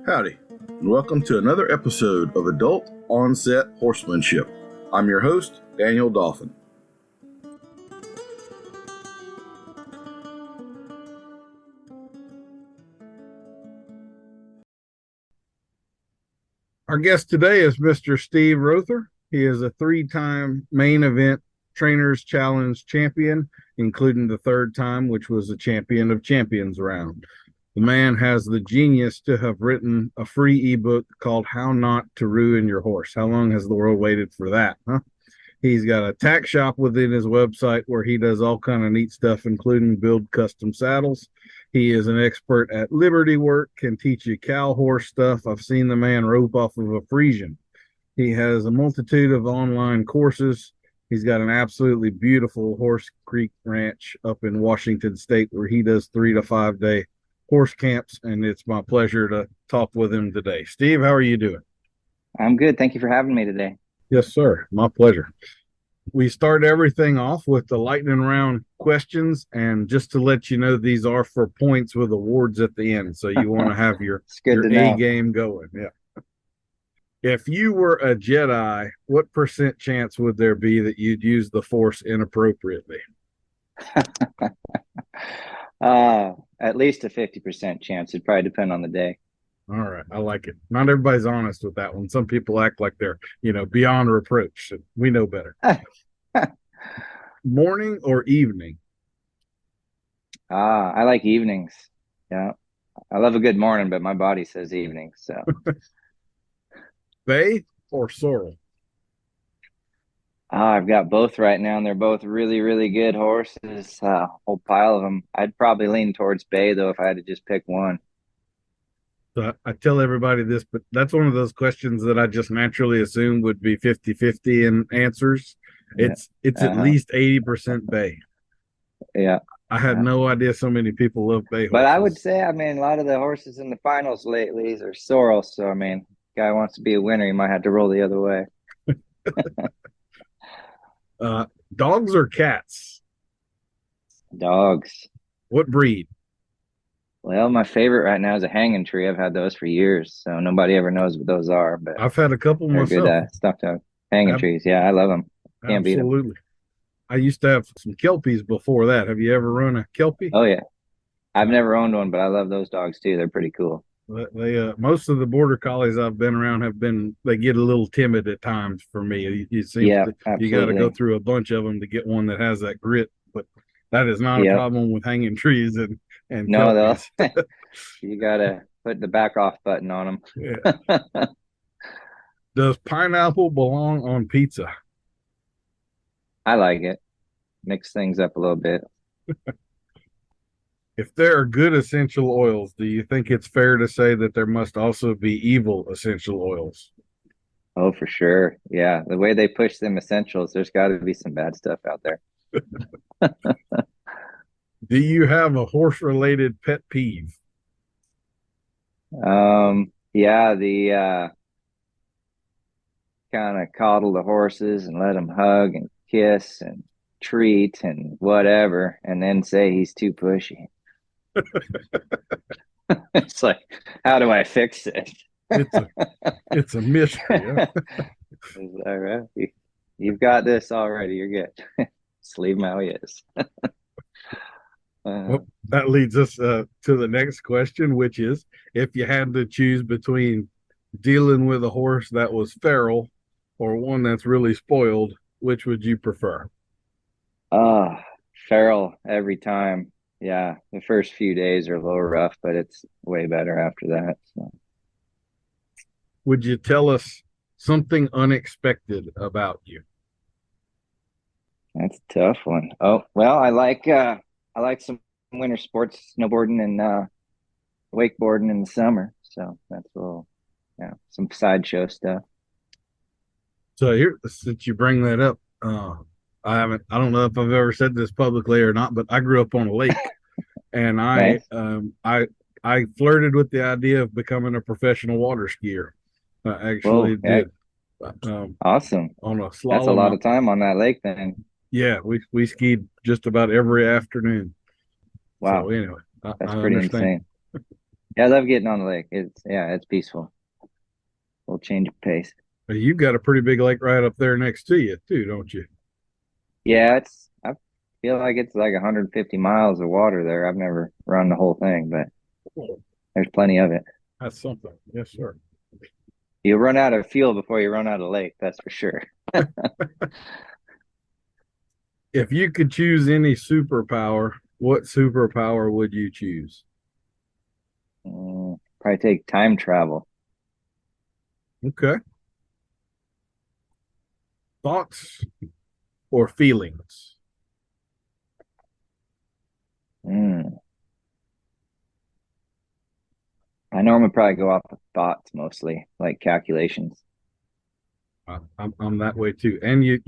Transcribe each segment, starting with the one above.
Howdy, and welcome to another episode of Adult Onset Horsemanship. I'm your host, Daniel Dolphin. Our guest today is Mr. Steve Rother. He is a three-time main event Trainers Challenge champion, including the third time, which was the Champion of Champions round. The man has the genius to have written a free ebook called How Not to Ruin Your Horse. How long has the world waited for that, huh? He's got a tack shop within his website where he does all kind of neat stuff, including build custom saddles. He is an expert at liberty work, can teach you cow horse stuff. I've seen the man rope off of a Friesian. He has a multitude of online courses. He's got an absolutely beautiful Horse Creek Ranch up in Washington State where he does 3 to 5 day horse camps, and it's my pleasure to talk with him today. Steve, how are you doing? I'm good. Thank you for having me today. Yes, sir. My pleasure. We start everything off with the lightning round questions, and just to let you know, these are for points with awards at the end, so you want to have your A game going. Yeah. If you were a Jedi, what % chance would there be that you'd use the Force inappropriately? At least a 50% chance. It'd probably depend on the day. All right. I like it. Not everybody's honest with that one. Some people act like they're, beyond reproach. We know better. Morning or evening? I like evenings. Yeah. I love a good morning, but my body says evening. So Bay or sorrel? I've got both right now, and they're both really, really good horses. Whole pile of them. I'd probably lean towards Bay, though, if I had to just pick one. So I tell everybody this, but that's one of those questions that I just naturally assume would be 50-50 in answers. It's at least 80% Bay. Yeah. I had no idea so many people love Bay horses. But I would say, a lot of the horses in the finals lately are sorrel. So, guy wants to be a winner, he might have to roll the other way. Dogs or cats? Dogs. What breed? Well, my favorite right now is a hanging tree. I've had those for years, so nobody ever knows what those are. But I've had a couple myself. Good stuffed hanging trees. Yeah, I love them. Can't beat them. Absolutely. I used to have some Kelpies before that. Have you ever run a Kelpie? Oh yeah, I've never owned one, but I love those dogs too. They're pretty cool. They most of the border collies I've been around they get a little timid at times for me. You got to go through a bunch of them to get one that has that grit, but that is not a problem with hanging trees and no, you got to put the back off button on them. Yeah. Does pineapple belong on pizza? I like it. Mix things up a little bit. If there are good essential oils, do you think it's fair to say that there must also be evil essential oils? Oh, for sure. Yeah. The way they push them essentials, there's got to be some bad stuff out there. Do you have a horse-related pet peeve? Yeah, the kind of coddle the horses and let them hug and kiss and treat and whatever, and then say he's too pushy. It's like, how do I fix it? It's a mystery. Huh? All right. You've got this already. You're good. Just leave him how he is. Well, that leads us to the next question, which is, if you had to choose between dealing with a horse that was feral or one that's really spoiled, which would you prefer? Feral every time. Yeah, the first few days are a little rough, but it's way better after that. So. Would you tell us something unexpected about you? That's a tough one. Oh, well, I like some winter sports, snowboarding and wakeboarding in the summer. So that's a little, some sideshow stuff. So here, since you bring that up, I don't know if I've ever said this publicly or not, but I grew up on a lake, and I flirted with the idea of becoming a professional water skier. I actually did. Awesome. On a slalom. That's a lot of time on that lake then. Yeah, we skied just about every afternoon. Wow. So anyway, that's pretty insane. Yeah, I love getting on the lake. It's peaceful. We'll change of pace. You've got a pretty big lake right up there next to you too, don't you? Yeah, I feel like it's like 150 miles of water there. I've never run the whole thing, but Oh, there's plenty of it. that's something. Yes, sir. You run out of fuel before you run out of lake, that's for sure. If you could choose any superpower, what superpower would you choose? Probably take time travel. Okay. Thoughts or feelings? Mm. I normally probably go off of thoughts mostly, like calculations. I'm that way too. And you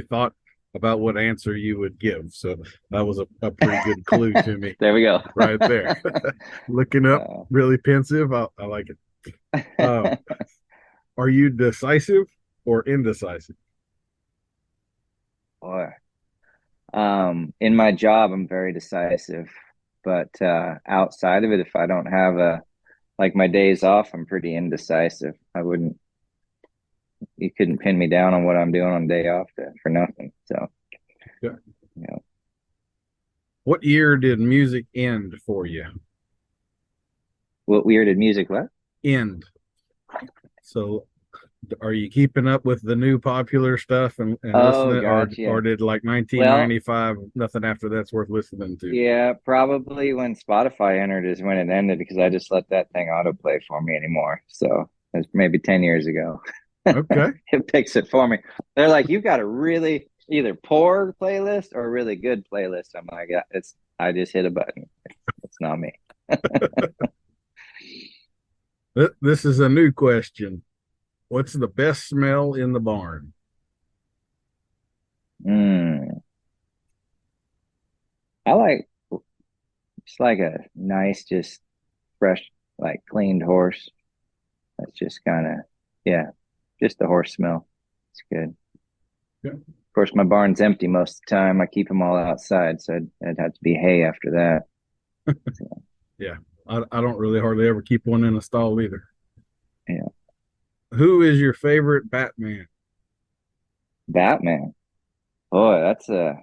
thought about what answer you would give, so that was a pretty good clue to me There we go. right there. Looking up, Uh, really pensive. I like it. Uh, are you decisive or indecisive? boy. In my job, I'm very decisive, but outside of it, if I don't have like my days off, I'm pretty indecisive. You couldn't pin me down on what I'm doing on day off for nothing. So, Yeah. yeah. What year did music end for you? What weirded music? What? End. So are you keeping up with the new popular stuff and Oh, listening, gotcha. or did like Well, 1995 nothing after that's worth listening to? yeah, probably when Spotify entered is when it ended because I just let that thing autoplay for me anymore. So it's maybe 10 years ago. Okay. It picks it for me. They're like, you've got a really either poor playlist or a really good playlist. I'm like, yeah, I just hit a button. It's not me. This is a new question. What's the best smell in the barn? Mm. I like just like a nice, just fresh, like cleaned horse. That's just kind of, yeah, just the horse smell. It's good. Yeah. Of course, my barn's empty most of the time. I keep them all outside, so it'd have to be hay after that. So, Yeah. I don't really hardly ever keep one in a stall either. yeah, Who is your favorite Batman? Batman. Boy, that's a.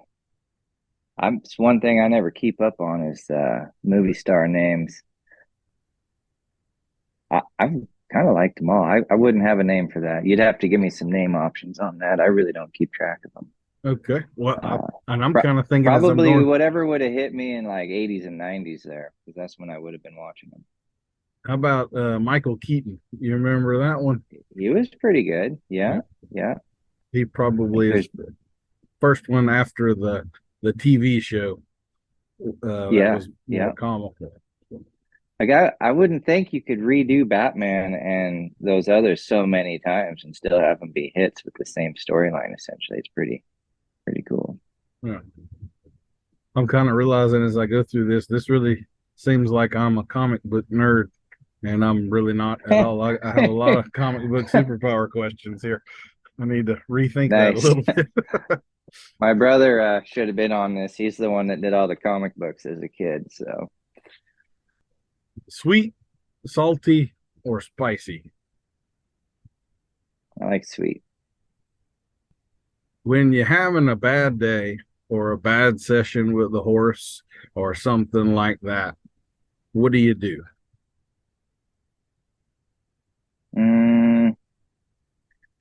It's one thing I never keep up on is movie star names. I've kind of liked them all. I wouldn't have a name for that. You'd have to give me some name options on that. I really don't keep track of them. Okay. Well, Uh, and I'm pro kind of thinking as I'm Probably going, whatever would have hit me in like 80s and 90s there, because that's when I would have been watching them. how about Michael Keaton? You remember that one? He was pretty good. Yeah. Yeah, yeah. He I think probably is there's, the first one after the TV show that yeah, was more yeah. comical. Like I wouldn't think you could redo Batman and those others so many times and still have them be hits with the same storyline. Essentially, it's pretty cool. Yeah. I'm kind of realizing as I go through this really seems like I'm a comic book nerd, and I'm really not at all. I have a lot of comic book superpower questions here. I need to rethink that a Nice. little bit. My brother should have been on this. He's the one that did all the comic books as a kid. So Sweet, salty, or spicy? I like sweet. When you're having a bad day or a bad session with the horse or something like that, what do you do? Mm,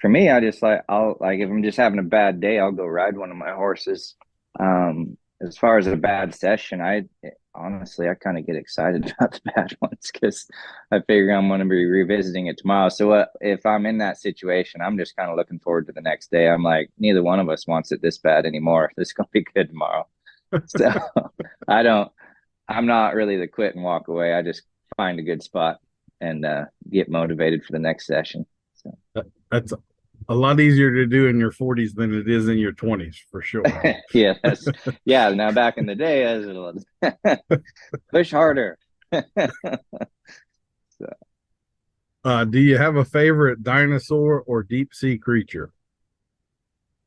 for me, I'll like if I'm just having a bad day, I'll go ride one of my horses. As far as a bad session, I honestly I kind of get excited about the bad ones because I figure I'm going to be revisiting it tomorrow. So what if I'm in that situation? I'm just kind of looking forward to the next day. I'm like, neither one of us wants it this bad anymore. This is going to be good tomorrow. So I don't. I'm not really the quit and walk away. I just find a good spot and get motivated for the next session. So. That's a lot easier to do in your 40s than it is in your 20s, for sure. Yeah, yeah. Now back in the day, as it was, push harder. So, Do you have a favorite dinosaur or deep sea creature?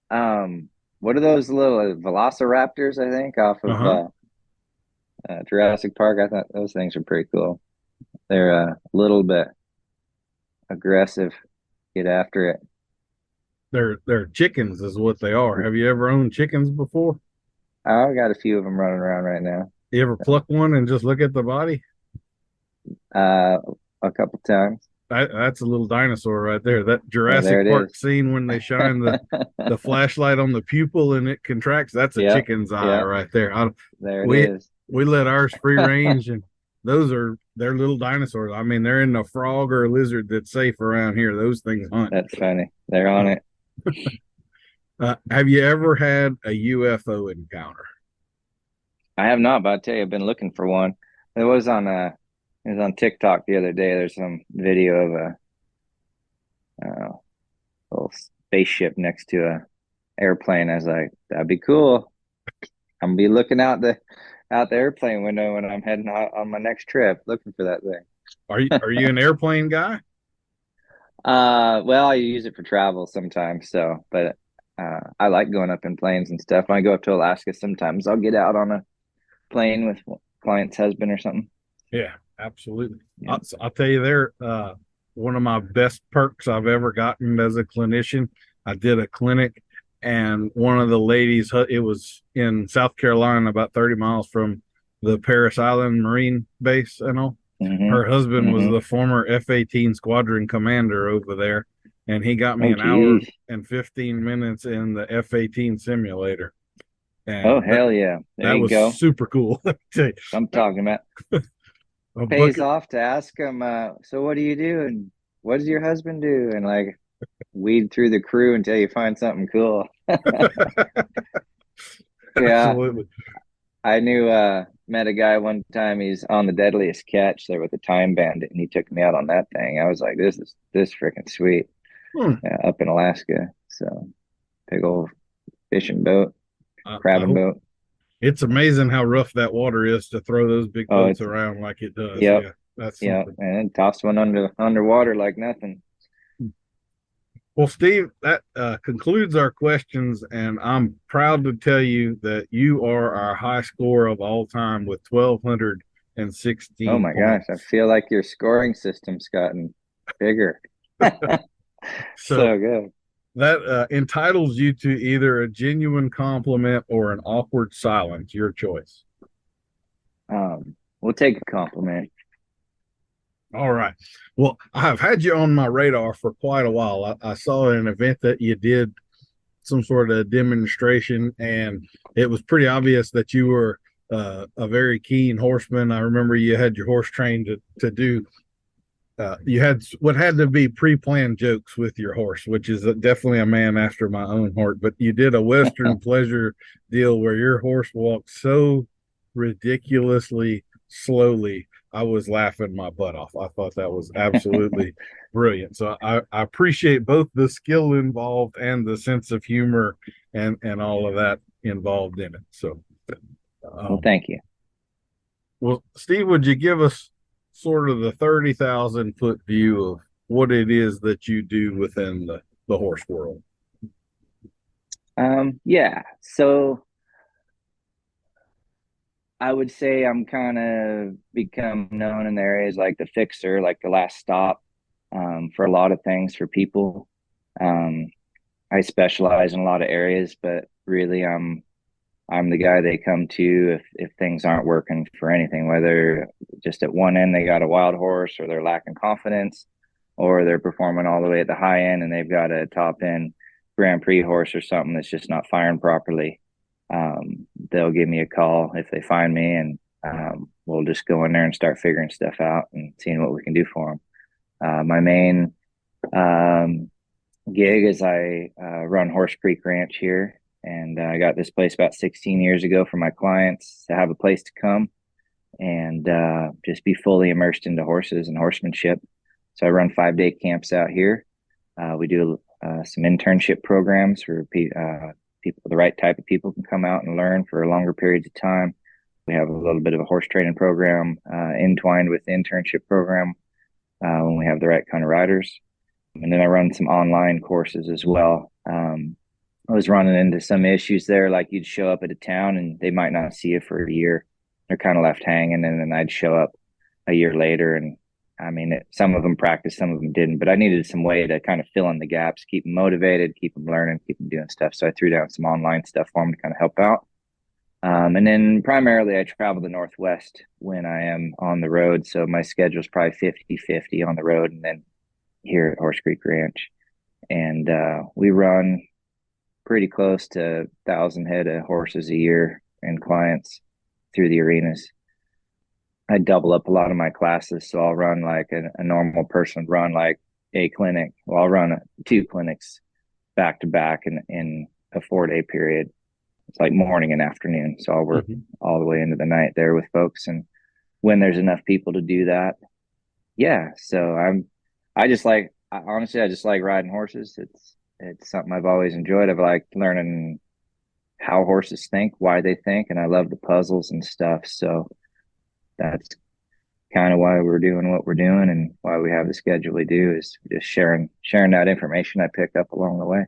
what are those little velociraptors? I think off Uh of huh. Jurassic Park. I thought those things are pretty cool. They're a little bit aggressive. Get after it. They're chickens is what they are. Have you ever owned chickens before? I got a few of them running around right now. You ever pluck one and just look at the body? Uh, a couple times. That's a little dinosaur right there. That Oh, there Jurassic it Park is. scene when they shine the flashlight on the pupil and it contracts. That's a Yep, chicken's eye yep. right there. There it We is. we let ours free range, and they're little dinosaurs. I mean, they're in a frog or a lizard that's safe around here. Those things hunt. That's funny. They're on it. Have you ever had a UFO encounter? I have not, but I tell you, I've been looking for one. It was on it was on TikTok the other day. There's some video of a little spaceship next to a airplane. I was like, that'd be cool. I'm gonna be looking out the airplane window when I'm heading out on my next trip, looking for that thing. Are you an airplane guy? Well, I use it for travel sometimes, but I like going up in planes and stuff. When I go up to Alaska, sometimes I'll get out on a plane with a client's husband or something. Yeah, absolutely. Yeah. I'll tell you there, one of my best perks I've ever gotten as a clinician. I did a clinic, and one of the ladies, it was in South Carolina, about 30 miles from the Paris Island Marine Base and all. Mm-hmm. Her husband was Mm-hmm. the former F-18 squadron commander over there, and he got me Oh, an hour geez. and 15 minutes in the F-18 simulator. Oh, And hell yeah. There that you was go. super cool. Let me tell you. I'm talking about. A Pays bucket. off to ask him, so what do you do? And what does your husband do? And like weed through the crew until you find something cool. Yeah. Absolutely. I met a guy one time. He's on the deadliest catch there with the time bandit, and he took me out on that thing. I was like, this freaking sweet. Hmm. Up in Alaska. So big old fishing boat, I crabbing hope boat. it's amazing how rough that water is to throw those big Oh, boats it's around like it does. yep, Yeah, that's yep, something. and tossed one underwater like nothing. Well, Steve, that concludes our questions, and I'm proud to tell you that you are our high score of all time with Oh 1,216 my gosh, I points. feel like your scoring system's gotten bigger. So So good. that entitles you to either a genuine compliment or an awkward silence, your choice. We'll take a compliment. All right. Well, I've had you on my radar for quite a while. I saw an event that you did some sort of demonstration, and it was pretty obvious that you were a very keen horseman. I remember you had your horse trained to do. You had what had to be pre-planned jokes with your horse, which is definitely a man after my own heart. But you did a Western pleasure deal where your horse walked so ridiculously slowly. I was laughing my butt off. I thought that was absolutely brilliant. So I appreciate both the skill involved and the sense of humor and all of that involved in it. So, Well, um, thank you. well, Steve, would you give us sort of the 30,000 foot view of what it is that you do within the horse world? Yeah. So I would say I'm kind of become known in the areas like the fixer, like the last stop, for a lot of things for people. Um, I specialize in a lot of areas, but really I'm the guy they come to if things aren't working for anything, whether just at one end they got a wild horse or they're lacking confidence, or they're performing all the way at the high end and they've got a top end Grand Prix horse or something that's just not firing properly. They'll give me a call if they find me, and we'll just go in there and start figuring stuff out and seeing what we can do for them. My main um, gig is I run Horse Creek Ranch here, and I got this place about 16 years ago for my clients to have a place to come and just be fully immersed into horses and horsemanship. So I run 5 day camps out here. We do some internship programs for people, the right type of people can come out and learn for longer periods of time. We have a little bit of a horse training program entwined with the internship program when we have the right kind of riders. And then I run some online courses as well. I was running into some issues there, like you'd show up at a town and they might not see you for a year. They're kind of left hanging, and then I'd show up a year later and I mean, some of them practiced, some of them didn't, but I needed some way to kind of fill in the gaps, keep them motivated, keep them learning, keep them doing stuff. So I threw down some online stuff for them to kind of help out. And then primarily I travel the Northwest when I am on the road. So my schedule is probably 50-50 on the road and then here at Horse Creek Ranch. And we run pretty close to 1,000 head of horses a year and clients through the arenas. I double up a lot of my classes. So I'll run like a normal person would run like a clinic. Well, I'll run 2 clinics back to back in a 4-day period. It's like morning and afternoon. So I'll work all the way into the night there with folks. And when there's enough people to do that, yeah. So I just like, honestly, I just like riding horses. It's something I've always enjoyed. I've liked learning how horses think, why they think, and I love the puzzles and stuff. So that's kind of why we're doing what we're doing and why we have the schedule we do, is just sharing that information I pick up along the way.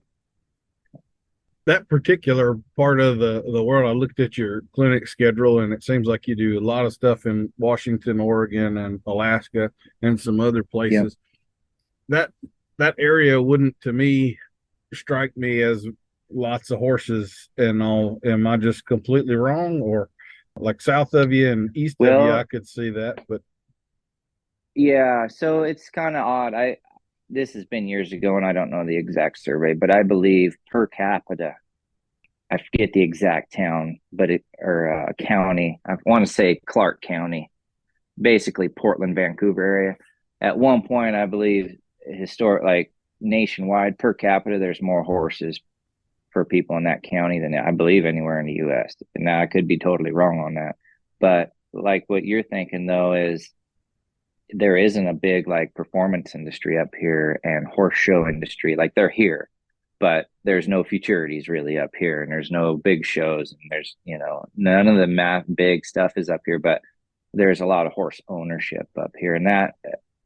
That particular part of the world, I looked at your clinic schedule, and it seems like you do a lot of stuff in Washington, Oregon, and Alaska, and some other places. That area wouldn't, to me, strike me as lots of horses and all. Am I just completely wrong? Or like south of you and east of you, I could see that, but yeah, so it's kind of odd. This has been years ago and I don't know the exact survey, but I believe per capita, I forget the exact town, but county, I want to say Clark County, basically Portland, Vancouver area. At one point, I believe like nationwide per capita, there's more horses for people in that county than I believe anywhere in the US. Now I could be totally wrong on that, but like what you're thinking though is there isn't a big like performance industry up here and horse show industry. Like they're here, but there's no futurities really up here, and there's no big shows, and there's, none of the big stuff is up here, but there's a lot of horse ownership up here. And that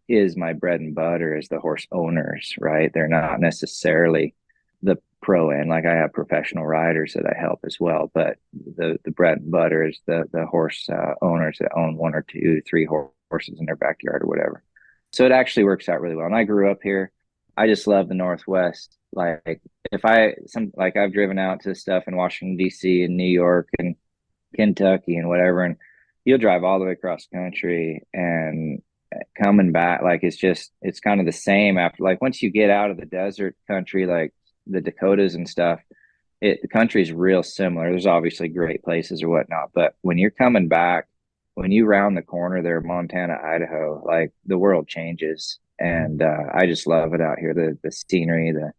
is my bread and butter, is the horse owners, right? They're not necessarily the pro end. Like I have professional riders that I help as well, but the bread and butter is the horse owners that own 1 or 2, 3 horses in their backyard or whatever. So it actually works out really well. And I grew up here. I just love the Northwest. Like I've driven out to stuff in Washington, D.C. and New York and Kentucky and whatever. And you'll drive all the way across the country and coming back, like it's kind of the same after, like once you get out of the desert country, like the Dakotas and stuff, the country's real similar. There's obviously great places or whatnot, but when you're coming back, when you round the corner there, Montana, Idaho, like the world changes. And I just love it out here. The scenery, the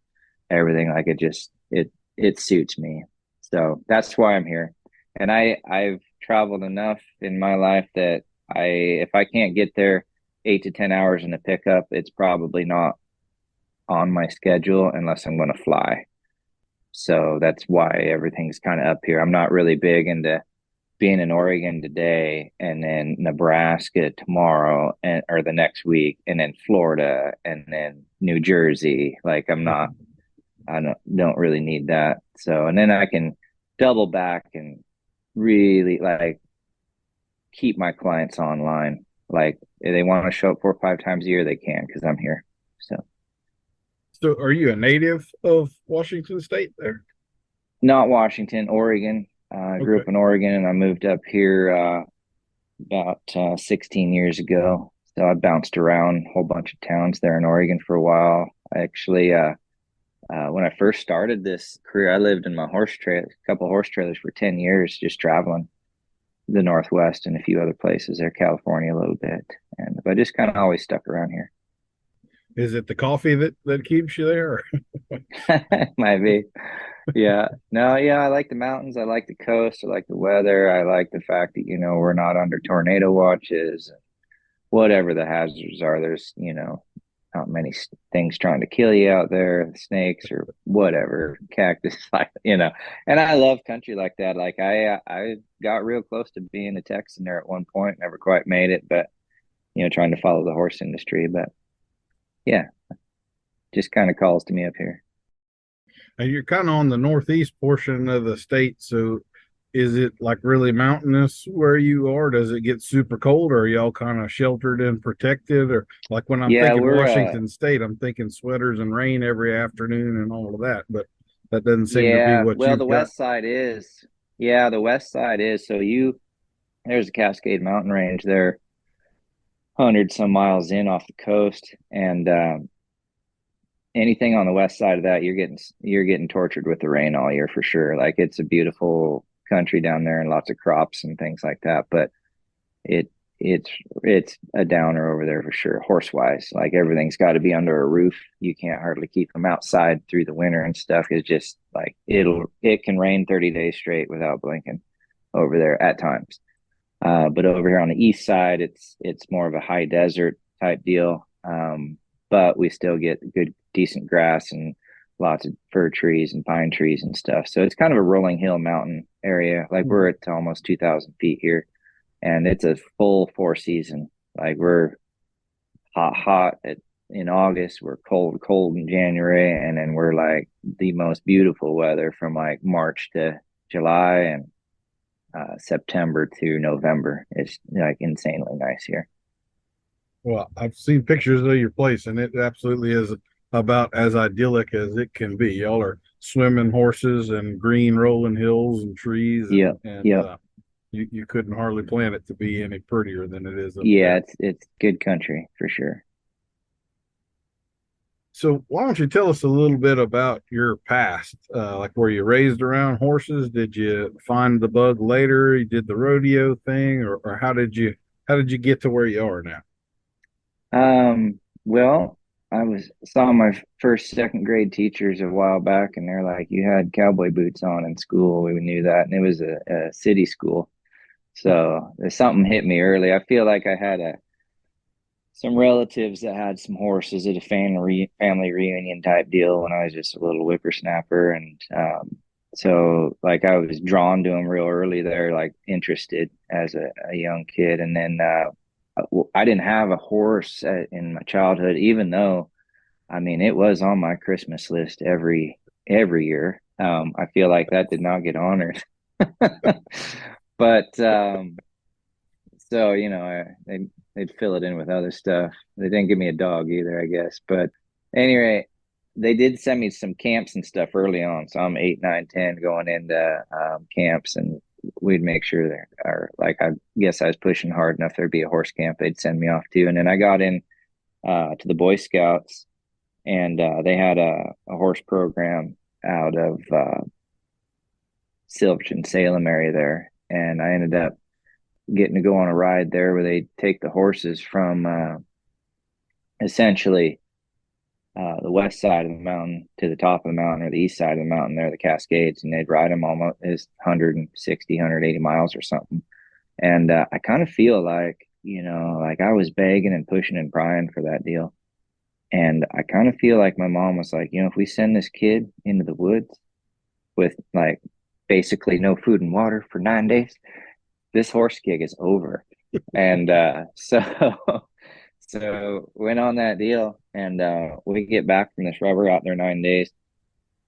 everything, like it suits me. So that's why I'm here. And I've traveled enough in my life that if I can't get there 8 to 10 hours in a pickup, it's probably not on my schedule unless I'm going to fly. So that's why everything's kind of up here. I'm not really big into being in Oregon today and then Nebraska tomorrow or the next week, and then Florida and then New Jersey. Like I don't really need that. So, and then I can double back and really like keep my clients online. Like if they want to show up 4 or 5 times a year, they can, because I'm here. So are you a native of Washington State there? Not Washington, Oregon. I grew up in Oregon and I moved up here about 16 years ago. So I bounced around a whole bunch of towns there in Oregon for a while. I actually, when I first started this career, I lived in my a couple horse trailers for 10 years, just traveling the Northwest and a few other places there, California a little bit. But I just kind of always stuck around here. Is it the coffee that keeps you there? Might be. Yeah. No, yeah, I like the mountains. I like the coast. I like the weather. I like the fact that, we're not under tornado watches. Whatever the hazards are, there's, not many things trying to kill you out there, snakes or whatever, cactus, and I love country like that. Like I got real close to being a Texan there at one point, never quite made it, but, trying to follow the horse industry. But yeah, just kind of calls to me up here. And you're kind of on the northeast portion of the state. So is it like really mountainous where you are? Does it get super cold, or are y'all kind of sheltered and protected? Or like when I'm Yeah, thinking we're Washington State, I'm thinking sweaters and rain every afternoon and all of that, but that doesn't seem to be yeah, what well, you've the got. west side is. Yeah, the west side is. So you there's a Cascade Mountain Range there, 100 some miles in off the coast, and anything on the west side of that, you're getting tortured with the rain all year for sure. Like it's a beautiful country down there and lots of crops and things like that, but it it's it's a downer over there for sure. Horse wise, like everything's got to be under a roof. You can't hardly keep them outside through the winter and stuff. It's just like it can rain 30 days straight without blinking over there at times. But over here on the east side, it's more of a high desert type deal. But we still get good, decent grass and lots of fir trees and pine trees and stuff. So it's kind of a rolling hill mountain area. Like we're Mhm. at almost 2,000 feet here, and it's a full four season. Like we're hot in August, we're cold in January, and then we're like the most beautiful weather from like March to July, and September to November. It's like insanely nice here. Well, I've seen pictures of your place, and it absolutely is about as idyllic as it can be. Y'all are swimming horses and green rolling hills and trees, Yep, and yep. you couldn't hardly plan it to be any prettier than it is up Yeah, there. it's good country for sure. So why don't you tell us a little bit about your past? Like, were you raised around horses? Did you find the bug later? You did the rodeo thing, or how did you get to where you are now? Well, I was saw my first second grade teachers a while back, and they're like, "You had cowboy boots on in school." We knew that, and it was a city school, so there's something hit me early. I feel like I had a some relatives that had some horses at a family reunion type deal when I was just a little whippersnapper, and so like I was drawn to them real early there, like interested as a young kid, and then I didn't have a horse in my childhood, even though I mean it was on my Christmas list every year. I feel like that did not get honored, but so they'd fill it in with other stuff. They didn't give me a dog either, I guess. But anyway, they did send me some camps and stuff early on. So I'm 8, 9, 10 going into camps, and we'd make sure there are like I guess I was pushing hard enough. There'd be a horse camp they'd send me off to, and then I got in to the Boy Scouts, and they had a horse program out of Silverton, Salem area there, and I ended up getting to go on a ride there where they take the horses from essentially the west side of the mountain to the top of the mountain, or the east side of the mountain there, the Cascades, and they'd ride them almost as 160, 180 miles or something. And I kind of feel like, like I was begging and pushing and prying for that deal. And I kind of feel like my mom was like, if we send this kid into the woods with like basically no food and water for 9 days, this horse gig is over. And so went on that deal, and we get back from this rubber out there 9 days,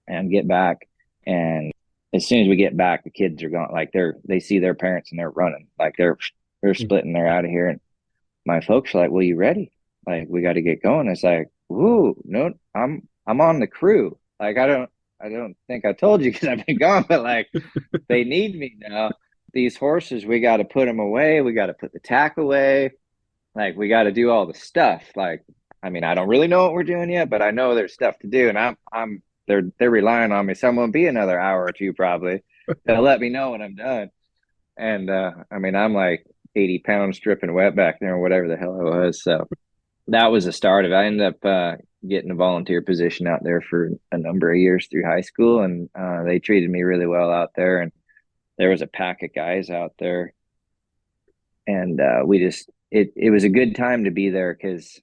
and get back, and as soon as we get back, the kids are gone. Like they see their parents and they're running, like they're splitting, they're out of here. And my folks are like, "Well, you ready? Like we got to get going." It's like, "Ooh, no, I'm on the crew. Like I don't think I told you because I've been gone, but like they need me now. These horses, we got to put them away. We got to put the tack away. Like we got to do all the stuff. Like, I mean, I don't really know what we're doing yet, but I know there's stuff to do, and they're relying on me. So I'm gonna be another hour or two probably. They'll let me know when I'm done. And I mean, I'm like 80 pounds dripping wet back there, or whatever the hell I was. So that was the start of it. I ended up getting a volunteer position out there for a number of years through high school, and they treated me really well out there. And there was a pack of guys out there, and we just it was a good time to be there because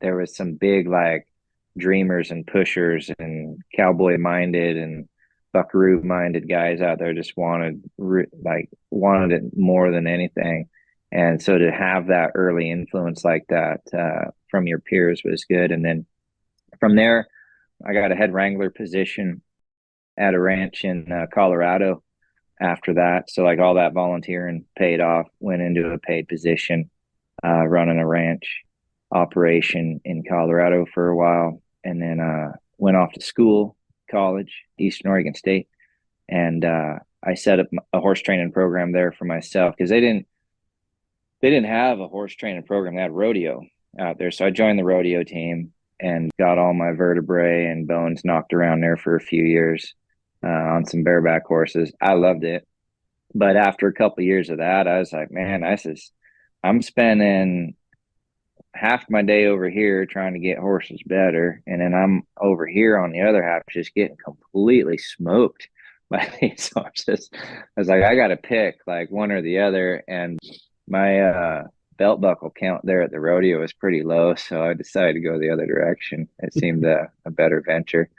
there was some big like dreamers and pushers and cowboy minded and buckaroo minded guys out there just wanted it more than anything. And so to have that early influence like that from your peers was good. And then from there I got a head wrangler position at a ranch in Colorado, after that. So like all that volunteering paid off, went into a paid position, running a ranch operation in Colorado for a while, and then went off to school, college, Eastern Oregon State, and I set up a horse training program there for myself because they didn't have a horse training program. They had rodeo out there. So I joined the rodeo team and got all my vertebrae and bones knocked around there for a few years on some bareback horses. I loved it. But after a couple of years of that, I was like, man, I'm spending half my day over here trying to get horses better. And then I'm over here on the other half just getting completely smoked by these horses. I was like, I got to pick like one or the other. And my belt buckle count there at the rodeo was pretty low, so I decided to go the other direction. It seemed a better venture.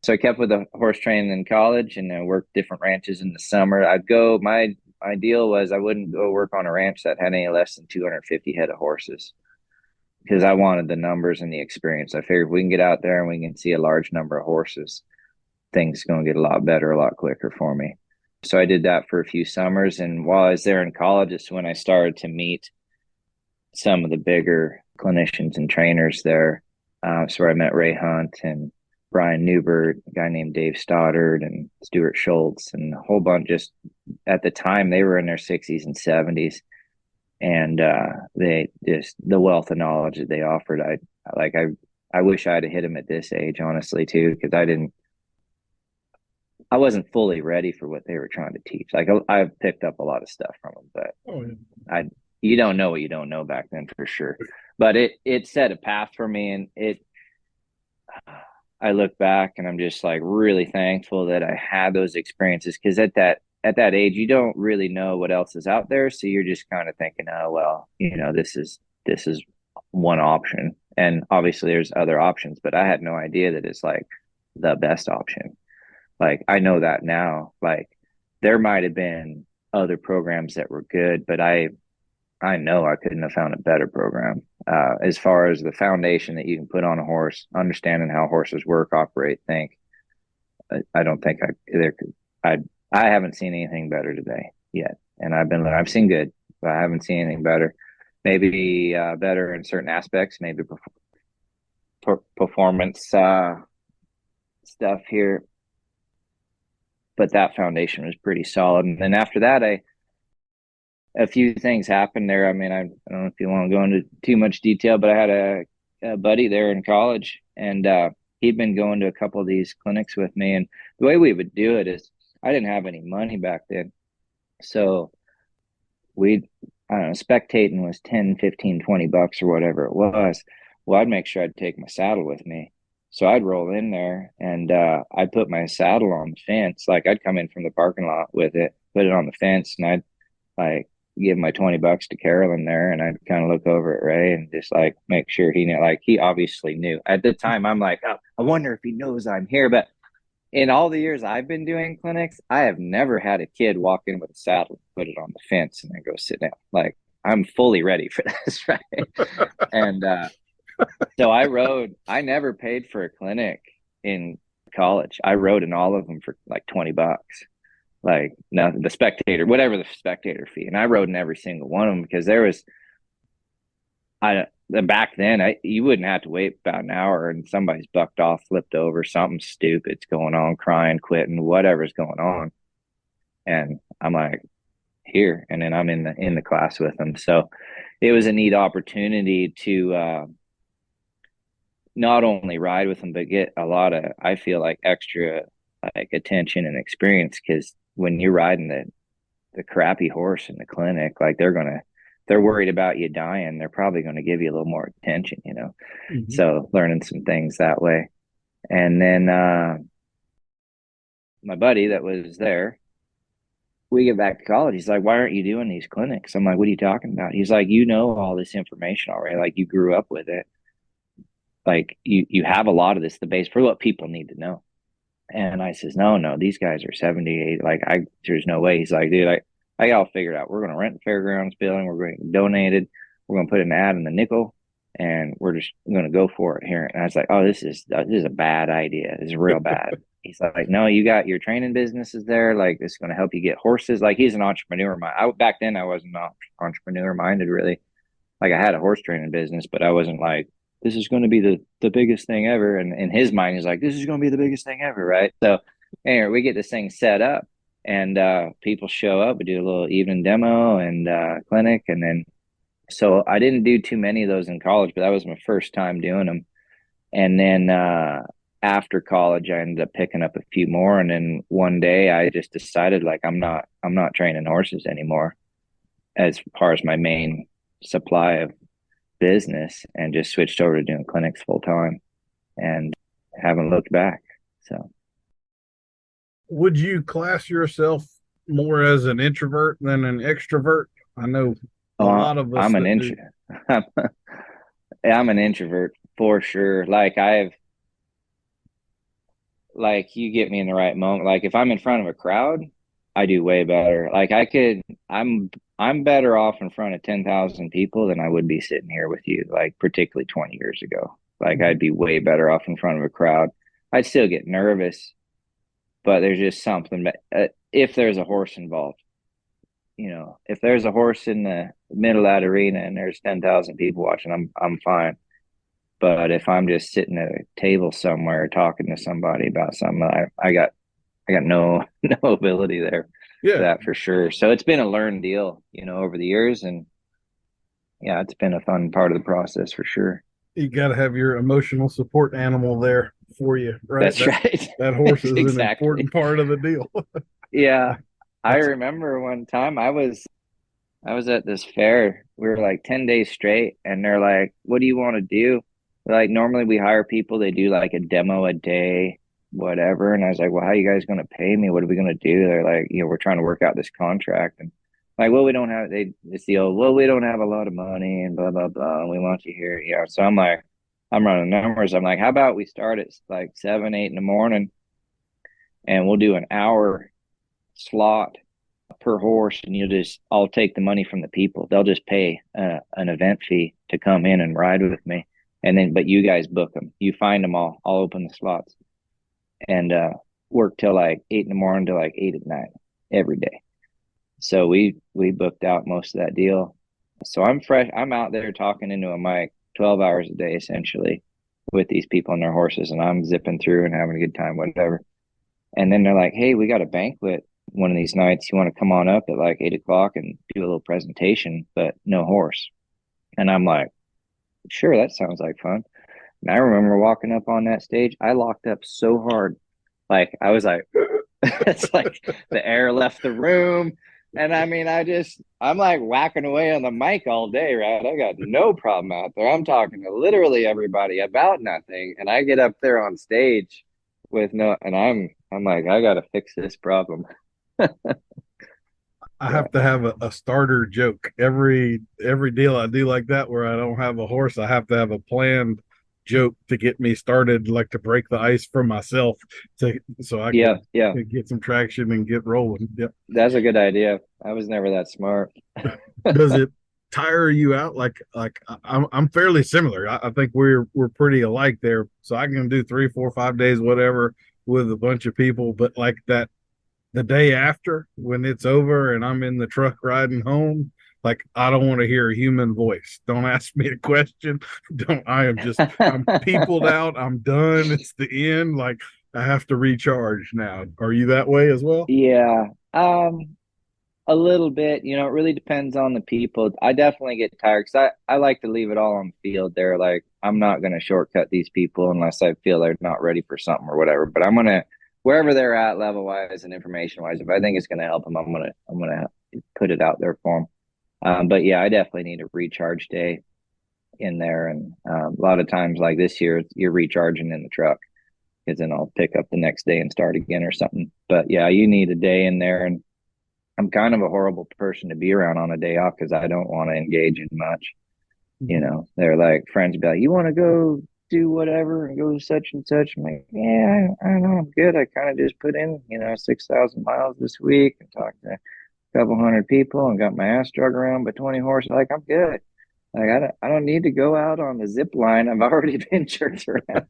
So I kept with the horse training in college and worked different ranches in the summer. I'd go, my ideal was I wouldn't go work on a ranch that had any less than 250 head of horses because I wanted the numbers and the experience. I figured if we can get out there and we can see a large number of horses, things are going to get a lot better, a lot quicker for me. So I did that for a few summers. And while I was there in college, it's when I started to meet some of the bigger clinicians and trainers there. So where I met Ray Hunt and Brian Newbert, a guy named Dave Stoddard and Stuart Schultz, and a whole bunch. Just at the time, they were in their 60s and 70s. And they just, the wealth of knowledge that they offered, I wish I'd have hit them at this age, honestly, too, because I wasn't fully ready for what they were trying to teach. Like I've picked up a lot of stuff from them, but you don't know what you don't know back then for sure. But it set a path for me, and I look back and I'm just like really thankful that I had those experiences because at that age you don't really know what else is out there, so you're just kind of thinking, oh well, this is one option, and obviously there's other options, but I had no idea that it's like the best option. Like I know that now. Like there might have been other programs that were good, but I know I couldn't have found a better program. As far as the foundation that you can put on a horse, understanding how horses work, operate, think. I don't think I haven't seen anything better today yet, and I've seen good, but I haven't seen anything better. Maybe better in certain aspects, maybe performance stuff here, but that foundation was pretty solid. And then after that, a few things happened there. I mean, I don't know if you want to go into too much detail, but I had a buddy there in college, and he'd been going to a couple of these clinics with me. And the way we would do it is I didn't have any money back then. So I don't know, spectating was 10, 15, 20 bucks or whatever it was. Well, I'd make sure I'd take my saddle with me. So I'd roll in there and I'd put my saddle on the fence. Like I'd come in from the parking lot with it, put it on the fence, and I'd like give my 20 bucks to Carolyn there, and I'd kind of look over at Ray and just like make sure he knew. Like he obviously knew. At the time I'm like, oh, I wonder if he knows I'm here. But in all the years I've been doing clinics, I have never had a kid walk in with a saddle, put it on the fence, and then go sit down. Like I'm fully ready for this, right? And so I never paid for a clinic in college. I rode in all of them for like 20 bucks. Like nothing, the spectator, whatever the spectator fee. And I rode in every single one of them because back then you wouldn't have to wait about an hour and somebody's bucked off, flipped over, something stupid's going on, crying, quitting, whatever's going on. And I'm like, here. And then I'm in the class with them. So it was a neat opportunity to not only ride with them, but get a lot of, I feel like, extra like attention and experience. Because when you're riding the crappy horse in the clinic, like they're worried about you dying, they're probably going to give you a little more attention, Mm-hmm. So learning some things that way. And then my buddy that was there, we get back to college, he's like, why aren't you doing these clinics? I'm like, what are you talking about? He's like, you know all this information already, like you grew up with it, like you have a lot of this, the base for what people need to know. And I says, no, these guys are 78. Like there's no way. He's like, dude, I got all figured out. We're going to rent the fairgrounds building. We're going to donate it. We're going to put an ad in the nickel, and we're just going to go for it here. And I was like, oh, this is a bad idea. This is real bad. he's like, no, you got your training businesses there. Like, this is going to help you get horses. Like, he's an entrepreneur. Back then I wasn't entrepreneur minded really. Like, I had a horse training business, but I wasn't like, this is going to be the biggest thing ever. And in his mind, he's like, this is going to be the biggest thing ever. Right. So anyway, we get this thing set up and people show up. We do a little evening demo and clinic. And then, so I didn't do too many of those in college, but that was my first time doing them. And then after college, I ended up picking up a few more. And then one day I just decided like, I'm not training horses anymore as far as my main supply of business, and just switched over to doing clinics full time and haven't looked back. So Would you class yourself more as an introvert than an extrovert? I know a lot of us I'm an do. I'm an introvert for sure. Like you get me in the right moment. Like if I'm in front of a crowd, I do way better. I'm better off in front of 10,000 people than I would be sitting here with you, like particularly 20 years ago. Like I'd be way better off in front of a crowd. I'd still get nervous, but there's just something if there's a horse involved. If there's a horse in the middle of that arena and there's 10,000 people watching, I'm fine. But if I'm just sitting at a table somewhere talking to somebody about something, I got no no ability there for Yeah, that for sure. So it's been a learned deal, over the years, and yeah, it's been a fun part of the process for sure. you got to have your emotional support animal there for you, right? That's right. That horse is an Exactly. important part of the deal. Yeah. I That's remember one time I was at this fair. We were like 10 days straight, and they're like, "What do you want to do?" Like normally we hire people, they do like a demo a day, whatever. And I was like, "Well, how are you guys going to pay me? What are we going to do?" They're like, "We're trying to work out this contract." And like, well, we don't have it's the old, well, we don't have a lot of money and blah blah blah. And we want you here. So I'm like, I'm running numbers. I'm like, how about we start at like 7, 8 in the morning, and we'll do an hour slot per horse, and I'll take the money from the people. They'll just pay an event fee to come in and ride with me. And then, but you guys book them. You find them all. I'll open the slots and work till like 8 in the morning to like 8 at night every day. So we booked out most of that deal. So I'm fresh. I'm out there talking into a mic 12 hours a day essentially with these people and their horses, and I'm zipping through and having a good time, whatever. And then they're like, "Hey, we got a banquet one of these nights. You want to come on up at like 8 o'clock and do a little presentation, but no horse?" And I'm like, "Sure, that sounds like fun." And I remember walking up on that stage, I locked up so hard. Like I was like, it's like the air left the room. And I mean, I'm like whacking away on the mic all day, right? I got no problem out there. I'm talking to literally everybody about nothing. And I get up there on stage with no, and I'm like, I got to fix this problem. I Yeah. have to have a starter joke every deal I do like that where I don't have a horse. I have to have a planned joke to get me started, like to break the ice for myself, so I Yeah. Yeah. can get some traction and get rolling. Yep. That's a good idea. I was never that smart. Does it tire you out? I'm fairly similar. I think we're pretty alike there. So I can do 3, 4, 5 days, whatever, with a bunch of people. But like that, the day after when it's over and I'm in the truck riding home, like I don't want to hear a human voice. Don't ask me a question. Don't. I'm peopled out. I'm done. It's the end. Like I have to recharge now. Are you that way as well? Yeah. A little bit, it really depends on the people. I definitely get tired because I like to leave it all on the field there. Like, I'm not going to shortcut these people unless I feel they're not ready for something or whatever. But I'm going to, wherever they're at level wise and information wise, if I think it's going to help them, I'm going to put it out there for them. But yeah, I definitely need a recharge day in there. And a lot of times, like this year, you're recharging in the truck because then I'll pick up the next day and start again or something. But yeah, you need a day in there. And I'm kind of a horrible person to be around on a day off because I don't want to engage in much. They're like friends be like, "You want to go do whatever and go such and such?" I'm like, "Yeah, I don't know. I'm good. I kind of just put in, 6,000 miles this week and talked to a couple hundred people and got my ass drug around by 20 horses. Like, I'm good. Like, I don't need to go out on the zip line. I've already been church around."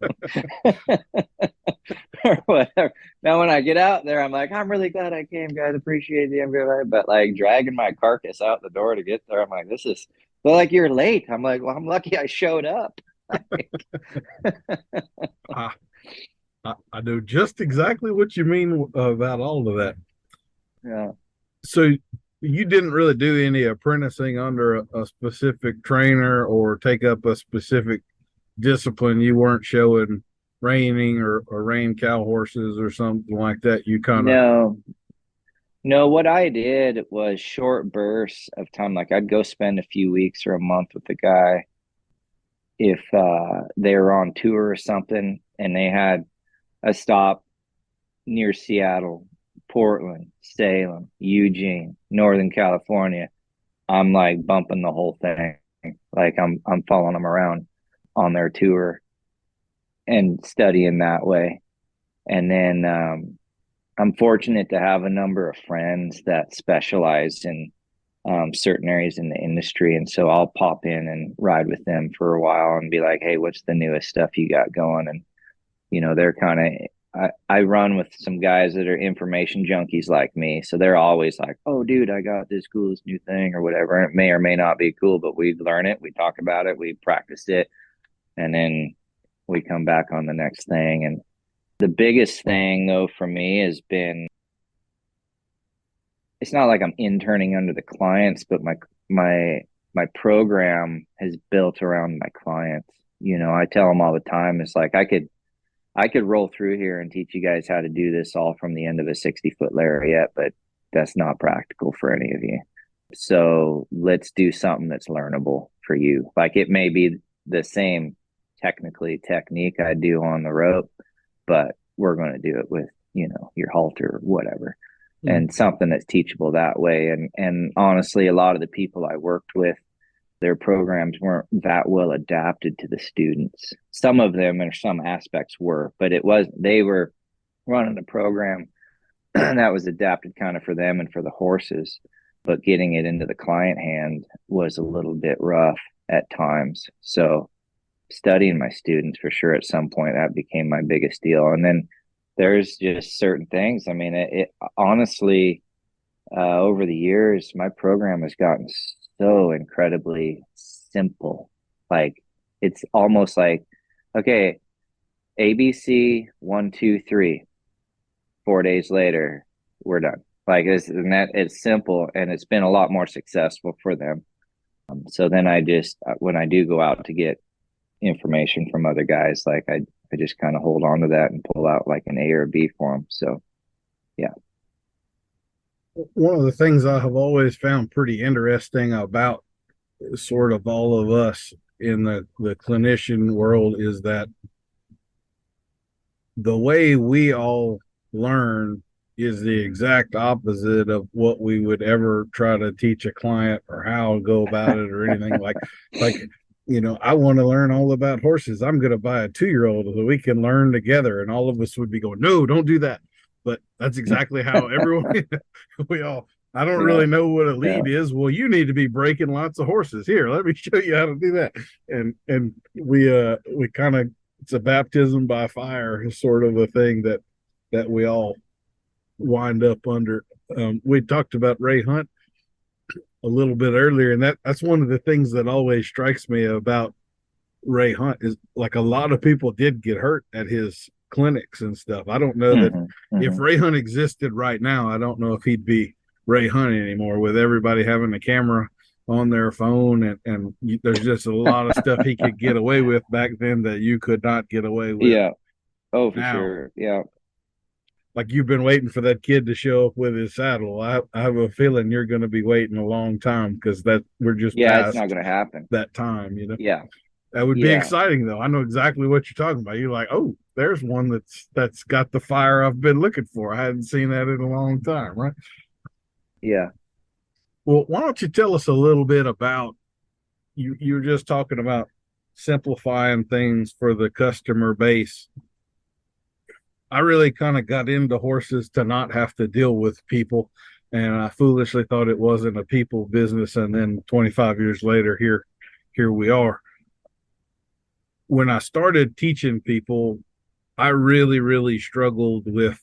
or whatever. Now, when I get out there, I'm like, I'm really glad I came, guys. Appreciate the invite. But like dragging my carcass out the door to get there, I'm like, this is, well, like you're late. I'm like, well, I'm lucky I showed up. I, I know just exactly what you mean about all of that. Yeah. So you didn't really do any apprenticing under a specific trainer or take up a specific discipline. You weren't showing reining or rein cow horses or something like that. You kind of, No, no, what I did was short bursts of time. Like I'd go spend a few weeks or a month with the guy if they were on tour or something and they had a stop near Seattle, Portland, Salem, Eugene, Northern California. I'm like bumping the whole thing. Like I'm following them around on their tour and studying that way. And then I'm fortunate to have a number of friends that specialize in certain areas in the industry. And so I'll pop in and ride with them for a while and be like, hey, what's the newest stuff you got going? And, they're kind of, I run with some guys that are information junkies like me. So they're always like, oh, dude, I got this coolest new thing or whatever. And it may or may not be cool, but we learn it. We talk about it. We practice it. And then we come back on the next thing. And the biggest thing, though, for me has been, it's not like I'm interning under the clients, but my program has built around my clients. I tell them all the time, it's like I could roll through here and teach you guys how to do this all from the end of a 60-foot lariat, but that's not practical for any of you. So let's do something that's learnable for you. Like it may be the same technique I do on the rope, but we're going to do it with, your halter or whatever. And something that's teachable that way. And honestly, a lot of the people I worked with, their programs weren't that well adapted to the students. Some of them or some aspects were, but they were running a program that was adapted kind of for them and for the horses, but getting it into the client hand was a little bit rough at times. So studying my students for sure at some point, that became my biggest deal. And then there's just certain things. I mean, it honestly, over the years, my program has gotten so incredibly simple. Like it's almost like, okay, ABC 1, 2, 3. 4 days later, we're done. Like it's simple, and it's been a lot more successful for them. So then when I do go out to get information from other guys, like I just kind of hold on to that and pull out like an A or a B for them. So, yeah. one of the things I have always found pretty interesting about sort of all of us in the clinician world is that the way we all learn is the exact opposite of what we would ever try to teach a client or how to go about it or anything like I want to learn all about horses. I'm going to buy a 2-year-old so we can learn together. And all of us would be going, no, don't do that. But that's exactly how everyone, I don't really know what a lead is. Well, you need to be breaking lots of horses. Here, let me show you how to do that. And we kind of, it's a baptism by fire is sort of a thing that we all wind up under. We talked about Ray Hunt a little bit earlier, and that's one of the things that always strikes me about Ray Hunt is like a lot of people did get hurt at his clinics and stuff. I don't know that if Ray Hunt existed right now, I don't know if he'd be Ray Hunt anymore with everybody having a camera on their phone and there's just a lot of stuff he could get away with back then that you could not get away with. Yeah. Oh, for sure. Yeah. Like you've been waiting for that kid to show up with his saddle. I have a feeling you're going to be waiting a long time because we're just it's not going to happen that time. Yeah, that would be exciting though. I know exactly what you're talking about. You're like, oh, there's one that's got the fire I've been looking for. I hadn't seen that in a long time, right? Yeah. Well, why don't you tell us a little bit about you were just talking about simplifying things for the customer base. I really kind of got into horses to not have to deal with people, and I foolishly thought it wasn't a people business. And then 25 years later, here we are. When I started teaching people, I really, really struggled with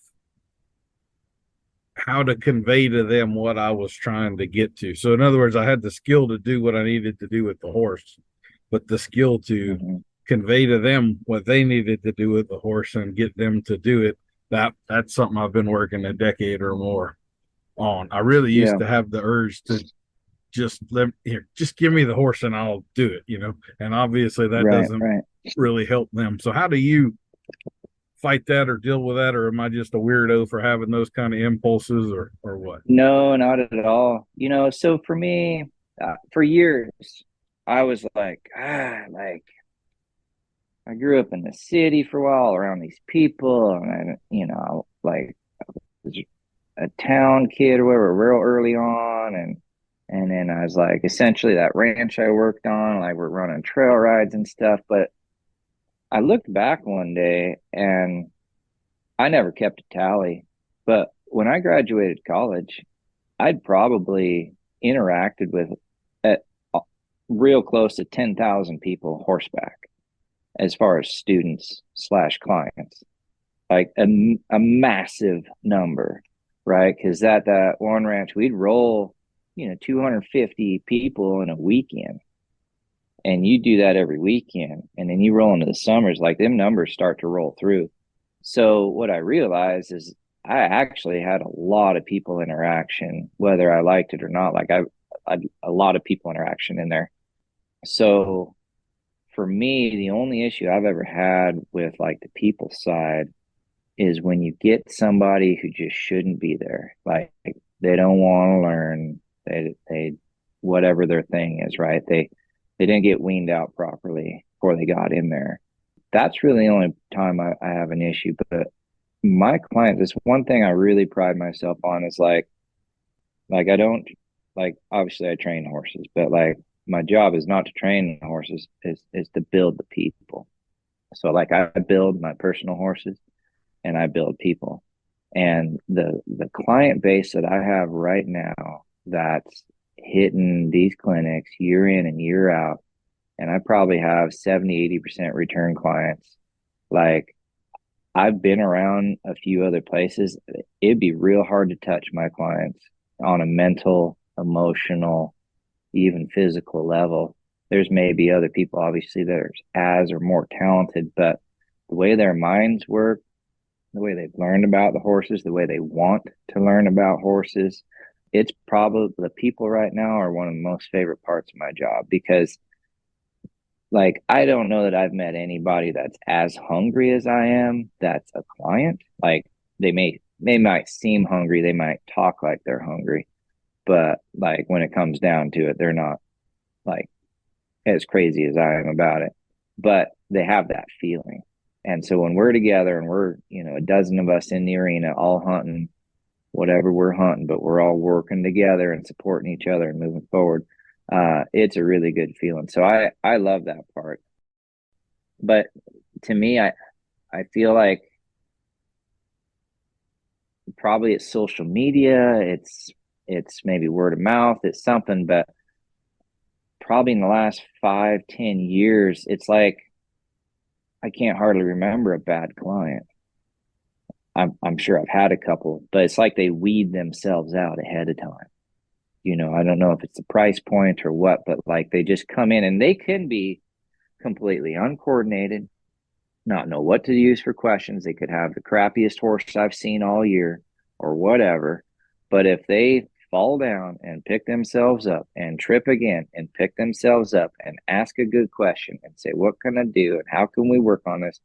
how to convey to them what I was trying to get to. So, in other words, I had the skill to do what I needed to do with the horse, but the skill to Hmm. convey to them what they needed to do with the horse and get them to do it. That's something I've been working a decade or more on. I really used Yeah. to have the urge to just give me the horse and I'll do it, And obviously that Right. doesn't Right. really help them. So how do you fight that or deal with that, or am I just a weirdo for having those kind of impulses, or what? No, not at all. So for me, for years, I was like I grew up in the city for a while around these people, and like was a town kid or whatever, real early on, and then I was like, essentially that ranch I worked on, like we're running trail rides and stuff. But I looked back one day, and I never kept a tally. But when I graduated college, I'd probably interacted with at real close to 10,000 people horseback as far as students slash clients, like a massive number, right? Because at that one ranch, we'd roll, 250 people in a weekend. And you do that every weekend. And then you roll into the summers, like them numbers start to roll through. So what I realized is I actually had a lot of people interaction, whether I liked it or not. I a lot of people interaction in there. So for me, the only issue I've ever had with like the people side is when you get somebody who just shouldn't be there. Like they don't want to learn. They whatever their thing is, right? They didn't get weaned out properly before they got in there. That's really the only time I have an issue. But my clients, this one thing I really pride myself on is like I don't like obviously I train horses, but like my job is not to train horses, is to build the people. So like I build my personal horses and I build people. And the client base that I have right now that's hitting these clinics year in and year out, and I probably have 70-80% return clients. Like I've been around a few other places. It'd be real hard to touch my clients on a mental, emotional, even physical level. There's maybe other people, obviously, that are as or more talented, but the way their minds work, the way they've learned about the horses, the way they want to learn about horses, it's probably the people right now are one of the most favorite parts of my job because like I don't know that I've met anybody that's as hungry as I am that's a client. Like they might seem hungry, they might talk like they're hungry, but like when it comes down to it, they're not like as crazy as I am about it. But they have that feeling. And so when we're together and we're, a dozen of us in the arena all hunting whatever we're hunting, but we're all working together and supporting each other and moving forward. It's a really good feeling. So I love that part. But to me, I feel like probably it's social media, it's maybe word of mouth, it's something, but probably in the last 5-10 years, it's like I can't hardly remember a bad client. I'm sure I've had a couple, but it's like they weed themselves out ahead of time. I don't know if it's the price point or what, but like they just come in and they can be completely uncoordinated, not know what to use for questions. They could have the crappiest horse I've seen all year or whatever. But if they fall down and pick themselves up and trip again and pick themselves up and ask a good question and say, what can I do? And how can we work on this?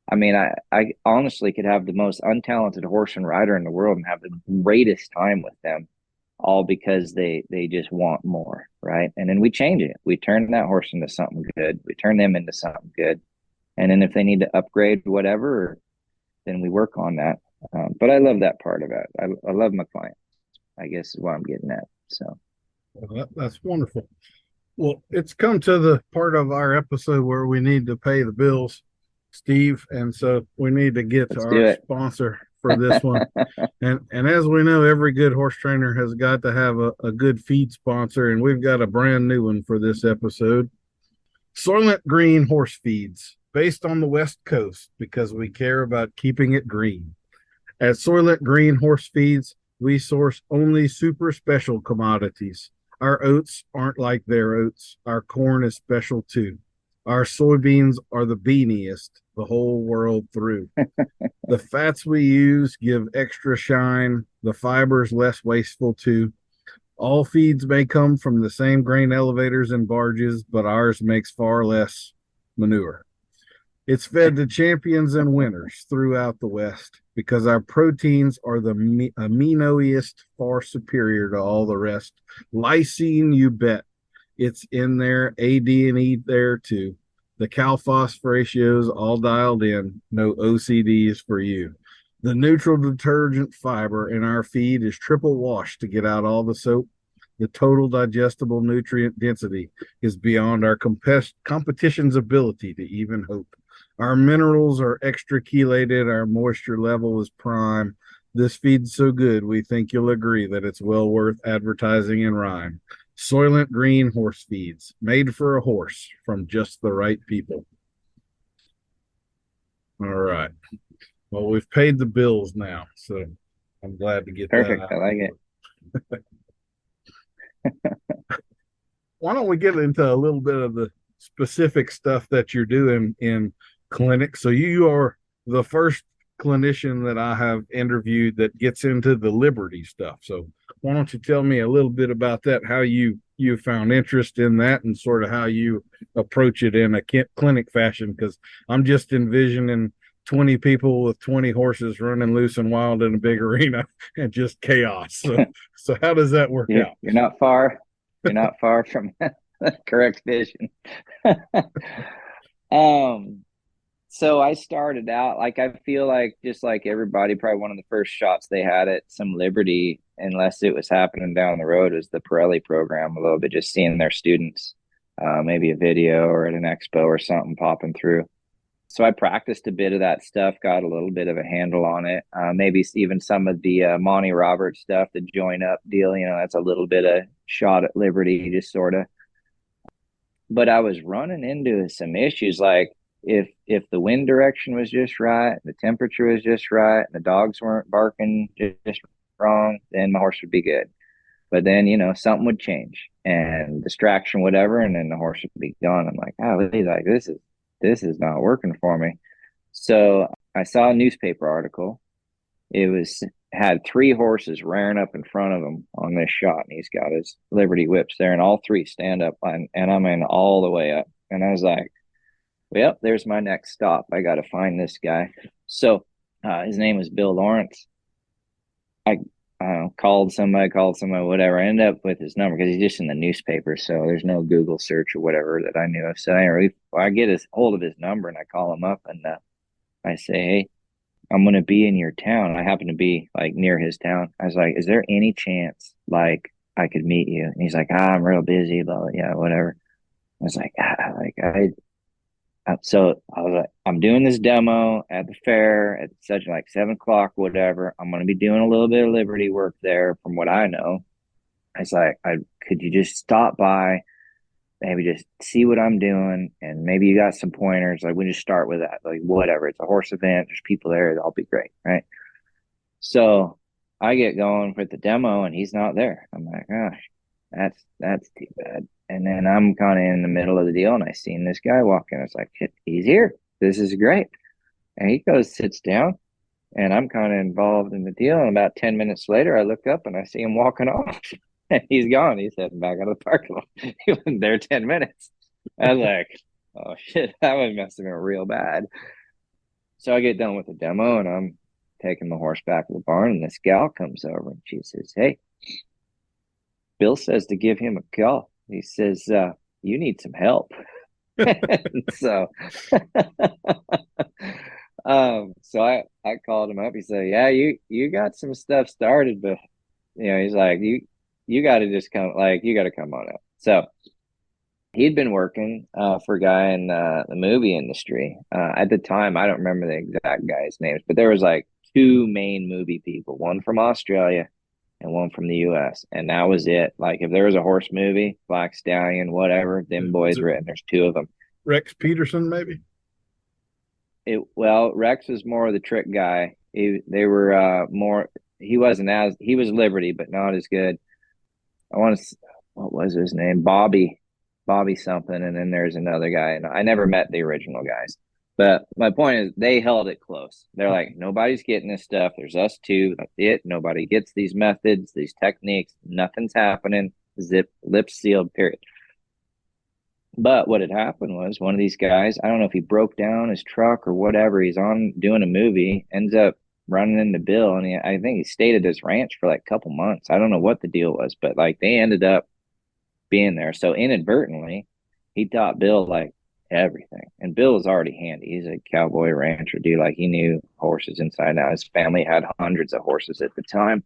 I mean, I honestly could have the most untalented horse and rider in the world and have the greatest time with them, all because they just want more, right? And then we change it. We turn that horse into something good. We turn them into something good. And then if they need to upgrade whatever, then we work on that. But I love that part of it. I love my clients, I guess is what I'm getting at. So Well, that's wonderful. Well, it's come to the part of our episode where we need to pay the bills, Steve, and so we need to get to let's our do it. sponsor for this one. And as we know, every good horse trainer has got to have a good feed sponsor, and we've got a brand new one for this episode. Soylent Green Horse Feeds. based on the West Coast because we care about keeping it green. At Soylent Green Horse Feeds, we source only super special commodities. Our oats aren't like their oats. Our corn is special too. Our soybeans are the beaniest the whole world through. The fats we use give extra shine. The fiber's less wasteful too. All feeds may come from the same grain elevators and barges, but ours makes far less manure. It's fed to champions and winners throughout the West because our proteins are the aminoiest, far superior to all the rest. Lysine, you bet. It's in there. AD&E there too. The cal phos ratios all dialed in. No OCDs for you. The neutral detergent fiber in our feed is triple washed to get out all the soap. The total digestible nutrient density is beyond our competition's ability to even hope. Our minerals are extra chelated. Our moisture level is prime. This feed's so good, we think you'll agree that it's well worth advertising in rhyme. Soylent Green Horse Feeds, made for a horse from just the right people. All right. Well, we've paid the bills now, so I'm glad to get Perfect. that out. I like it. Why don't we get into a little bit of the specific stuff that you're doing in clinic? So you are the first clinician that I have interviewed that gets into the liberty stuff. So why don't you tell me a little bit about that, how you found interest in that and sort of how you approach it in a clinic fashion? Because I'm just envisioning 20 people with 20 horses running loose and wild in a big arena and just chaos. So how does that work out? You're not far. You're not far from correct vision. So I started out like I feel like just like everybody, probably one of the first shots they had at some liberty, unless it was happening down the road, was the Pirelli program a little bit, just seeing their students, maybe a video or at an expo or something popping through. So I practiced a bit of that stuff, got a little bit of a handle on it. Maybe even some of the Monty Roberts stuff, the join up deal, that's a little bit of shot at liberty, just sort of. But I was running into some issues like if the wind direction was just right, the temperature was just right, and the dogs weren't barking just wrong, then my horse would be good. But then, something would change and distraction, whatever, and then the horse would be gone. I'm like, oh, like this is not working for me. So I saw a newspaper article. It had 3 horses rearing up in front of him on this shot, and he's got his Liberty whips there, and all 3 stand up, and I'm in all the way up. And I was like, well, there's my next stop. I got to find this guy. So his name was Bill Lawrence. I called somebody, whatever. I ended up with his number because he's just in the newspaper, so there's no Google search or whatever that I knew of. So I get his hold of his number and I call him up and I say, hey, I'm going to be in your town. I happen to be like near his town. I was like, is there any chance like I could meet you? And he's like, I'm real busy, but yeah, whatever. I was like, so I was like, I'm doing this demo at the fair at such like 7:00, whatever. I'm going to be doing a little bit of Liberty work there from what I know. I was like, could you just stop by, maybe just see what I'm doing, and maybe you got some pointers. Like we just start with that, like whatever. It's a horse event. There's people there. That'll be great, right? So I get going with the demo, and he's not there. I'm like, gosh, that's too bad. And then I'm kind of in the middle of the deal, and I seen this guy walk in. I was like, he's here. This is great. And he goes, sits down, and I'm kind of involved in the deal. And about 10 minutes later, I look up and I see him walking off. And he's gone. He's heading back out of the parking lot. He wasn't there 10 minutes. I was like, oh shit, that was messing up real bad. So I get done with the demo, and I'm taking the horse back to the barn, and this gal comes over and she says, hey, Bill says to give him a call. He says, you need some help. So so I called him up. He said, yeah, you got some stuff started, but he's like, you got to just come, like, you got to come on up. So he'd been working for a guy in the movie industry. At the time, I don't remember the exact guys' names, but there was like 2 main movie people, one from Australia and one from the US. And that was it. Like if there was a horse movie, Black Stallion, whatever, them boys were in. There's 2 of them. Rex Peterson, maybe? Well, Rex was more of the trick guy. They were more. He wasn't as he was Liberty, but not as good. I want to. What was his name? Bobby something, and then there's another guy. And I never met the original guys. But my point is, they held it close. They're like, nobody's getting this stuff. There's us two. That's it. Nobody gets these methods, these techniques. Nothing's happening. Zip, lips sealed. Period. But what had happened was one of these guys, I don't know if he broke down his truck or whatever. He's on doing a movie, ends up running into Bill, and I think he stayed at his ranch for like a couple months. I don't know what the deal was, but like they ended up being there. So inadvertently, he taught Bill like everything. And Bill was already handy. He's a cowboy rancher dude. Like he knew horses inside and out. His family had hundreds of horses at the time,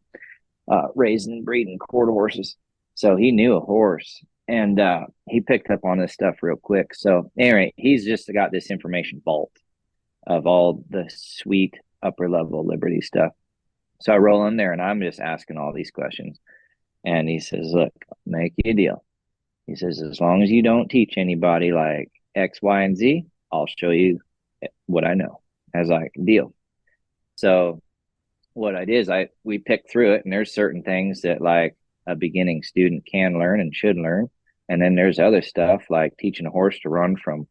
raising and breeding quarter horses. So he knew a horse. And he picked up on this stuff real quick. So anyway, he's just got this information vault of all the sweet upper level Liberty stuff. So I roll in there and I'm just asking all these questions. And he says, look, make you a deal. He says, as long as you don't teach anybody like X, Y, and Z, I'll show you what I know. I was like, deal. So what I did is we picked through it, and there's certain things that like a beginning student can learn and should learn. And then there's other stuff like teaching a horse to run from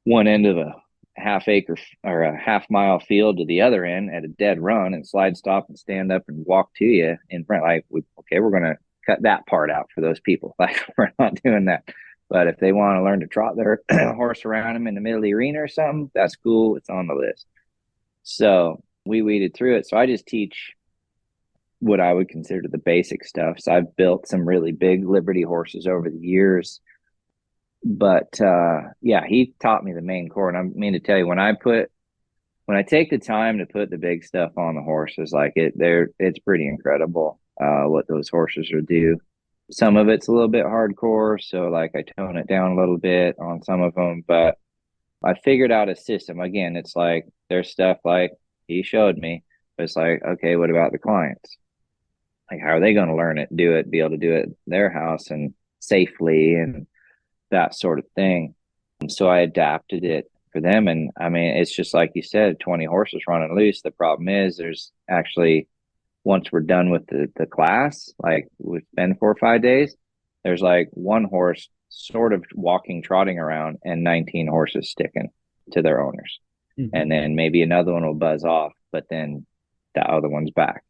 one end of a half acre or a half mile field to the other end at a dead run and slide stop and stand up and walk to you in front. Like, we're going to cut that part out for those people. Like, we're not doing that. But if they want to learn to trot their horse around them in the middle of the arena or something, that's cool. It's on the list. So we weeded through it. So I just teach what I would consider the basic stuff. So I've built some really big Liberty horses over the years. But yeah, he taught me the main core. And I mean to tell you, when I take the time to put the big stuff on the horses, like it's pretty incredible what those horses will do. Some of it's a little bit hardcore, so like I tone it down a little bit on some of them, but I figured out a system. Again, it's like there's stuff like he showed me, but it's like, okay, what about the clients? Like, how are they going to learn it, do it, be able to do it in their house and safely and that sort of thing? So I adapted it for them. And I mean, it's just like you said, 20 horses running loose. The problem is there's actually, once we're done with the class, like we spend 4 or 5 days, there's like one horse sort of walking, trotting around, and 19 horses sticking to their owners. Mm-hmm. And then maybe another one will buzz off, but then the other one's back.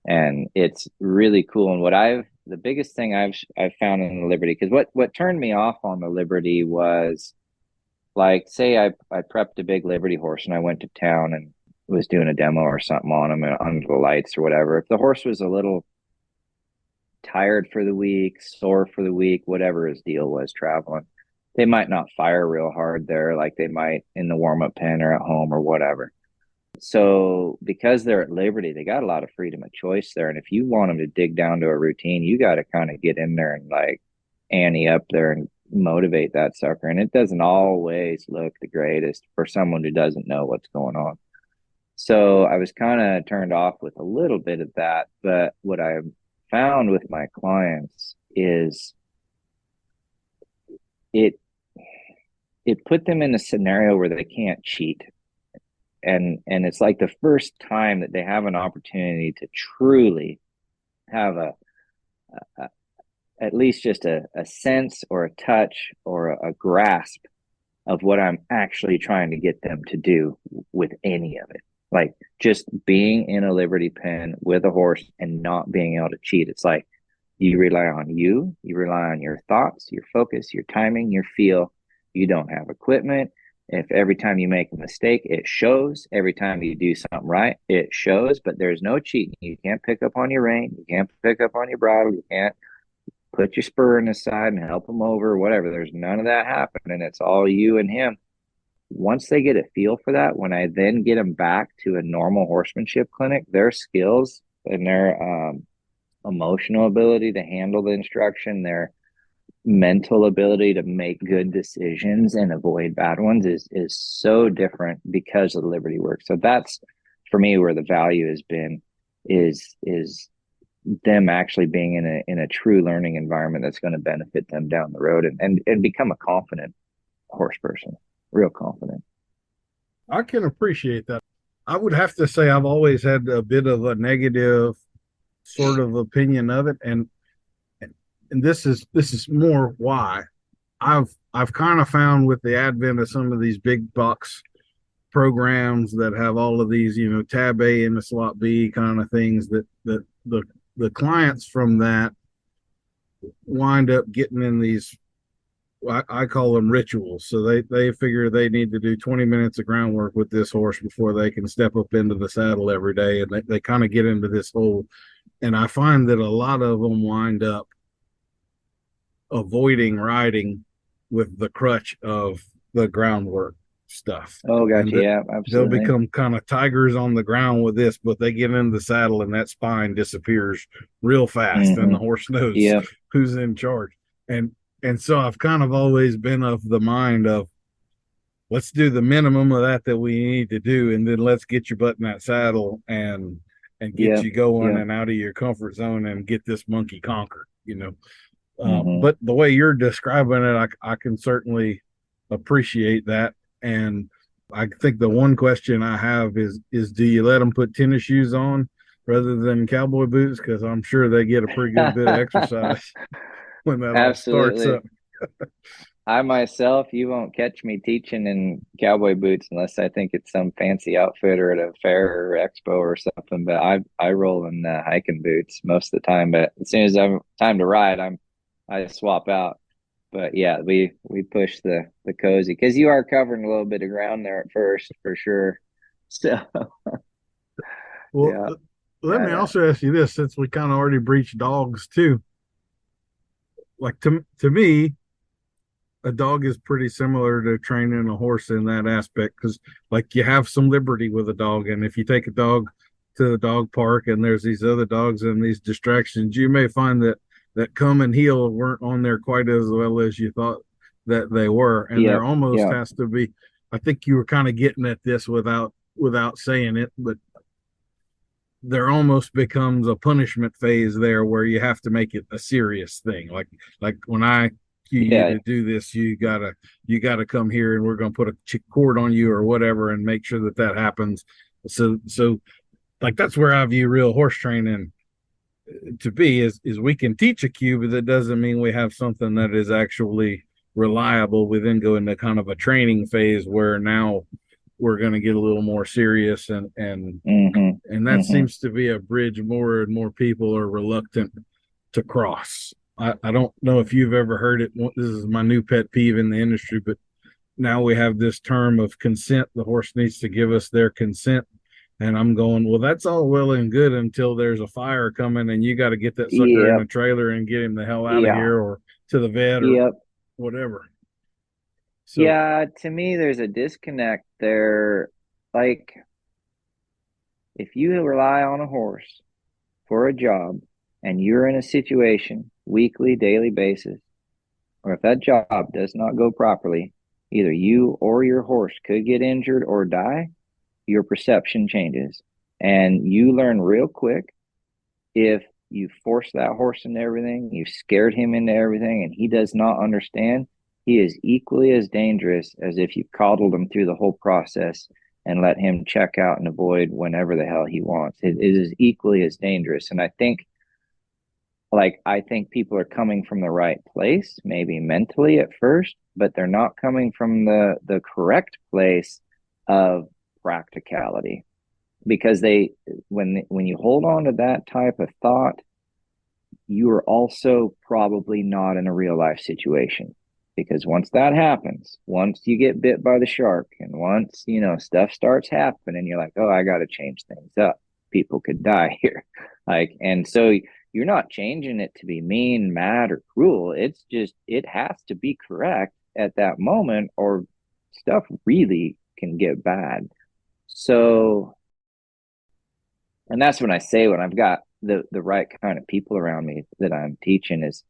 And it's really cool. And the biggest thing I've found in the Liberty, because what turned me off on the Liberty was, like, say I prepped a big Liberty horse and I went to town and was doing a demo or something on him under the lights or whatever. If the horse was a little tired for the week, sore for the week, whatever his deal was traveling, they might not fire real hard there like they might in the warm-up pen or at home or whatever. So because they're at Liberty, they got a lot of freedom of choice there. And if you want them to dig down to a routine, you got to kind of get in there and like ante up there and motivate that sucker. And it doesn't always look the greatest for someone who doesn't know what's going on. So I was kind of turned off with a little bit of that. But what I found with my clients is it put them in a scenario where they can't cheat. And it's like the first time that they have an opportunity to truly have at least just a sense or a touch or a grasp of what I'm actually trying to get them to do with any of it. Like just being in a Liberty pen with a horse and not being able to cheat. It's like you rely on you rely on your thoughts, your focus, your timing, your feel. You don't have equipment. If every time you make a mistake, it shows. Every time you do something right, it shows, but there's no cheating. You can't pick up on your rein. You can't pick up on your bridle. You can't put your spur in the side and help them over, whatever. There's none of that happening. It's all you and him. Once they get a feel for that, when I then get them back to a normal horsemanship clinic, their skills and their emotional ability to handle the instruction, their mental ability to make good decisions and avoid bad ones is so different because of the Liberty work. So that's for me where the value has been is them actually being in a true learning environment that's going to benefit them down the road and become a confident horse person, real confident. I can appreciate that. I would have to say I've always had a bit of a negative sort of opinion of it, and this is more why I've kind of found with the advent of some of these big box programs that have all of these, tab A and the slot B kind of things, that the clients from that wind up getting in these, I call them rituals. So they figure they need to do 20 minutes of groundwork with this horse before they can step up into the saddle every day. And they kind of get into this whole, and I find that a lot of them wind up avoiding riding with the crutch of the groundwork stuff. Oh, And gotcha. that Yeah, they'll absolutely. become kind of tigers on the ground with this, but they get in the saddle and that spine disappears real fast, and Mm-hmm. the horse knows Yep. who's in charge. And and so I've kind of always been of the mind of, let's do the minimum of that we need to do, and then let's get your butt in that saddle and get Yep. you going Yep. and out of your comfort zone and get this monkey conquered. Mm-hmm. But the way you're describing it, I can certainly appreciate that. And I think the one question I have is do you let them put tennis shoes on rather than cowboy boots? Because I'm sure they get a pretty good bit of exercise when that all starts Absolutely. up. I myself, you won't catch me teaching in cowboy boots unless I think it's some fancy outfit or at a fair or expo or something. But I roll in hiking boots most of the time. But as soon as I'm time to ride, I swap out. But yeah, we push the cozy because you are covering a little bit of ground there at first for sure. So Well, yeah, let me gotta also ask you this, since we kind of already breached dogs too. Like to me, a dog is pretty similar to training a horse in that aspect, because like you have some liberty with a dog, and if you take a dog to the dog park and there's these other dogs and these distractions, you may find that come and heel weren't on there quite as well as you thought that they were, and there yep, almost yep, has to be. I think you were kind of getting at this without saying it, but there almost becomes a punishment phase there where you have to make it a serious thing. Like when I cue you yeah, to do this, you gotta come here and we're gonna put a cord on you or whatever and make sure that happens. So like that's where I view real horse training to be, is we can teach a cue, but that doesn't mean we have something that is actually reliable. We then go into kind of a training phase where now we're going to get a little more serious, mm-hmm, and that mm-hmm, seems to be a bridge more and more people are reluctant to cross. I don't know if you've ever heard it. This is my new pet peeve in the industry, but now we have this term of consent. The horse needs to give us their consent. And I'm going, well, that's all well and good until there's a fire coming and you got to get that sucker in a yep, trailer and get him the hell out of yeah, here or to the vet or yep. whatever. So, Yeah, to me, there's a disconnect there. Like, if you rely on a horse for a job and you're in a situation weekly, daily basis, or if that job does not go properly, either you or your horse could get injured or die, your perception changes. And you learn real quick if you force that horse into everything, you've scared him into everything, and he does not understand, he is equally as dangerous as if you've coddled him through the whole process and let him check out and avoid whenever the hell he wants. It is equally as dangerous. And I think people are coming from the right place, maybe mentally at first, but they're not coming from the correct place of practicality because they when you hold on to that type of thought, you are also probably not in a real life situation because once that happens, once you get bit by the shark and once stuff starts happening, you're like, oh, I got to change things up, people could die here. And so you're not changing it to be mean, mad, or cruel. It's just it has to be correct at that moment or stuff really can get bad. So, and that's when I say when I've got the right kind of people around me that I'm teaching is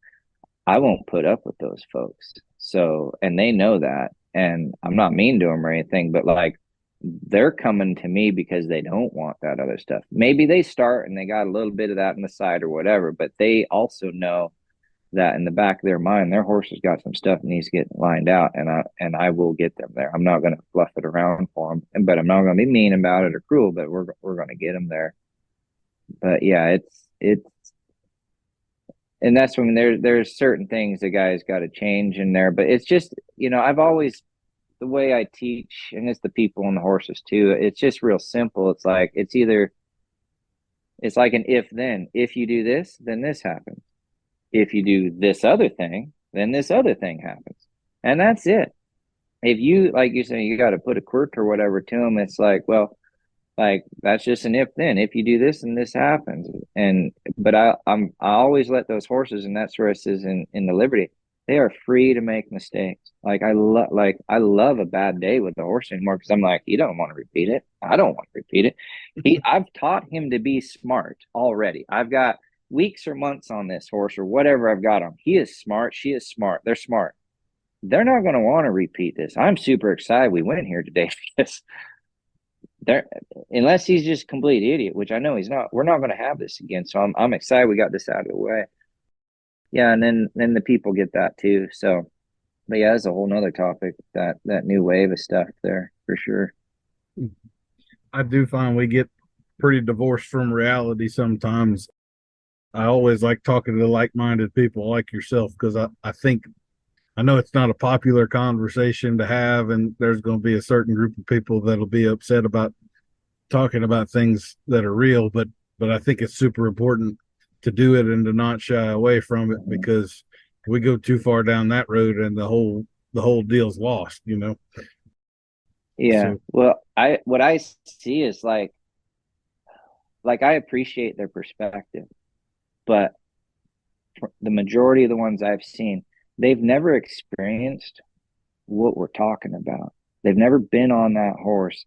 I won't put up with those folks. So, and they know that, and I'm not mean to them or anything, but like they're coming to me because they don't want that other stuff. Maybe they start and they got a little bit of that on the side or whatever, but they also know that in the back of their mind, their horse has got some stuff that needs to get lined out, and I will get them there. I'm not going to fluff it around for them, but I'm not going to be mean about it or cruel. But we're going to get them there. But yeah, it's and that's when there's certain things the guy's got to change in there. But it's just, I've always, the way I teach, and it's the people and the horses too. It's just real simple. It's like an if then. If you do this, then this happens. If you do this other thing, then this other thing happens. And that's it. If you, like you say, you got to put a quirk or whatever to them, it's like, well, like that's just an if then. If you do this and this happens. But I always let those horses, and that's where it says in the Liberty, they are free to make mistakes. I love a bad day with the horse anymore, because I'm like, he don't want to repeat it. I don't want to repeat it. I've taught him to be smart already. I've got weeks or months on this horse or whatever I've got him. He is smart. She is smart. They're smart. They're not going to want to repeat this. I'm super excited we went here today because they're, unless he's just a complete idiot, which I know he's not, we're not going to have this again. So I'm excited we got this out of the way. Yeah, and then the people get that too. So, but yeah, that's a whole nother topic, that new wave of stuff there for sure. I do find we get pretty divorced from reality sometimes. I always like talking to like-minded people like yourself, because I think I know it's not a popular conversation to have, and there's going to be a certain group of people that'll be upset about talking about things that are real, but I think it's super important to do it and to not shy away from it, because we go too far down that road and the whole deal's lost, you know. Yeah. So Well, what I see is like I appreciate their perspective, but the majority of the ones I've seen, they've never experienced what we're talking about. They've never been on that horse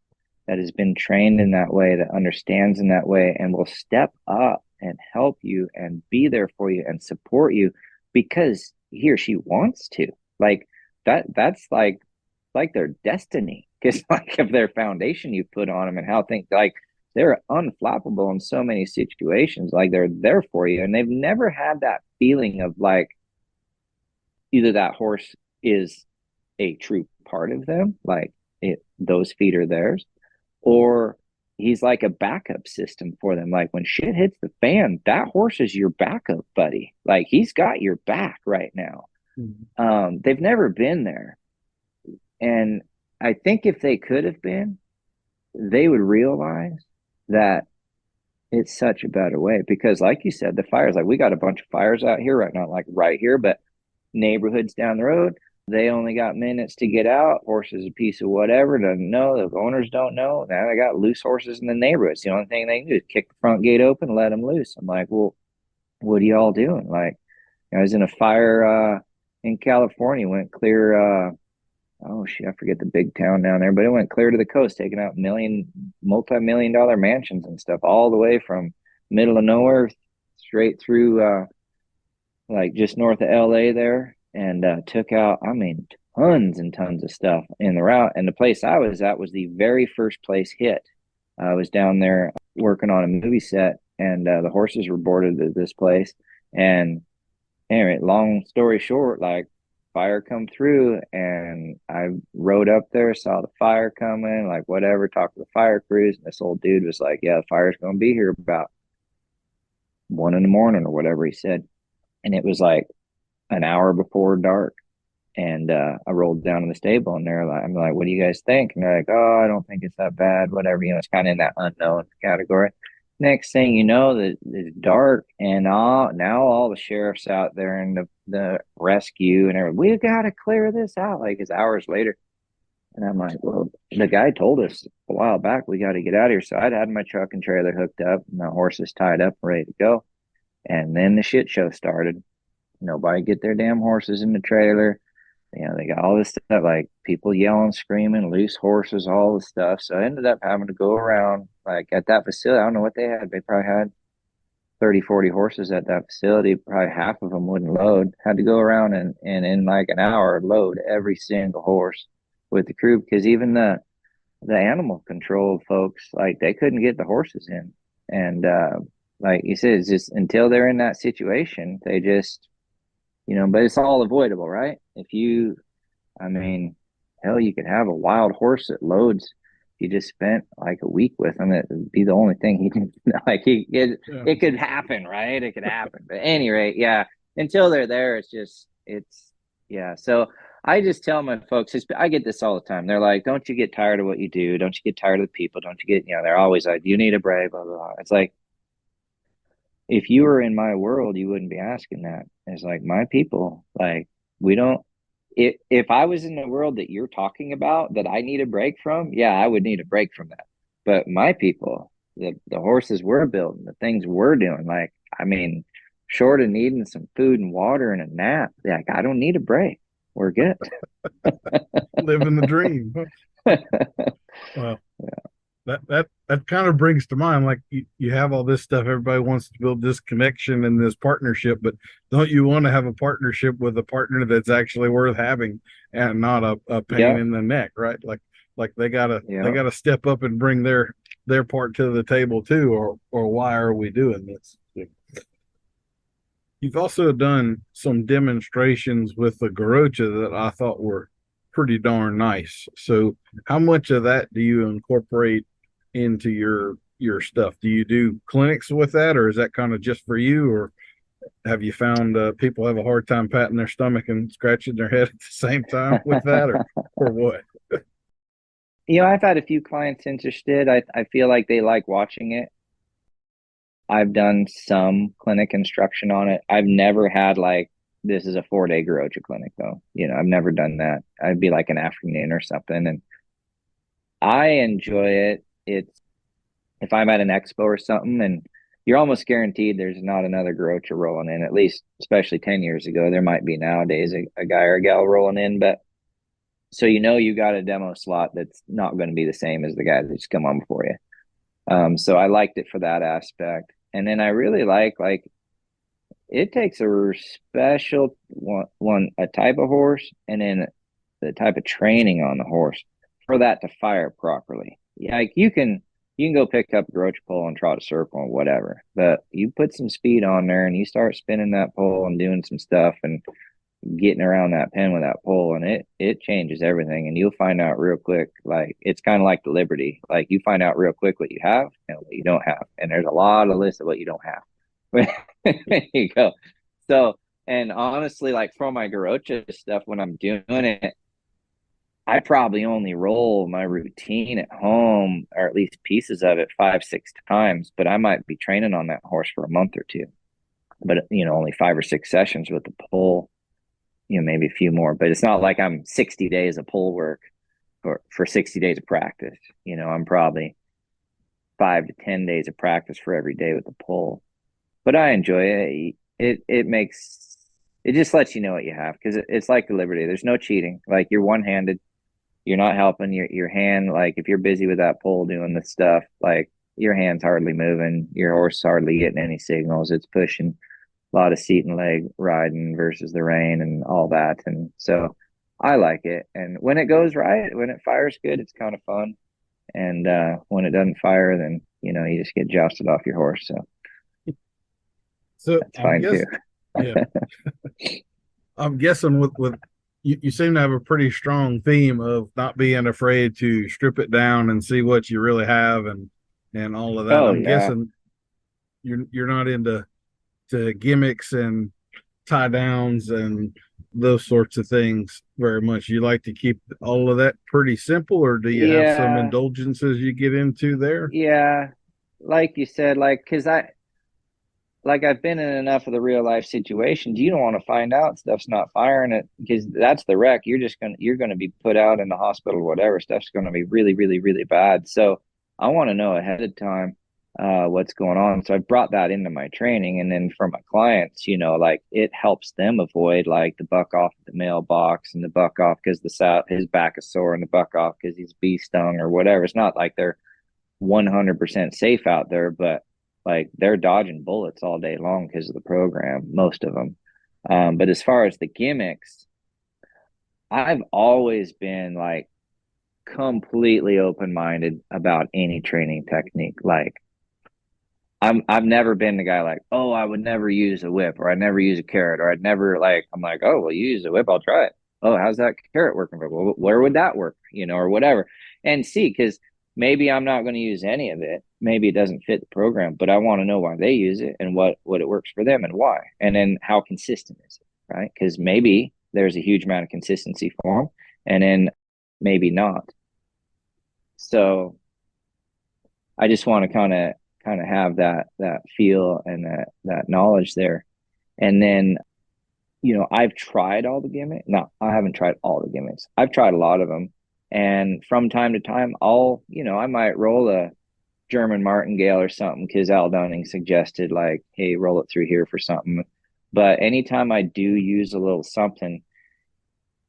that has been trained in that way, that understands in that way, and will step up and help you and be there for you and support you because he or she wants to. Like that's like their destiny. Because like of their foundation you put on them and how things, like they're unflappable in so many situations. Like they're there for you, and they've never had that feeling of like either that horse is a true part of them, like those feet are theirs, or he's like a backup system for them. Like when shit hits the fan, that horse is your backup buddy. Like he's got your back right now. They've never been there. And I think if they could have been, they would realize that it's such a better way. Because like you said, the fires, like we got a bunch of fires out here right now, like right here, but neighborhoods down the road, they only got minutes to get out. Horse is a piece of whatever, doesn't know. The owners don't know. Now they got loose horses in the neighborhood. It's the only thing they can do is kick the front gate open, let them loose. I'm like, well, what are y'all doing? Like, I was in a fire in California, went clear. Oh shit, I forget the big town down there, but it went clear to the coast, taking out multi-million dollar mansions and stuff, all the way from middle of nowhere straight through like just north of LA there, and took out, I mean, tons and tons of stuff in the route. And the place I was at was the very first place hit. I was down there working on a movie set, and the horses were boarded at this place. And anyway, long story short, like fire come through, and I rode up there, saw the fire coming, like whatever, talked to the fire crews, and this old dude was like, yeah, the fire's gonna be here about 1 in the morning or whatever he said. And it was like an hour before dark. And I rolled down to the stable, and I'm like, what do you guys think? And they're like, oh, I don't think it's that bad, whatever. It's kind of in that unknown category. Next thing you know, it's dark, and now all the sheriffs out there and the rescue and everything, we've got to clear this out. Like it's hours later. And I'm like, well, the guy told us a while back we got to get out of here. So I'd had my truck and trailer hooked up, and the horses tied up, ready to go. And then the shit show started. Nobody get their damn horses in the trailer. They got all this stuff, like people yelling, screaming, loose horses, all this stuff. So I ended up having to go around, like at that facility. I don't know what they had. They probably had 30, 40 horses at that facility. Probably half of them wouldn't load. Had to go around and in like an hour load every single horse with the crew, because even the animal control folks, like they couldn't get the horses in. And like you said, it's just until they're in that situation, they just but it's all avoidable, right? I mean, hell, you could have a wild horse that loads. You just spent like a week with him. It would be the only thing he can like. Yeah. It could happen, right? It could happen. But at any rate, yeah. Until they're there, it's yeah. So I just tell my folks, I get this all the time. They're like, "Don't you get tired of what you do? Don't you get tired of the people? Don't you get?" They're always like, "You need a break." Blah blah blah. It's like if you were in my world, you wouldn't be asking that. It's like my people, like we don't. If I was in the world that you're talking about that I need a break from, yeah, I would need a break from that. But my people, the horses we're building, the things we're doing, like I mean, short of needing some food and water and a nap, like I don't need a break. We're good. Living the dream. Well, that kind of brings to mind, like you have all this stuff. Everybody wants to build this connection and this partnership, but don't you want to have a partnership with a partner that's actually worth having and not a pain Yep. in the neck, right? Like they Yep. gotta step up and bring their part to the table too, or why are we doing this? You've also done some demonstrations with the Garrocha that I thought were pretty darn nice. So, how much of that do you incorporate into your stuff? Do you do clinics with that, or is that kind of just for you, or have you found people have a hard time patting their stomach and scratching their head at the same time with that, or what? I've had a few clients interested. I feel like they like watching it. I've done some clinic instruction on it. I've never had like this is a 4-day Garrocha clinic though. I've never done that. I'd be like an afternoon or something, and I enjoy it. It's if I'm at an expo or something, and you're almost guaranteed there's not another Garrocha rolling in. At least, especially 10 years ago, there might be nowadays a guy or a gal rolling in, but so you got a demo slot that's not going to be the same as the guy that's come on before you. So I liked it for that aspect. And then I really like it takes a special one a type of horse and then the type of training on the horse for that to fire properly. Yeah, like you can go pick up a Garrocha pole and trot a circle and whatever, but you put some speed on there and you start spinning that pole and doing some stuff and getting around that pen with that pole, and it changes everything, and you'll find out real quick. Like it's kind of like the Liberty, like you find out real quick what you have and what you don't have, and there's a lot of lists of what you don't have. There you go. So, and honestly, like for my Garrocha stuff, when I'm doing it, I probably only roll my routine at home, or at least pieces of it, 5, 6 times, but I might be training on that horse for a month or two, but only 5 or 6 sessions with the pole, maybe a few more, but it's not like I'm 60 days of pole work for 60 days of practice. I'm probably 5 to 10 days of practice for every day with the pole, but I enjoy it. It just lets you know what you have, because it's like the Liberty. There's no cheating. Like you're one-handed, you're not helping your hand. Like if you're busy with that pole doing the stuff, like your hand's hardly moving, your horse hardly getting any signals. It's pushing a lot of seat and leg riding versus the rein and all that. And so I like it. And when it goes right, when it fires good, it's kind of fun. And when it doesn't fire, then you just get jousted off your horse. So So that's fine too. yeah, I'm guessing with you seem to have a pretty strong theme of not being afraid to strip it down and see what you really have and all of that. Oh I'm yeah. guessing you're not into to gimmicks and tie downs and those sorts of things very much. You like to keep all of that pretty simple, or do you have some Yeah. indulgences you get into there? Yeah. Like you said, like, cause I've been in enough of the real life situations. You don't want to find out stuff's not firing it, because that's the wreck. You're gonna be put out in the hospital, whatever. Stuff's gonna be really, really, really bad. So I want to know ahead of time what's going on. So I brought that into my training, and then for my clients, like it helps them avoid like the buck off at the mailbox and the buck off because his back is sore, and the buck off because he's bee stung or whatever. It's not like they're 100% safe out there, but like they're dodging bullets all day long because of the program, most of them. But as far as the gimmicks, I've always been like completely open minded about any training technique. Like I've never been the guy like, oh, I would never use a whip, or I'd never use a carrot, or I'd never like. I'm like, oh, well, you use a whip, I'll try it. Oh, how's that carrot working? Well, where would that work? Or whatever, and see, because maybe I'm not going to use any of it. Maybe it doesn't fit the program, but I want to know why they use it and what it works for them and why, and then how consistent is it, right? Because maybe there's a huge amount of consistency for them, and then maybe not. So I just want to kind of have that feel and that knowledge there. And then, I've tried all the gimmicks. No, I haven't tried all the gimmicks. I've tried a lot of them. And from time to time, I might roll a German martingale or something because Al Dunning suggested, like, hey, roll it through here for something. But anytime I do use a little something,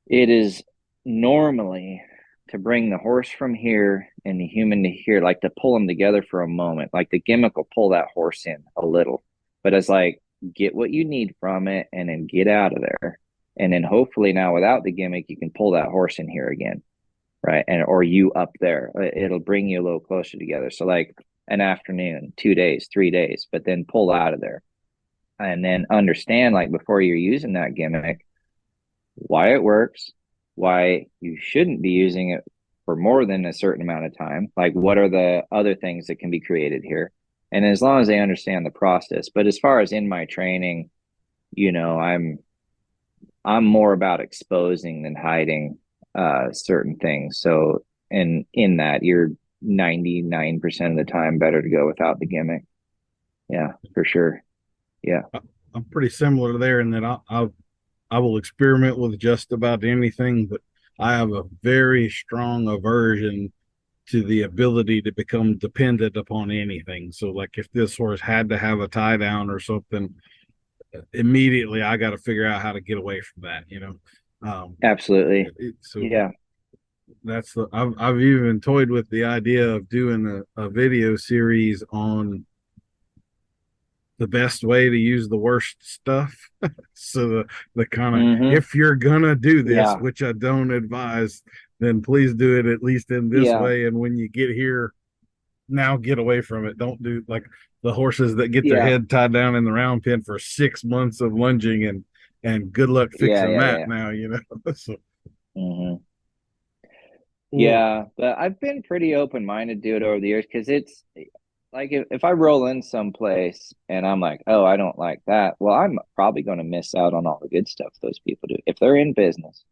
it is normally to bring the horse from here and the human to here, like to pull them together for a moment. Like the gimmick will pull that horse in a little, but it's like, get what you need from it and then get out of there. And then hopefully now without the gimmick, you can pull that horse in here again. Right. And, or you up there, it'll bring you a little closer together. So like an afternoon, 2 days, 3 days, but then pull out of there and then understand, like, before you're using that gimmick, why it works, why you shouldn't be using it for more than a certain amount of time. Like, what are the other things that can be created here? And as long as they understand the process. But as far as in my training, I'm more about exposing than hiding certain things. So, and in that, you're 99% of the time better to go without the gimmick. Yeah, for sure. Yeah. I'm pretty similar there in that I will experiment with just about anything, but I have a very strong aversion to the ability to become dependent upon anything. So, like, if this horse had to have a tie down or something, immediately I got to figure out how to get away from that. Absolutely. So Yeah. that's I've even toyed with the idea of doing a video series on the best way to use the worst stuff. So the kind of, Mm-hmm. if you're gonna do this, Yeah. which I don't advise, then please do it at least in this Yeah. way. And when you get here, now get away from it. Don't do like the horses that get their Yeah. head tied down in the round pen for 6 months of lunging and good luck Yeah. fixing Yeah. that Yeah. now. So, Mm-hmm. well, Yeah, but I've been pretty open minded to it over the years because it's like if I roll in someplace and I'm like, oh, I don't like that, well, I'm probably going to miss out on all the good stuff those people do. If they're in business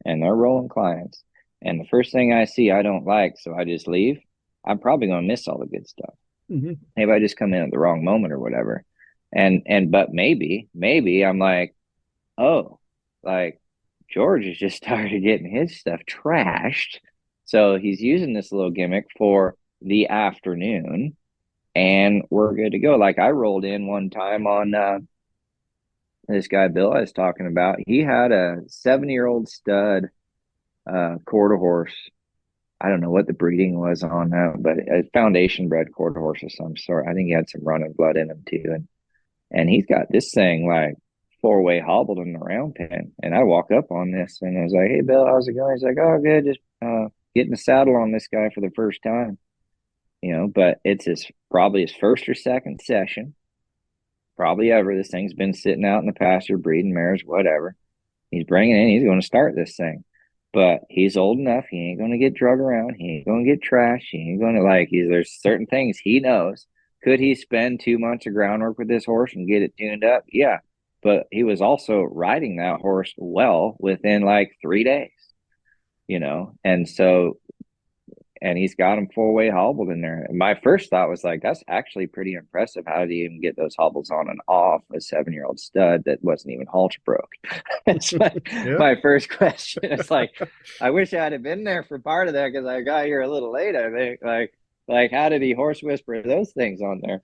and they're rolling clients, and the first thing I see I don't like, so I just leave, I'm probably going to miss all the good stuff. mm-hmm. Maybe I just come in at the wrong moment or whatever. But maybe I'm like, oh, like George is just tired of getting his stuff trashed. So he's using this little gimmick for the afternoon and we're good to go. Like I rolled in one time on this guy Bill I was talking about. He had a 7-year-old stud quarter horse. I don't know what the breeding was on that, but a foundation bred quarter horse of some sort. I think he had some running blood in him too. And he's got this thing like 4-way hobbled in the round pen. And I walk up on this and I was like, hey, Bill, how's it going? He's like, oh, good. Just getting the saddle on this guy for the first time. But it's probably his first or second session, probably ever. This thing's been sitting out in the pasture, breeding mares, whatever. He's bringing in, he's going to start this thing. But he's old enough. He ain't going to get drug around. He ain't going to get trashed. He ain't going to there's certain things he knows. Could he spend 2 months of groundwork with this horse and get it tuned up? Yeah. But he was also riding that horse well within like 3 days. And so, and he's got him 4-way hobbled in there. And my first thought was like, that's actually pretty impressive. How did he even get those hobbles on and off a 7-year-old stud that wasn't even halter broke? It's Yeah. my first question. It's like, I wish I'd have been there for part of that because I got here a little late. I think like how did he horse whisper those things on there?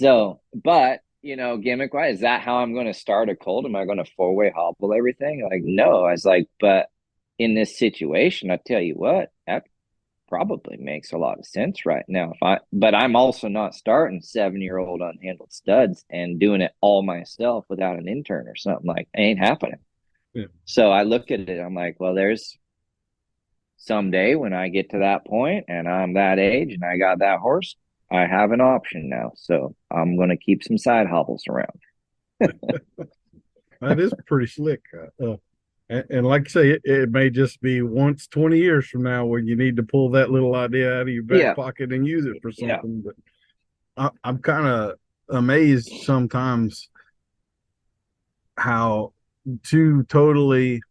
So, but gimmick wise, is that how I'm going to start a colt? Am I going to 4-way hobble everything? Like, no. I was like, but in this situation, I tell you what, that probably makes a lot of sense right now. But I'm also not starting 7-year-old unhandled studs and doing it all myself without an intern or something. Like, it ain't happening. Yeah. So I look at it, I'm like, well, there's someday when I get to that point and I'm that age and I got that horse, I have an option now, so I'm going to keep some side hobbles around. That is pretty slick. And like I say, it may just be once 20 years from now when you need to pull that little idea out of your back Yeah, pocket and use it for yeah. something. But I'm kind of amazed sometimes how two totally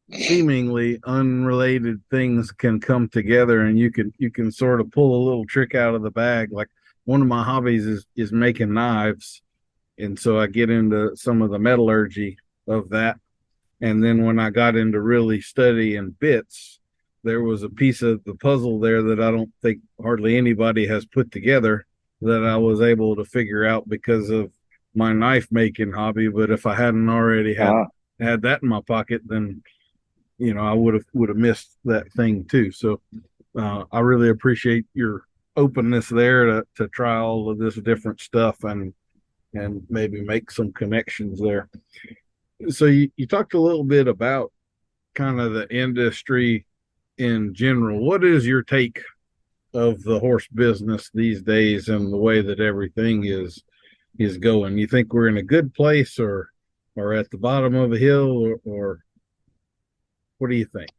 seemingly unrelated things can come together, and you can sort of pull a little trick out of the bag. Like one of my hobbies is making knives, and so I get into some of the metallurgy of that. And then when I got into really studying bits, there was a piece of the puzzle there that I don't think hardly anybody has put together, that I was able to figure out because of my knife making hobby. But if I hadn't already had Uh, had that in my pocket, then I would have missed that thing too. So I really appreciate your openness there to try all of this different stuff and maybe make some connections there. So you talked a little bit about kind of the industry in general. What is your take of the horse business these days and the way that everything is going? You think we're in a good place, or at the bottom of a hill, or what do you think?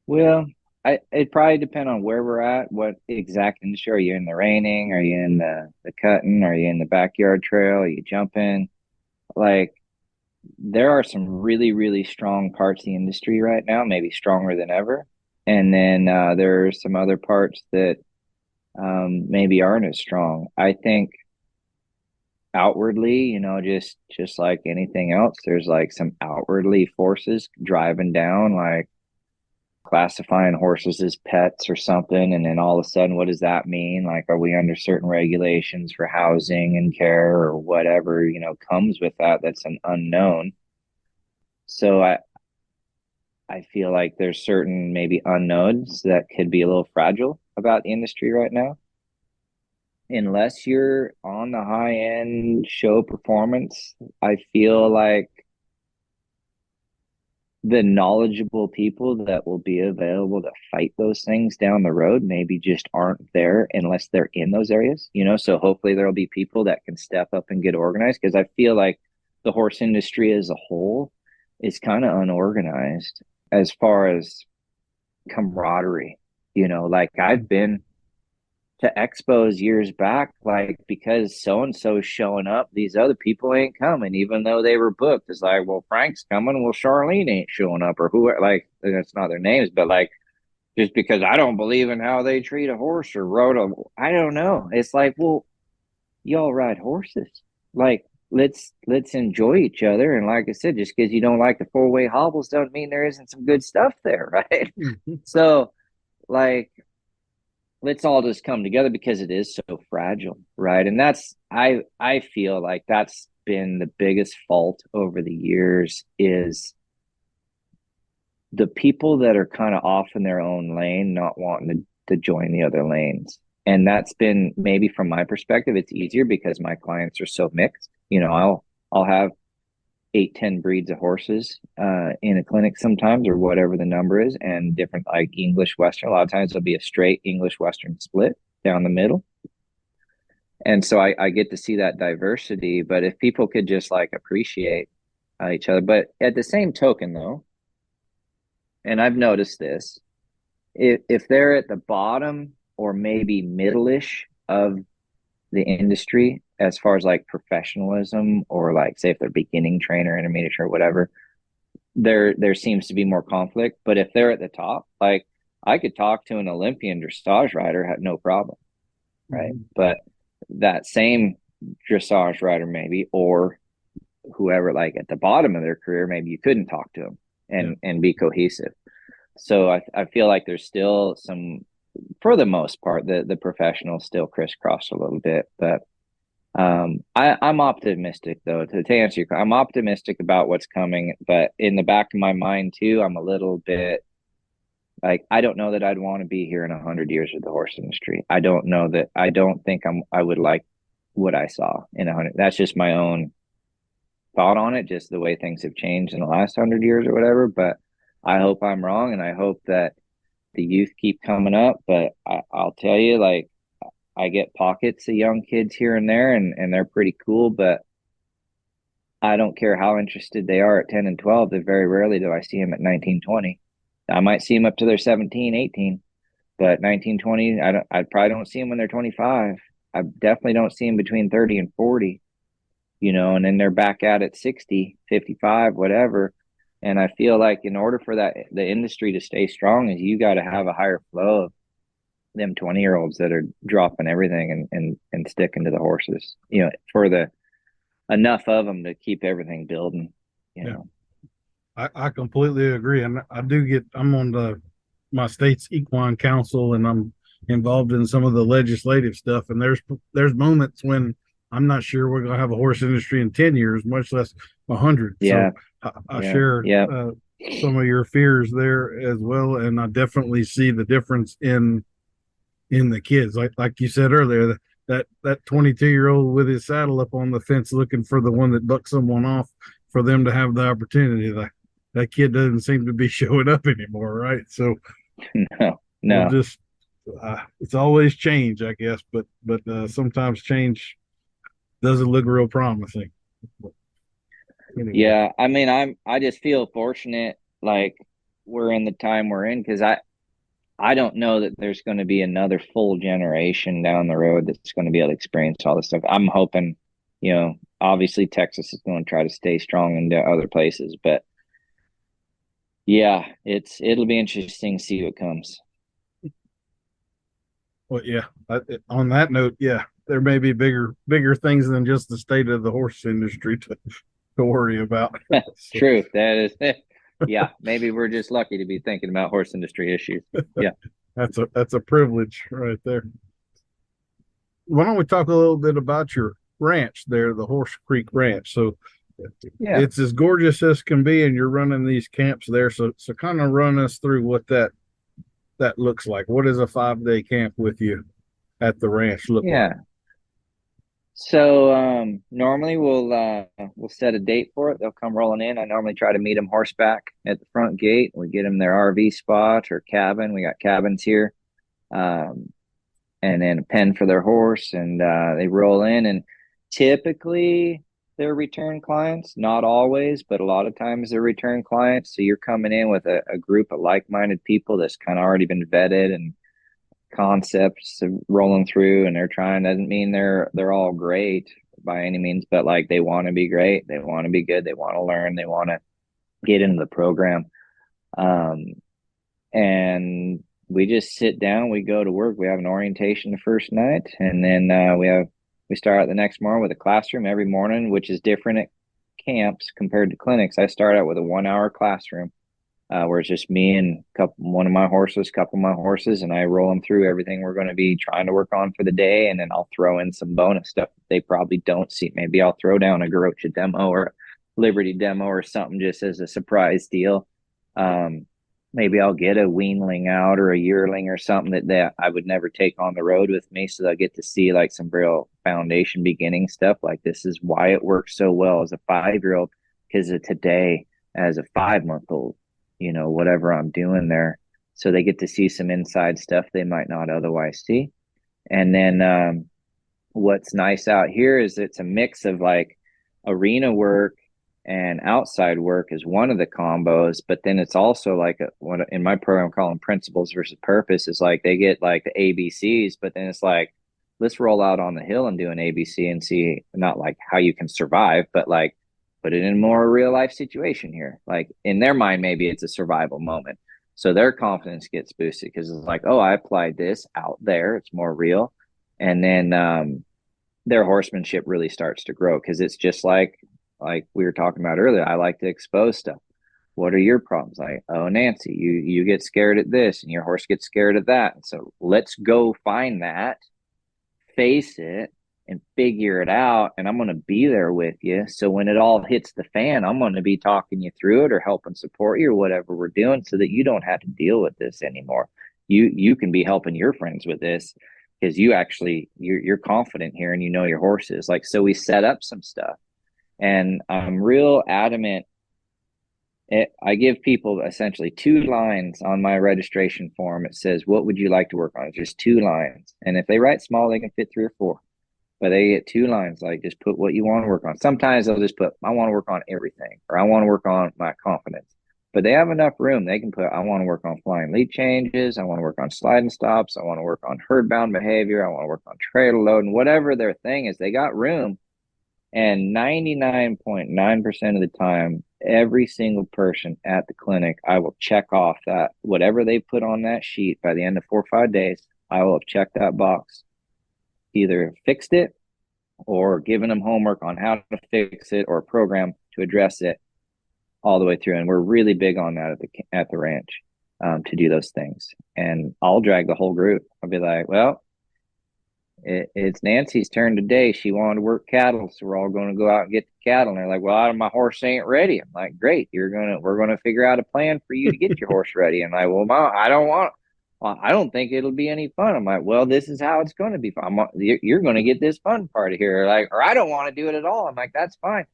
well, it probably depend on where we're at, what exact industry. Are you in the reining? Are you in the cutting? Are you in the backyard trail? Are you jumping? Like there are some really, really strong parts of the industry right now, maybe stronger than ever. And then there are some other parts that maybe aren't as strong. I think outwardly, just like anything else, there's like some outwardly forces driving down, like classifying horses as pets or something. And then all of a sudden, what does that mean? Like, are we under certain regulations for housing and care or whatever, comes with that? That's an unknown. So I feel like there's certain maybe unknowns that could be a little fragile about the industry right now. Unless you're on the high end show performance, I feel like the knowledgeable people that will be available to fight those things down the road maybe just aren't there unless they're in those areas, so hopefully there'll be people that can step up and get organized, because I feel like the horse industry as a whole is kind of unorganized as far as camaraderie. Like I've been to expos years back, like because so and so's showing up, these other people ain't coming, even though they were booked. It's like, well, Frank's coming, well, Charlene ain't showing up, or who, like, that's not their names, but like, just because I don't believe in how they treat a horse or rode a, I don't know. It's like, well, y'all ride horses. Like, let's enjoy each other. And like I said, just because you don't like the 4-way hobbles doesn't mean there isn't some good stuff there, right? Mm-hmm. So, like, let's all just come together because it is so fragile, right? And that's I feel like that's been the biggest fault over the years, is the people that are kind of off in their own lane not wanting to join the other lanes. And that's been, maybe from my perspective, it's easier because my clients are so mixed. I'll have 8, 10 breeds of horses in a clinic sometimes, or whatever the number is, and different, like English Western. A lot of times there'll be a straight English Western split down the middle. And so I get to see that diversity. But if people could just like appreciate each other, but at the same token, though, and I've noticed this, if they're at the bottom or maybe middle-ish of the industry as far as like professionalism, or like say if they're beginning trainer, intermediate trainer, whatever, there seems to be more conflict. But if they're at the top, like I could talk to an Olympian dressage rider, had no problem, right? Mm-hmm. But that same dressage rider, maybe, or whoever, like at the bottom of their career, maybe you couldn't talk to them Yeah. and be cohesive. So I feel like there's still some, for the most part, the professionals still crisscross a little bit. But I'm optimistic, though, to answer your, I'm optimistic about what's coming. But in the back of my mind too, I'm a little bit like, I don't know that I'd want to be here in 100 years with the horse industry. I don't know that, I don't think I would like what I saw in 100. That's just my own thought on it, just the way things have changed in the last 100 years or whatever. But I hope I'm wrong, and I hope that the youth keep coming up. But I'll tell you, like, I get pockets of young kids here and there, and they're pretty cool, but I don't care how interested they are at 10 and 12. They're very rarely do I see them at 19, 20. I might see them up to their 17, 18, but 19, 20, I probably don't see them when they're 25. I definitely don't see them between 30 and 40, and then they're back at it 60, 55, whatever. And I feel like in order for the industry to stay strong is you got to have a higher flow of them 20-year-olds that are dropping everything and sticking to the horses, for the enough of them to keep everything building, you Yeah, know. I completely agree. And I'm on my state's equine council, and I'm involved in some of the legislative stuff. And there's moments when I'm not sure we're going to have a horse industry in 10 years, much less 100. So Yeah, I yeah, share yeah, some of your fears there as well. And I definitely see the difference in the kids. Like you said earlier, that 22-year-old with his saddle up on the fence looking for the one that bucked someone off for them to have the opportunity. That kid doesn't seem to be showing up anymore, right? So no, we'll no. just it's always change, I guess, but sometimes change doesn't look real promising. Anyway, Yeah, I mean, I just feel fortunate, like we're in the time we're in, because I don't know that there's going to be another full generation down the road that's going to be able to experience all this stuff. I'm hoping, obviously Texas is going to try to stay strong into other places, but yeah, it'll be interesting to see what comes. well, yeah. On that note, yeah, there may be bigger things than just the state of the horse industry to worry about. So, True, that is, yeah. Maybe we're just lucky to be thinking about horse industry issues. Yeah, that's a privilege right there. Why don't we talk a little bit about your ranch there, the Horse Creek Ranch? So yeah. it's as gorgeous as can be, and you're running these camps there. So kind of run us through what that looks like. What does a 5-day camp with you at the ranch look like? Yeah. So normally we'll set a date for it. They'll come rolling in. I normally try to meet them horseback at the front gate. We get them their RV spot or cabin. We got cabins here, um, and then a pen for their horse, and they roll in. And typically they're return clients. Not always, but a lot of times they're return clients. So you're coming in with a group of like-minded people that's kind of already been vetted and concepts rolling through, and they're trying. Doesn't mean they're all great by any means, but like they want to be great, they want to be good, they want to learn, they want to get into the program. Um and we just sit down, we go to work, we have an orientation the first night, and then we start out the next morning with a classroom every morning, which is different at camps compared to clinics. I start out with a 1 hour classroom, where it's just me and one of my horses, couple of my horses, and I roll them through everything we're going to be trying to work on for the day, and then I'll throw in some bonus stuff that they probably don't see. Maybe I'll throw down a Garrocha demo or a Liberty demo or something just as a surprise deal. Maybe I'll get a weanling out or a yearling or something that I would never take on the road with me, so they'll get to see like some real foundation beginning stuff. Like this is why it works so well as a 5-year-old, because of today as a 5-month old, whatever I'm doing there. So they get to see some inside stuff they might not otherwise see. And then what's nice out here is it's a mix of like arena work and outside work is one of the combos, but then it's also like what in my program I call them principles versus purpose. Is like they get like the ABCs, but then it's like, let's roll out on the hill and do an ABC and see not like how you can survive, but like put it in a more real life situation here. Like in their mind, maybe it's a survival moment. So their confidence gets boosted because it's like, oh, I applied this out there. It's more real. And then their horsemanship really starts to grow because it's just like we were talking about earlier. I like to expose stuff. What are your problems? Like, oh, Nancy, you get scared at this and your horse gets scared at that. And so let's go find that, face it, and figure it out. And I'm going to be there with you. So when it all hits the fan, I'm going to be talking you through it or helping support you or whatever we're doing, so that you don't have to deal with this anymore. You can be helping your friends with this because you're confident here and you know your horses. Like, so we set up some stuff, and I'm real adamant I give people essentially 2 lines on my registration form. It says, what would you like to work on? It's just 2 lines. And if they write small, they can fit 3 or 4. But they get 2 lines, like just put what you want to work on. Sometimes they'll just put, I want to work on everything, or I want to work on my confidence. But they have enough room. They can put, I want to work on flying lead changes. I want to work on sliding stops. I want to work on herd bound behavior. I want to work on trailer loading, whatever their thing is. They got room. And 99.9% of the time, every single person at the clinic, I will check off that whatever they put on that sheet by the end of 4 or 5 days, I will have checked that box, either fixed it or given them homework on how to fix it or a program to address it all the way through. And we're really big on that at the ranch, to do those things. And I'll drag the whole group. I'll be like, well, it's Nancy's turn today. She wanted to work cattle, so we're all going to go out and get the cattle. And they're like, well, my horse ain't ready. I'm like, great, we're gonna figure out a plan for you to get your horse ready. And I, well, Mom, I don't think it'll be any fun. I'm like, well, this is how it's going to be fun. You're going to get this fun part of here, like, or I don't want to do it at all. I'm like, that's fine.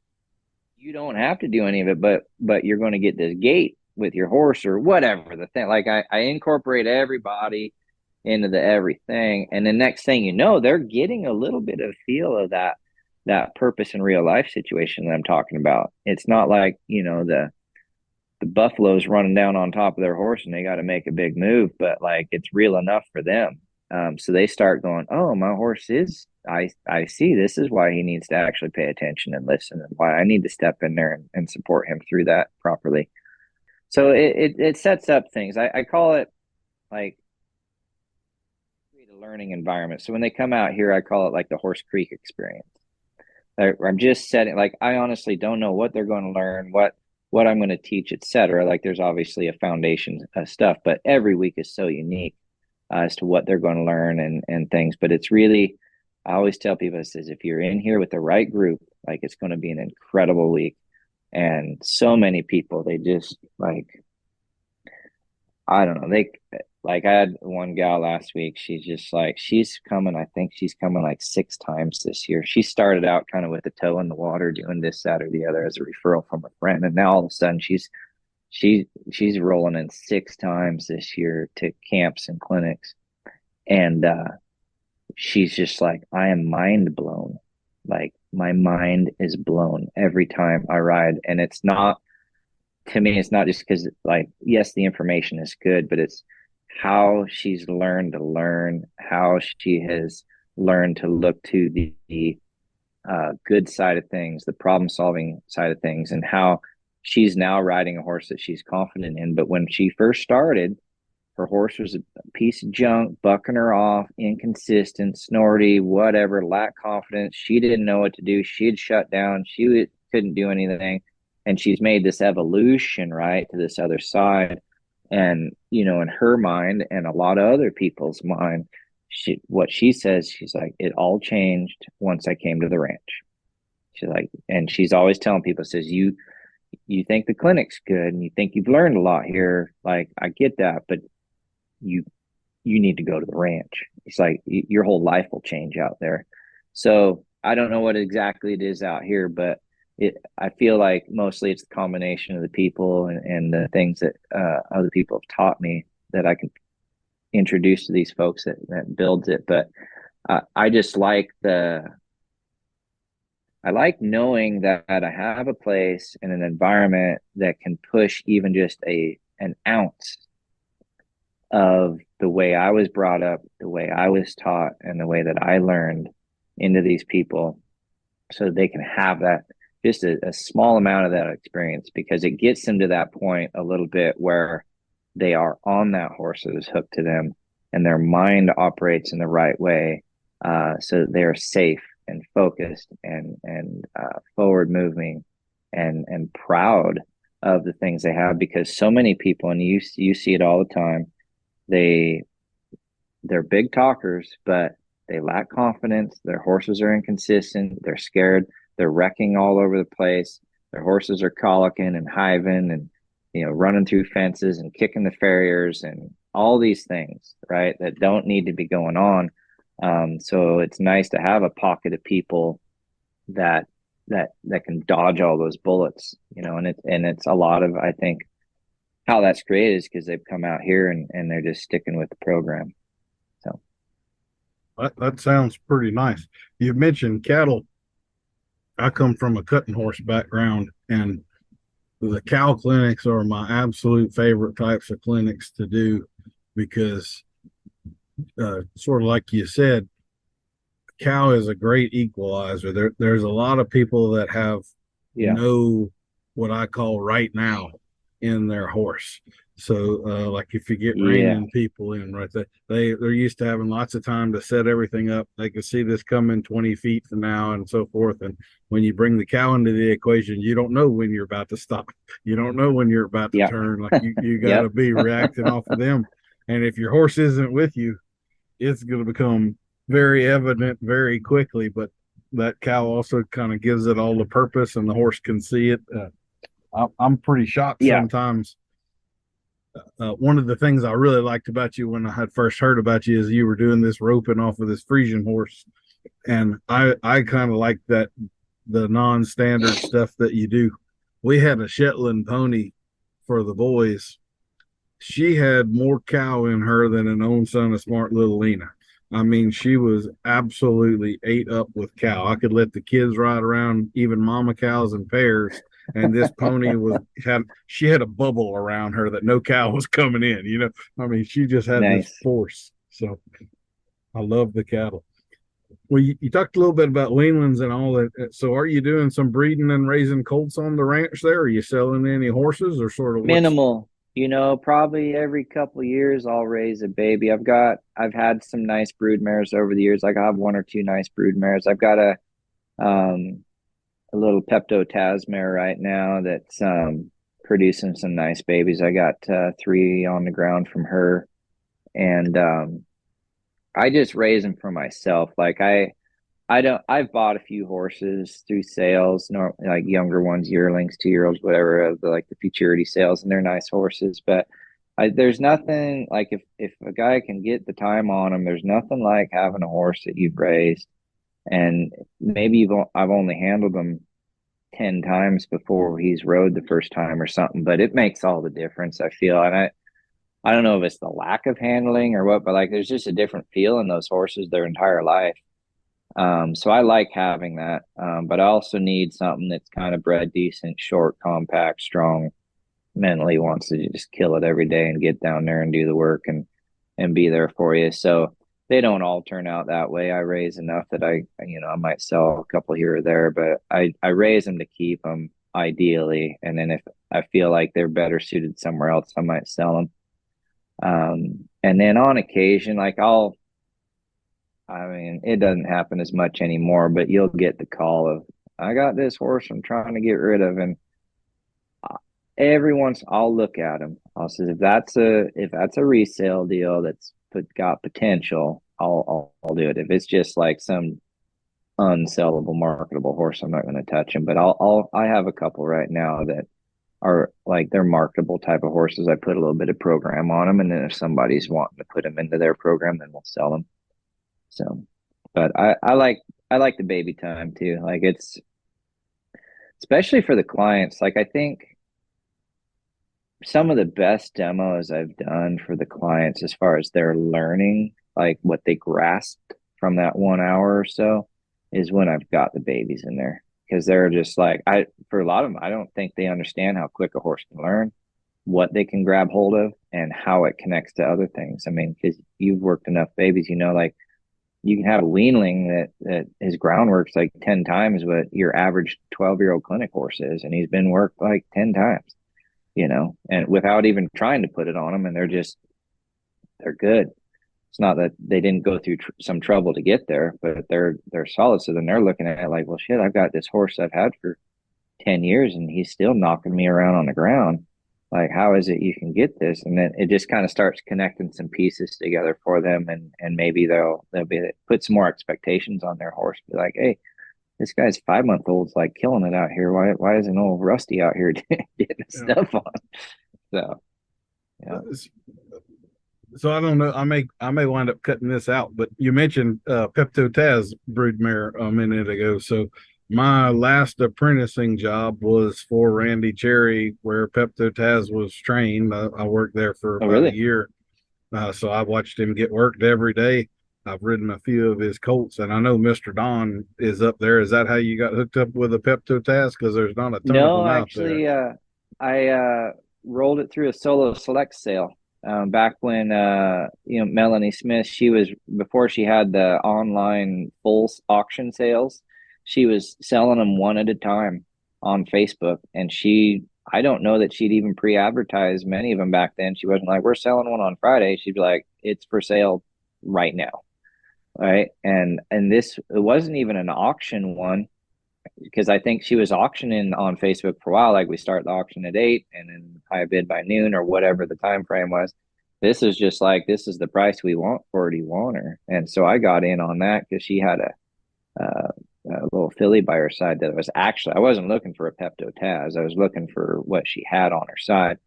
You don't have to do any of it, but you're going to get this gait with your horse or whatever the thing. Like I incorporate everybody into the everything, and the next thing you know, they're getting a little bit of feel of that purpose in real life situation that I'm talking about. It's not like, the buffalo's running down on top of their horse and they got to make a big move, but like it's real enough for them. So they start going, oh, my horse is, I see, this is why he needs to actually pay attention and listen, and why I need to step in there and support him through that properly. So it sets up things. I call it like a learning environment. So when they come out here, I call it like the Horse Creek experience. I'm just setting, like, I honestly don't know what they're going to learn, what I'm going to teach, etc. Like there's obviously a foundation of stuff, but every week is so unique as to what they're going to learn and things. But it's really, I always tell people, it says, if you're in here with the right group, like it's going to be an incredible week. And so many people, they just like, I don't know, like I had one gal last week. She's just like, I think she's coming like 6 times this year. She started out kind of with a toe in the water, doing this, that, or the other as a referral from a friend. And now all of a sudden she's rolling in 6 times this year to camps and clinics. And she's just like, I am mind blown. Like my mind is blown every time I ride. And it's not, to me, it's not just because, like, yes, the information is good, but it's how she's learned to learn, how she has learned to look to the good side of things, the problem solving side of things, and how she's now riding a horse that she's confident in. But when she first started, her horse was a piece of junk, bucking her off, inconsistent, snorty, whatever, lack confidence. She didn't know what to do. She had shut down. Couldn't do anything. And she's made this evolution, right, to this other side. And, in her mind and a lot of other people's mind, what she says, she's like, it all changed once I came to the ranch. She's like, and she's always telling people, says, you think the clinic's good and you think you've learned a lot here. Like, I get that, but you need to go to the ranch. It's like your whole life will change out there. So I don't know what exactly it is out here, but I feel like mostly it's the combination of the people and the things that other people have taught me that I can introduce to these folks that builds it. But I just like I like knowing that I have a place and an environment that can push even just an ounce of the way I was brought up, the way I was taught, and the way that I learned into these people, so they can have that, just a small amount of that experience, because it gets them to that point a little bit where they are on that horse that is hooked to them and their mind operates in the right way, so that they're safe and focused and forward moving and proud of the things they have. Because so many people, and you see it all the time, they're big talkers, but they lack confidence. Their horses are inconsistent. They're scared. They're wrecking all over the place. Their horses are colicking and hiving and, running through fences and kicking the farriers and all these things, right, that don't need to be going on. So it's nice to have a pocket of people that that can dodge all those bullets, and it's a lot of, I think, how that's created is because they've come out here and they're just sticking with the program. So That sounds pretty nice. You mentioned cattle. I come from a cutting horse background, and the cow clinics are my absolute favorite types of clinics to do because, sort of like you said, cow is a great equalizer. There's a lot of people that have yeah, no what I call right now in their horse. So, like if you get yeah, reining people in right there, they're used to having lots of time to set everything up. They can see this coming 20 feet from now and so forth. And when you bring the cow into the equation, you don't know when you're about to stop. You don't know when you're about to yeah, turn. Like you got to yep, be reacting off of them. And if your horse isn't with you, it's going to become very evident very quickly. But that cow also kind of gives it all the purpose, and the horse can see it. I'm pretty shocked yeah, sometimes. One of the things I really liked about you when I had first heard about you is you were doing this roping off of this Friesian horse, and I kind of like that, the non-standard stuff that you do. We had a Shetland pony for the boys. She had more cow in her than an own son of smart little Lena. I mean, she was absolutely ate up with cow. I could let the kids ride around, even mama cows in pairs. And this pony she had a bubble around her that no cow was coming in. I mean, she just had this nice. force. So I love the cattle. Well, you talked a little bit about weanlings and all that. So are you doing some breeding and raising colts on the ranch there? Are you selling any horses, or sort of what's? Minimal, probably every couple of years I'll raise a baby. I've had some nice brood mares over the years. Like I have one or two nice brood mares. I've got um a little Pepto Tasmare right now that's producing some nice babies. I got three on the ground from her, and I just raise them for myself. Like I don't. I've bought a few horses through sales, like younger ones, yearlings, 2 year olds, whatever, like the futurity sales, and they're nice horses. But there's nothing like if a guy can get the time on them, there's nothing like having a horse that you've raised, and maybe I've only handled them 10 times before he's rode the first time or something. But it makes all the difference, I feel, and I don't know if it's the lack of handling or what, but like there's just a different feel in those horses their entire life. So I like having that, but I also need something that's kind of bred decent, short, compact, strong, mentally wants to just kill it every day and get down there and do the work and be there for you. So they don't all turn out that way. I raise enough that I might sell a couple here or there, but I raise them to keep them ideally, and then if I feel like they're better suited somewhere else, I might sell them. And then on occasion, like I mean, it doesn't happen as much anymore, but you'll get the call of, I got this horse I'm trying to get rid of. And every once I'll look at them. I'll say, if that's a resale deal that's got potential, I'll do it. If it's just like some unsellable, marketable horse, I'm not going to touch him. But I have a couple right now that are like they're marketable type of horses. I put a little bit of program on them, and then if somebody's wanting to put them into their program, then we'll sell them. So, but I like the baby time too. Like it's especially for the clients. Like I think some of the best demos I've done for the clients as far as their learning, like what they grasped from that 1 hour or so, is when I've got the babies in there. Because they're just like for a lot of them, I don't think they understand how quick a horse can learn, what they can grab hold of, and how it connects to other things. I mean, because you've worked enough babies, like you can have a weanling that his groundwork's like 10 times what your average 12-year-old clinic horse is, and he's been worked like 10 times, and without even trying to put it on them, and they're good. It's not that they didn't go through some trouble to get there, but they're solid. So then they're looking at it like, well, shit, I've got this horse I've had for 10 years and he's still knocking me around on the ground. Like, how is it you can get this? And then it just kind of starts connecting some pieces together for them, and maybe they'll put some more expectations on their horse. Be like, hey, this guy's 5-month-old's like killing it out here. Why isn't old Rusty out here getting stuff on? So yeah. So I don't know. I may wind up cutting this out, but you mentioned Pepto Taz broodmare a minute ago. So My last apprenticing job was for Randy Cherry, where Pepto Taz was trained. I worked there for Oh, about a really? year, so I watched him get worked every day. I've ridden a few of his colts, and I know Mr. Don is up there. Is that how you got hooked up with a Pepto Taz? Because there's not a ton of No, them out there. actually, I rolled it through a solo select sale. Back when Melanie Smith, she was before she had the online full auction sales, she was selling them one at a time on Facebook, and I don't know that she'd even pre-advertised many of them back then. She wasn't like, "We're selling one on Friday." She'd be like, "It's for sale right now." Right. And this, it wasn't even an auction one, because I think she was auctioning on Facebook for a while. Like, we start the auction at 8 and then high bid by noon or whatever the time frame was. This is just like, this is the price we want for it. Do you want her? And so I got in on that because she had a little filly by her side that was actually, I wasn't looking for a Pepto Taz. I was looking for what she had on her side.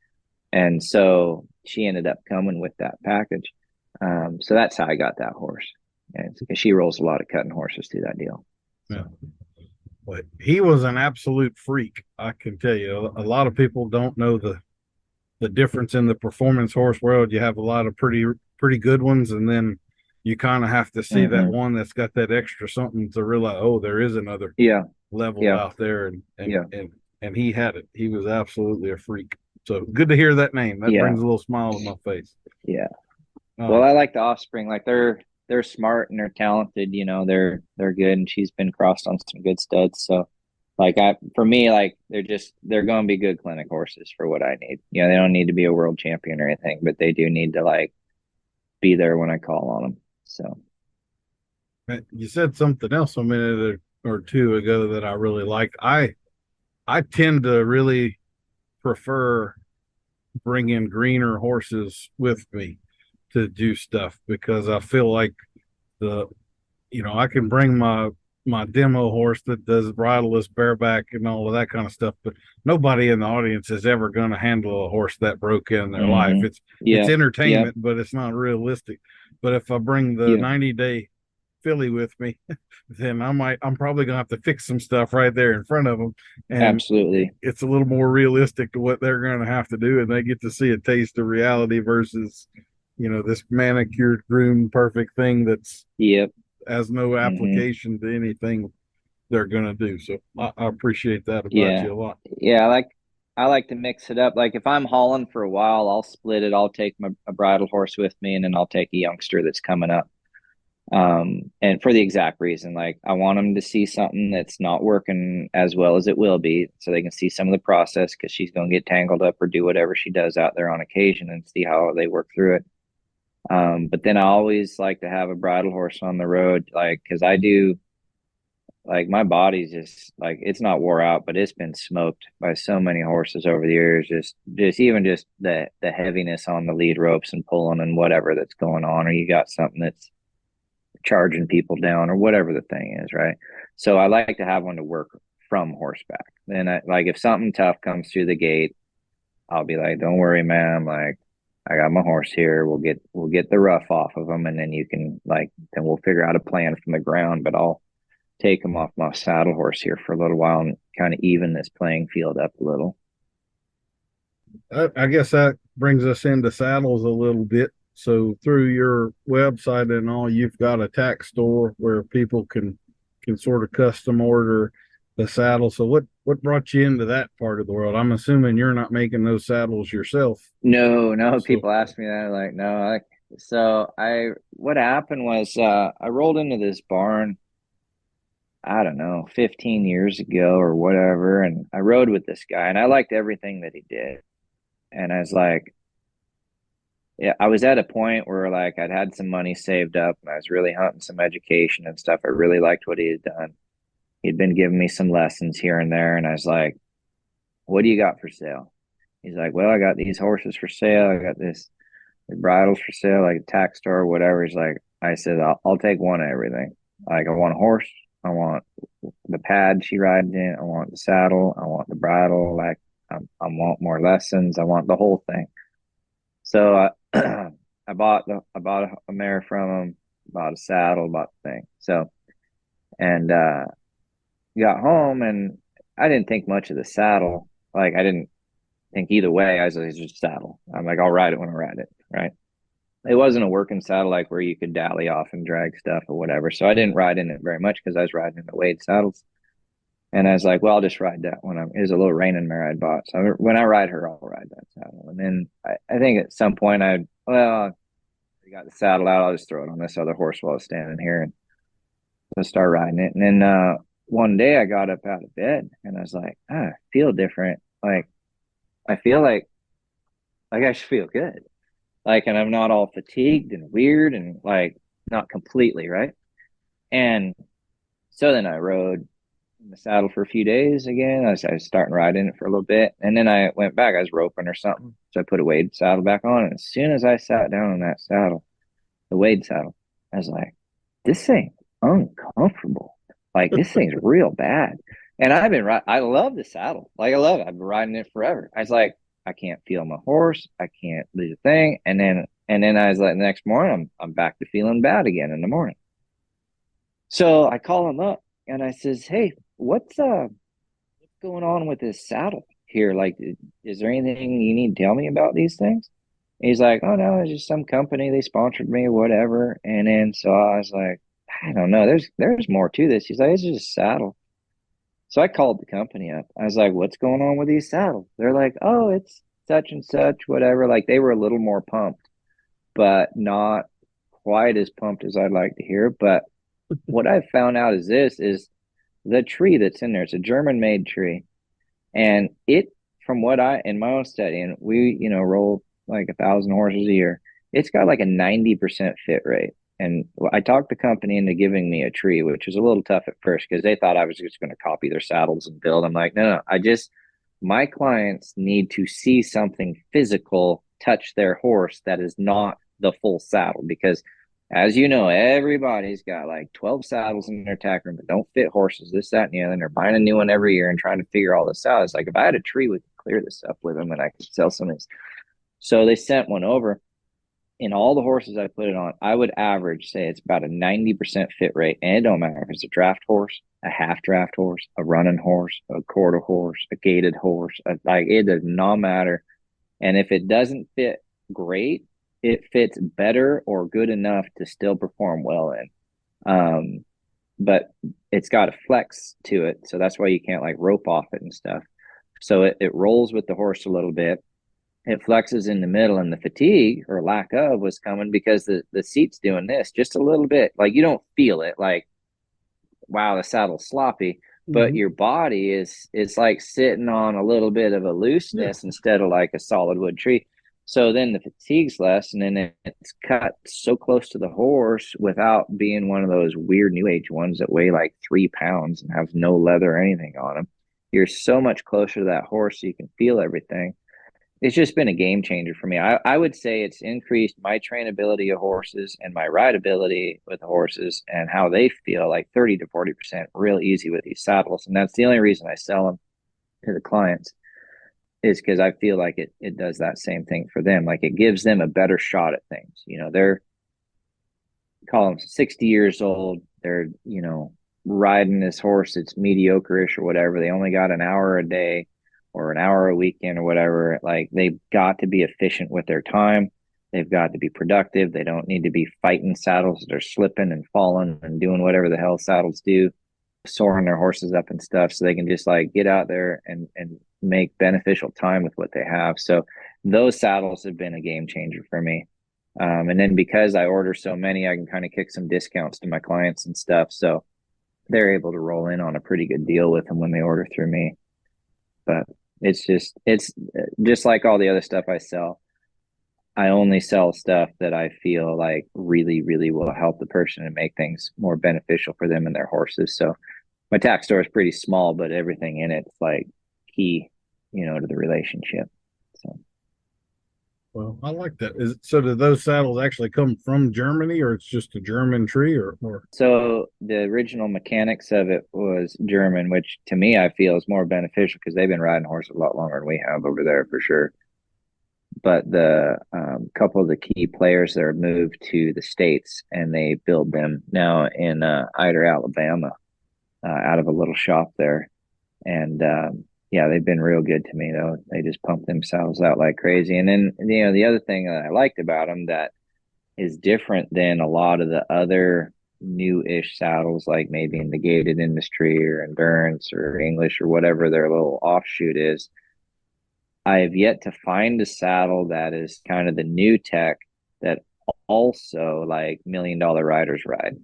And so she ended up coming with that package. So that's how I got that horse. And she rolls a lot of cutting horses through that deal. Yeah. But he was an absolute freak. I can tell you, a lot of people don't know the difference in the performance horse world. You have a lot of pretty good ones, and then you kind of have to see that Mm-hmm. one that's got that extra something to realize, oh, there is another Yeah. level Yeah. out there, and Yeah. he had it. He was absolutely a freak. So good to hear that name. That Yeah. brings a little smile to my face. Yeah. Well, Um, I like the offspring. Like, they're smart and they're talented, they're good, and she's been crossed on some good studs. So like, for me, like, they're going to be good clinic horses for what I need. They don't need to be a world champion or anything, but they do need to like be there when I call on them. So you said something else a minute or two ago that I really liked. I tend to really prefer bringing greener horses with me to do stuff because I feel like the I can bring my demo horse that does bridleless bareback and all of that kind of stuff, but nobody in the audience is ever going to handle a horse that broke in their life. mm-hmm. It's Yeah. Yeah. entertainment, but it's not realistic. But if I bring the Yeah. 90-day filly with me, then I'm probably gonna have to fix some stuff right there in front of them, and Absolutely. it's a little more realistic to what they're gonna have to do, and they get to see a taste of reality versus this manicured, groomed, perfect thing that's Yep. has no Mm-hmm. application to anything they're gonna do. So I appreciate that about Yeah. you a lot. Yeah. I like to mix it up. Like, if I'm hauling for a while, I'll split it. I'll take a bridle horse with me, and then I'll take a youngster that's coming up. And for the exact reason, like, I want them to see something that's not working as well as it will be, so they can see some of the process, because she's going to get tangled up or do whatever she does out there on occasion, and see how they work through it. But then I always like to have a bridle horse on the road, like, because I do, like, my body's just like, it's not wore out, but it's been smoked by so many horses over the years. Just even just the heaviness on the lead ropes and pulling and whatever that's going on, or you got something that's charging people down or whatever the thing is, right? So I like to have one to work from horseback. Then like, if something tough comes through the gate, I'll be like, "Don't worry, man. Like, I got my horse here. We'll get the rough off of them, and then you can, like, then we'll figure out a plan from the ground. But I'll take them off my saddle horse here for a little while and kind of even this playing field up a little." I guess that brings us into saddles a little bit. So through your website and all, you've got a tack store where people can sort of custom order the saddle. So what brought you into that part of the world? I'm assuming you're not making those saddles yourself. No, no, So people ask me that, like, no. So what happened was, I rolled into this barn, I don't know, 15 years ago or whatever. And I rode with this guy, and I liked everything that he did. And I was like, yeah, I was at a point where, like, I'd had some money saved up and I was really hunting some education and stuff. I really liked what he had done. He'd been giving me some lessons here and there. And I was like, "What do you got for sale?" He's like, "Well, I got these horses for sale. I got the bridles for sale, like a tack store or whatever." He's like, I said, I'll take one of everything. Like, I want a horse. I want the pad she rides in. I want the saddle. I want the bridle. Like, I want more lessons. I want the whole thing. So I bought a mare from him, bought a saddle, bought the thing. So, and got home and I didn't think much of the saddle. Like I didn't think either way. I was like, it's just saddle. I'm like, I'll ride it when I ride it. Right. It wasn't a working saddle like where you could dally off and drag stuff or whatever. So I didn't ride in it very much because I was riding in the Wade saddles. And I was like, well, I'll just ride that when it was a little reining mare I'd bought. So when I ride her, I'll ride that saddle. And then I think at some point I got the saddle out. I'll just throw it on this other horse while I was standing here and just start riding it. And then one day I got up out of bed and I was like, I feel different. Like I feel like I should feel good. Like, and I'm not all fatigued and weird and like not completely, right? And so then I rode in the saddle for a few days again. I was starting riding it for a little bit. And then I went back. I was roping or something. So I put a Wade saddle back on. And as soon as I sat down on that saddle, the Wade saddle, I was like, this thing's uncomfortable. Like, this thing's real bad. And I love the saddle. Like, I love it. I've been riding it forever. I was like, I can't feel my horse. I can't do the thing. And then I was like, the next morning, I'm back to feeling bad again in the morning. So I call him up and I says, hey, what's going on with this saddle here? Like, is there anything you need to tell me about these things? And he's like, oh no, it's just some company. They sponsored me, whatever. And then so I was like, I don't know. There's more to this. He's like, it's just a saddle. So I called the company up. I was like, what's going on with these saddles? They're like, oh, it's such and such, whatever. Like they were a little more pumped, but not quite as pumped as I'd like to hear. But what I found out is the tree that's in there. It's a German made tree. And it, from what I, in my own study, and we, roll like 1,000 horses a year, it's got like a 90% fit rate. And I talked the company into giving me a tree, which was a little tough at first because they thought I was just going to copy their saddles and build. I'm like, no, my clients need to see something physical touch their horse that is not the full saddle because as you know, everybody's got like 12 saddles in their tack room that don't fit horses, this, that, and the other. And they're buying a new one every year and trying to figure all this out. It's like if I had a tree, we could clear this up with them and I could sell some of this. So they sent one over. In all the horses I put it on, I would average, say it's about a 90% fit rate. And it don't matter if it's a draft horse, a half draft horse, a running horse, a quarter horse, a gaited horse. Like it does not matter. And if it doesn't fit great, it fits better or good enough to still perform well in. But it's got a flex to it. So that's why you can't like rope off it and stuff. So it rolls with the horse a little bit. It flexes in the middle, and the fatigue or lack of was coming because the seat's doing this just a little bit. Like you don't feel it like, wow, the saddle's sloppy, but your body is like sitting on a little bit of a looseness instead of like a solid wood tree. So then the fatigue's less, and then it's cut so close to the horse without being one of those weird new age ones that weigh like 3 pounds and have no leather or anything on them. You're so much closer to that horse so you can feel everything. It's just been a game changer for me. I would say it's increased my trainability of horses and my rideability with the horses and how they feel like 30 to 40% real easy with these saddles. And that's the only reason I sell them to the clients is because I feel like it does that same thing for them. Like it gives them a better shot at things. They're call them 60 years old. They're, riding this horse. It's mediocre-ish or whatever. They only got an hour a day or an hour a weekend or whatever. Like they've got to be efficient with their time. They've got to be productive. They don't need to be fighting saddles that are slipping and falling and doing whatever the hell saddles do, soaring their horses up and stuff. So they can just like get out there and make beneficial time with what they have. So those saddles have been a game changer for me. And then because I order so many, I can kind of kick some discounts to my clients and stuff. So they're able to roll in on a pretty good deal with them when they order through me. But it's just like all the other stuff I sell. I only sell stuff that I feel like really, really will help the person and make things more beneficial for them and their horses. So my tack store is pretty small, but everything in it's like key, to the relationship. So. Well, I like that. So do those saddles actually come from Germany or it's just a German tree or? So the original mechanics of it was German, which to me I feel is more beneficial because they've been riding horses a lot longer than we have over there for sure. But the couple of the key players there moved to the States and they build them now in Ider, Alabama. out of a little shop there. And yeah, they've been real good to me though. They just pump themselves out like crazy. And then, the other thing that I liked about them that is different than a lot of the other new-ish saddles, like maybe in the gated industry or endurance or English or whatever their little offshoot is. I have yet to find a saddle that is kind of the new tech that also like $1 million riders ride,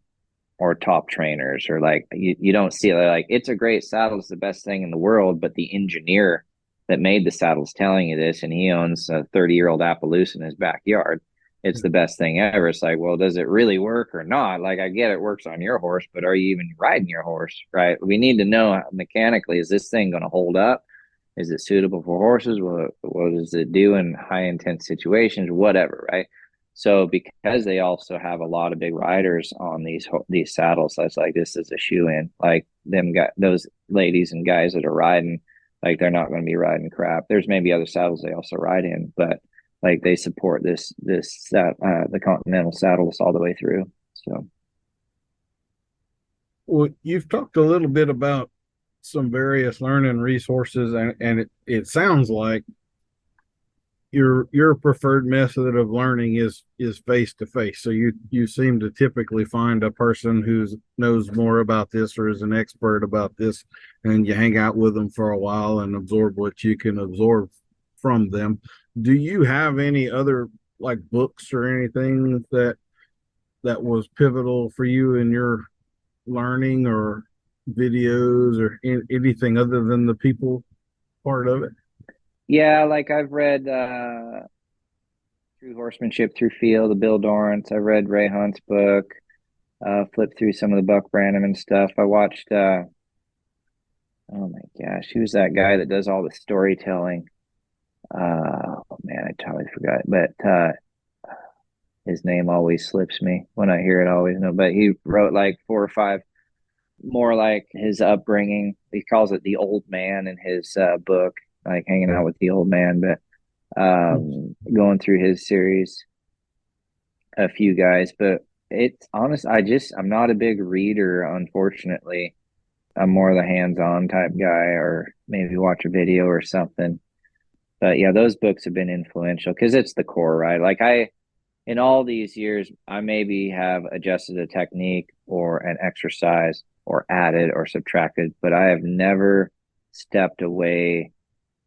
or top trainers, or like you don't see it. Like, it's a great saddle, it's the best thing in the world, but the engineer that made the saddle's telling you this, and he owns a 30-year-old Appaloosa in his backyard. It's the best thing ever. It's like, well, does it really work or not? Like, I get it works on your horse, but are you even riding your horse, right? We need to know mechanically, is this thing going to hold up? Is it suitable for horses? What does it do in high intense situations? Whatever, right? So because they also have a lot of big riders on these saddles, I was like, this is a shoe in. Like, those ladies and guys that are riding, like, they're not going to be riding crap. There's maybe other saddles they also ride in, but like, they support the Continental saddles all the way through. So Well, you've talked a little bit about some various learning resources, and it sounds like your preferred method of learning is face to face. So you seem to typically find a person who knows more about this or is an expert about this, and you hang out with them for a while and absorb what you can absorb from them. Do you have any other, like, books or anything that was pivotal for you in your learning, or videos, or anything other than the people part of it? yeah, like, I've read through Horsemanship Through Feel, the Bill Dorrance. I read Ray Hunt's book, flipped through some of the Buck Brannaman stuff. I watched oh my gosh, who's that guy that does all the storytelling? Oh man, I totally forgot. But his name always slips me when I hear it. I always know. But he wrote like 4 or 5 more like his upbringing. He calls it the old man in his book, like hanging out with the old man. But going through his series, a few guys. But it's honest. I'm not a big reader, unfortunately. I'm more the hands-on type guy, or maybe watch a video or something. But yeah, those books have been influential because it's the core, right? Like, in all these years, I maybe have adjusted a technique or an exercise or added or subtracted, but I have never stepped away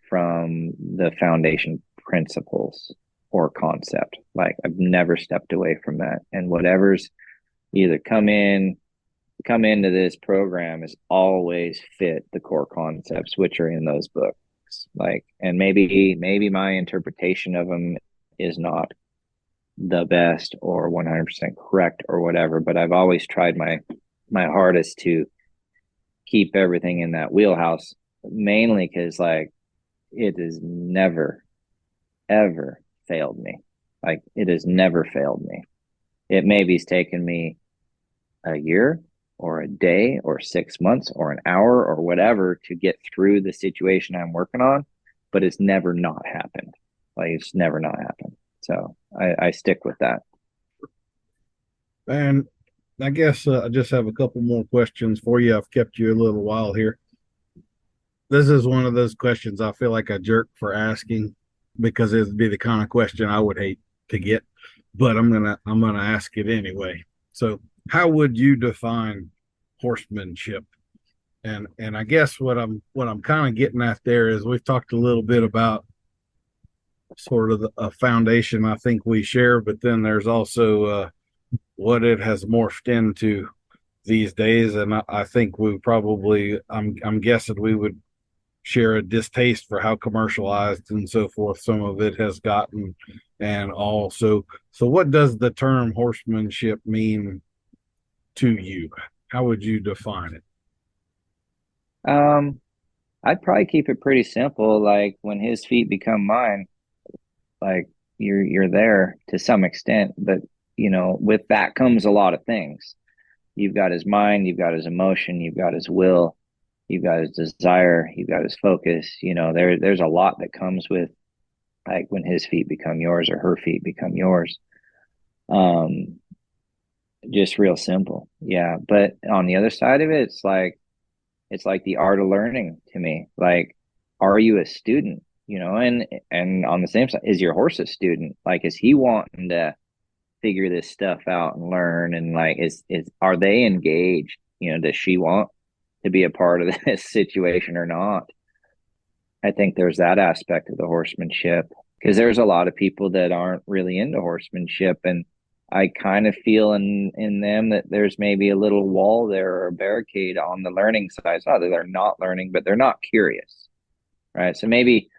from the foundation principles or concept. Like, I've never stepped away from that. And whatever's either come into this program is always fit the core concepts, which are in those books. Like, and maybe my interpretation of them is not the best or 100% correct or whatever, but I've always tried my hardest to keep everything in that wheelhouse, mainly because, like, it has never ever failed me. Like, it has never failed me. It maybe's taken me a year or a day or 6 months or an hour or whatever to get through the situation I'm working on, but it's never not happened. Like, it's never not happened. So I stick with that. And I guess I just have a couple more questions for you. I've kept you a little while here. This is one of those questions I feel like a jerk for asking, because it'd be the kind of question I would hate to get, but I'm gonna ask it anyway. So, how would you define horsemanship? And I guess what I'm kind of getting at there is, we've talked a little bit about sort of a foundation I think we share, but then there's also what it has morphed into these days, and I think we probably, I'm guessing we would share a distaste for how commercialized and so forth some of it has gotten, and also, so what does the term horsemanship mean to you? How would you define it? Um, I'd probably keep it pretty simple. Like, when his feet become mine, like, you're there to some extent, but with that comes a lot of things. You've got his mind, you've got his emotion, you've got his will, you've got his desire, you've got his focus. There's a lot that comes with, like, when his feet become yours or her feet become yours. Um, just real simple. Yeah. But on the other side of it, it's like, it's like the art of learning to me. Like, are you a student? You know, and on the same side, is your horse a student? Like, is he wanting to figure this stuff out and learn? And like, is are they engaged? You know, does she want to be a part of this situation or not? I think there's that aspect of the horsemanship, because there's a lot of people that aren't really into horsemanship, and I kind of feel in them that there's maybe a little wall there or a barricade on the learning side. It's not that they're not learning, but they're not curious, right? So maybe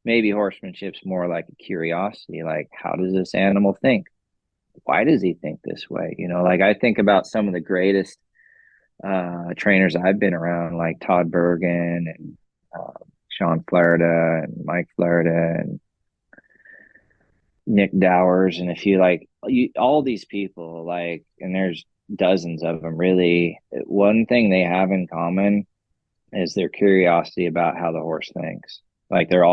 horsemanship's more like a curiosity, like how does this animal think? Why does he think this way? You know, like I think about some of the greatest trainers I've been around, like Todd Bergen and Sean Flaherty and Mike Flaherty and Nick Dowers, and if you like all these people, like, and there's dozens of them, really, one thing they have in common is their curiosity about how the horse thinks. Like they're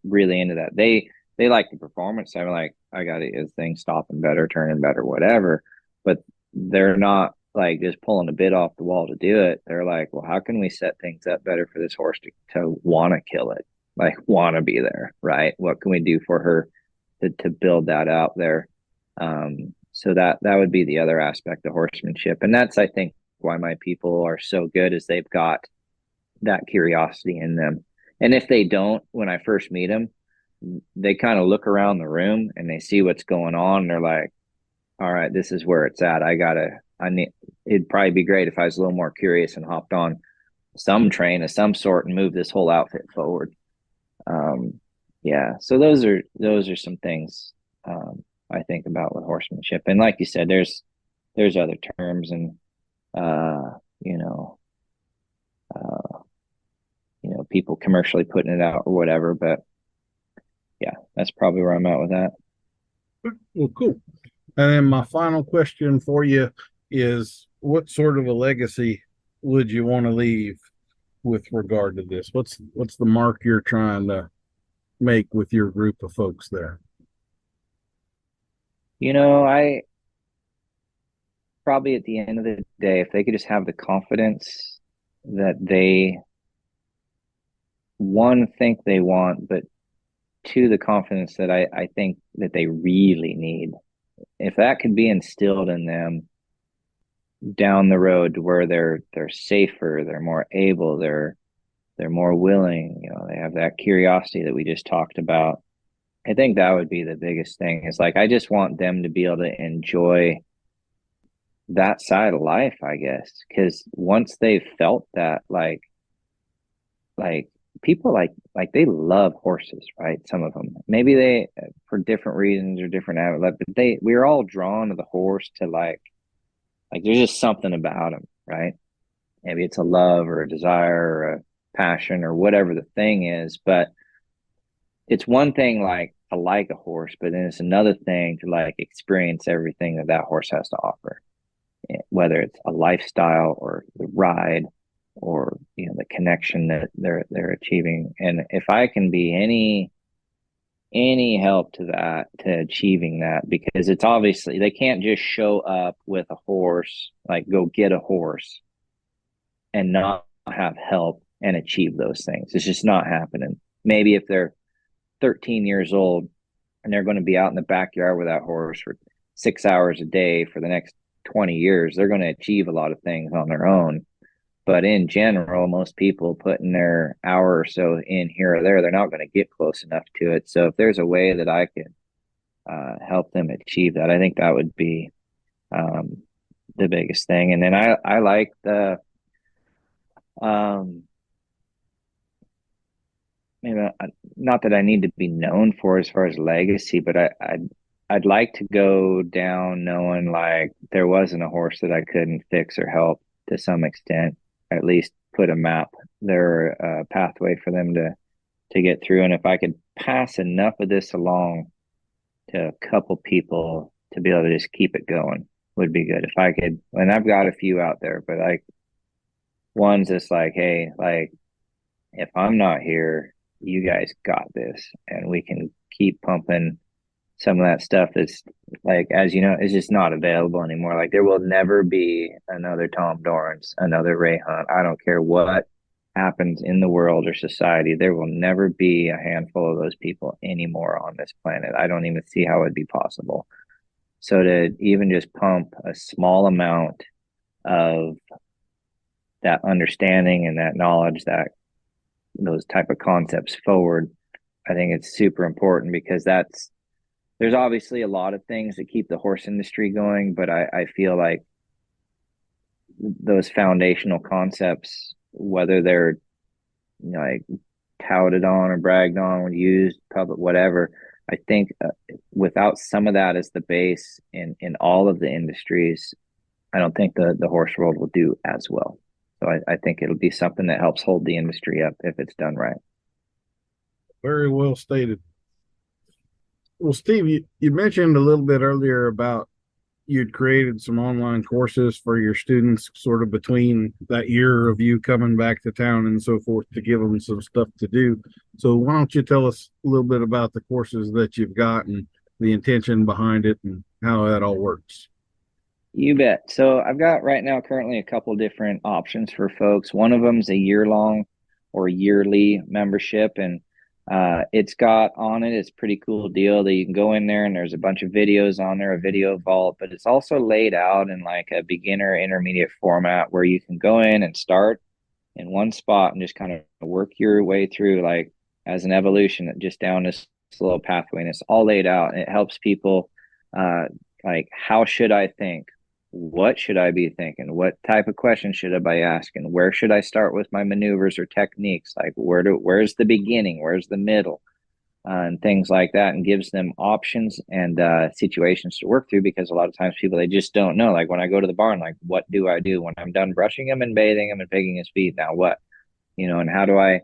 really into that. They like the performance. I'm like, I got to get this thing stopping better, turning better, whatever. But they're not like just pulling a bit off the wall to do it. They're like, well, how can we set things up better for this horse to want to kill it? Like, want to be there, right? What can we do for her to build that out there? So that would be the other aspect of horsemanship. And that's, I think, why my people are so good, is they've got that curiosity in them. And if they don't, when I first meet them, they kind of look around the room and they see what's going on. And they're like, all right, this is where it's at. It'd probably be great if I was a little more curious and hopped on some train of some sort and moved this whole outfit forward. Yeah. So those are some things, I think about with horsemanship. And like you said, there's other terms and, you know, people commercially putting it out or whatever, but yeah, that's probably where I'm at with that. Well, cool. And then my final question for you is, what sort of a legacy would you want to leave with regard to this? What's the mark you're trying to make with your group of folks there? I probably, at the end of the day, if they could just have the confidence that they, one, think they want, but two, the confidence that I think that they really need. If that could be instilled in them down the road to where they're safer, they're more able, they're more willing, they have that curiosity that we just talked about. I think that would be the biggest thing. Is like, I just want them to be able to enjoy that side of life, I guess, because once they've felt that, like people like they love horses, right? Some of them, maybe they, for different reasons or different outlets, but we're all drawn to the horse, to like there's just something about them, right? Maybe it's a love or a desire or a passion or whatever the thing is, but it's one thing like to like a horse, but then it's another thing to like experience everything that horse has to offer, whether it's a lifestyle or the ride or the connection that they're achieving. And if I can be any help to that, to achieving that, because it's obviously they can't just show up with a horse, like go get a horse and not have help and achieve those things. It's just not happening. Maybe if they're 13 years old and they're going to be out in the backyard with that horse for 6 hours a day for the next 20 years, they're going to achieve a lot of things on their own. But in general, most people putting their hour or so in here or there, they're not going to get close enough to it. So if there's a way that I could help them achieve that, I think that would be the biggest thing. And then I like the maybe not that I need to be known for as far as legacy, but I'd like to go down knowing like there wasn't a horse that I couldn't fix or help to some extent. At least put a map there, a pathway for them to get through. And if I could pass enough of this along to a couple people to be able to just keep it going, would be good. If I could, and I've got a few out there, but like one's just like, hey, like if I'm not here, you guys got this, and we can keep pumping some of that stuff is like, as you know, is just not available anymore. Like there will never be another Tom Dorrance, another Ray Hunt. I don't care what happens in the world or society. There will never be a handful of those people anymore on this planet. I don't even see how it'd be possible. So to even just pump a small amount of that understanding and that knowledge, that those type of concepts forward, I think it's super important, because there's obviously a lot of things that keep the horse industry going, but I feel like those foundational concepts, whether they're, you know, like touted on or bragged on or used public, whatever, I think without some of that as the base in all of the industries, I don't think the horse world will do as well. So I think it'll be something that helps hold the industry up if it's done right. Very well stated. Well, Steve, you mentioned a little bit earlier about you'd created some online courses for your students sort of between that year of you coming back to town and so forth to give them some stuff to do. So why don't you tell us a little bit about the courses that you've got and the intention behind it and how that all works? You bet. So I've got right now currently a couple different options for folks. One of them is a year-long or yearly membership, and it's got on it, it's a pretty cool deal that you can go in there and there's a bunch of videos on there, a video vault, but it's also laid out in like a beginner intermediate format where you can go in and start in one spot and just kind of work your way through, like as an evolution, just down this little pathway, and it's all laid out, and it helps people like, how should I think? What should I be thinking? What type of questions should I be asking? Where should I start with my maneuvers or techniques? Like where's the beginning? Where's the middle? And things like that, and gives them options and situations to work through, because a lot of times people, they just don't know. Like when I go to the barn, like what do I do when I'm done brushing him and bathing him and picking his feet? Now what? And how do I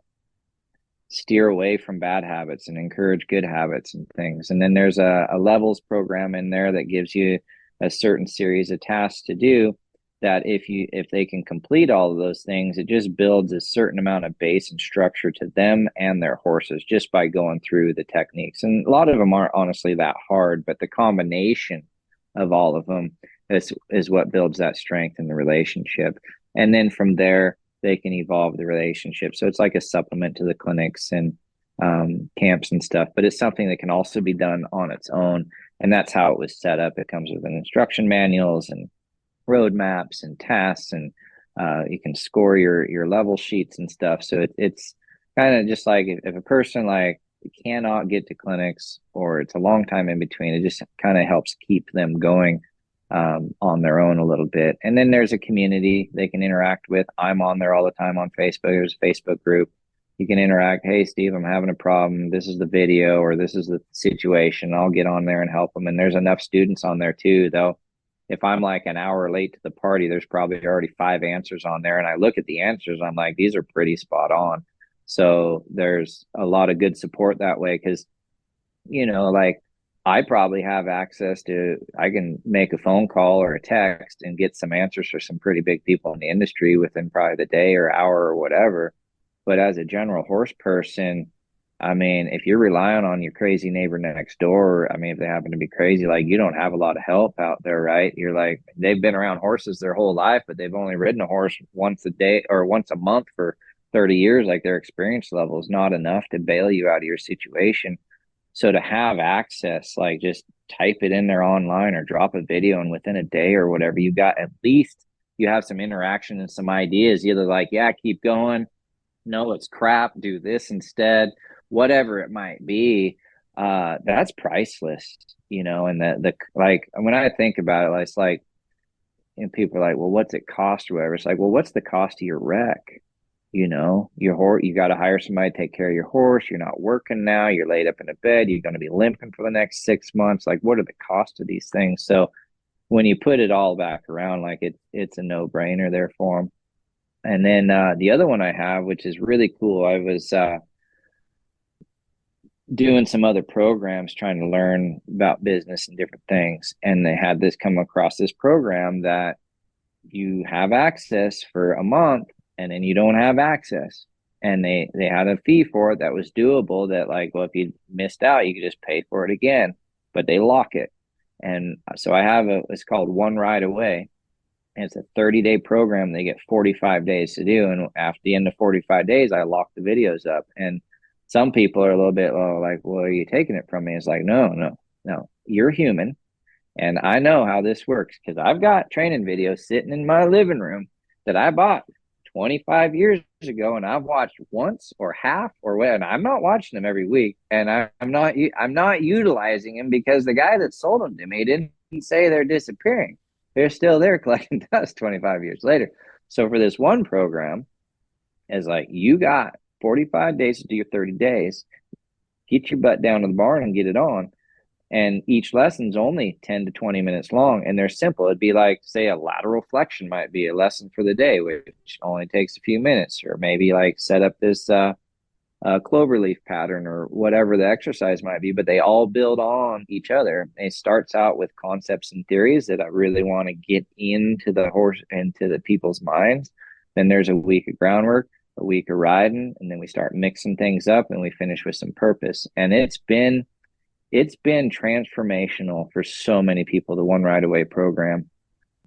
steer away from bad habits and encourage good habits and things? And then there's a levels program in there that gives you a certain series of tasks to do, that if they can complete all of those things, it just builds a certain amount of base and structure to them and their horses just by going through the techniques. And a lot of them aren't honestly that hard, but the combination of all of them is what builds that strength in the relationship. And then from there, they can evolve the relationship. So it's like a supplement to the clinics and camps and stuff, but it's something that can also be done on its own. And that's how it was set up. It comes with an instruction manuals and roadmaps and tasks, and you can score your level sheets and stuff. So it's kind of just like, if a person like cannot get to clinics, or it's a long time in between, it just kind of helps keep them going on their own a little bit. And then there's a community they can interact with. I'm on there all the time on Facebook. There's a Facebook group. You can interact. Hey, Steve, I'm having a problem. This is the video, or this is the situation. I'll get on there and help them. And there's enough students on there too, though. If I'm like an hour late to the party, there's probably already 5 answers on there. And I look at the answers, I'm like, these are pretty spot on. So there's a lot of good support that way, because, like I probably have access to, I can make a phone call or a text and get some answers for some pretty big people in the industry within probably the day or hour or whatever. But as a general horse person, I mean, if you're relying on your crazy neighbor next door, I mean, if they happen to be crazy, like you don't have a lot of help out there, right? You're like, they've been around horses their whole life, but they've only ridden a horse once a day or once a month for 30 years. Like their experience level is not enough to bail you out of your situation. So to have access, like just type it in there online or drop a video, and within a day or whatever, you got, at least you have some interaction and some ideas, either like, yeah, keep going. No, it's crap. Do this instead. Whatever it might be, that's priceless, and the like, when I think about it, it's like, and people are like, well, what's it cost or whatever? It's like, well, what's the cost of your wreck? Your horse, you got to hire somebody to take care of your horse. You're not working now. You're laid up in a bed. You're going to be limping for the next 6 months. Like, what are the costs of these things? So when you put it all back around, like it's a no brainer there for them. And then the other one I have, which is really cool, I was doing some other programs trying to learn about business and different things, and they had this come across this program that you have access for a month and then you don't have access, and they had a fee for it that was doable, that like, well, if you missed out, you could just pay for it again. but they lock it. And so I have it's called One Ride Away. And it's a 30-day program. They get 45 days to do. And after the end of 45 days, I lock the videos up. And some people are a little bit like, well, are you taking it from me? It's like, no. You're human. And I know how this works because I've got training videos sitting in my living room that I bought 25 years ago, and I've watched once or half or what, and I'm not watching them every week, and I'm not utilizing them because the guy that sold them to me didn't say they're disappearing. They're still there collecting dust 25 years later. So for this one program, it's like, you got 45 days to do your 30 days, get your butt down to the barn and get it on. And each lesson's only 10 to 20 minutes long, and they're simple. It'd be like, say, a lateral flexion might be a lesson for the day, which only takes a few minutes, or maybe like set up this cloverleaf pattern or whatever the exercise might be. But they all build on each other. It starts out with concepts and theories that I really want to get into the people's minds. Then there's a week of groundwork, a week of riding, and then we start mixing things up, and we finish with some purpose. And it's been transformational for so many people, the One Ride Away program.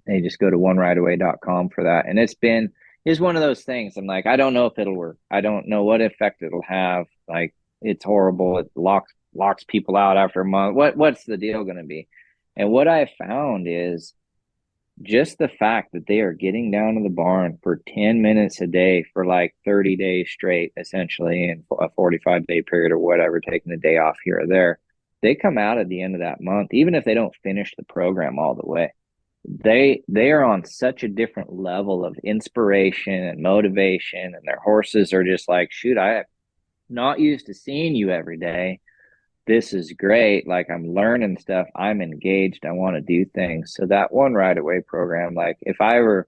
They just go to onerideaway.com for that. And it's one of those things. I'm like, I don't know if it'll work. I don't know what effect it'll have. Like, it's horrible. It locks people out after a month. What's the deal going to be? And what I found is just the fact that they are getting down to the barn for 10 minutes a day for like 30 days straight, essentially, in a 45-day period or whatever, taking a day off here or there. They come out at the end of that month, even if they don't finish the program all the way, they are on such a different level of inspiration and motivation, and their horses are just like, shoot, I'm not used to seeing you every day. This is great. Like, I'm learning stuff. I'm engaged. I want to do things. So that One Ride Away program, like, if I were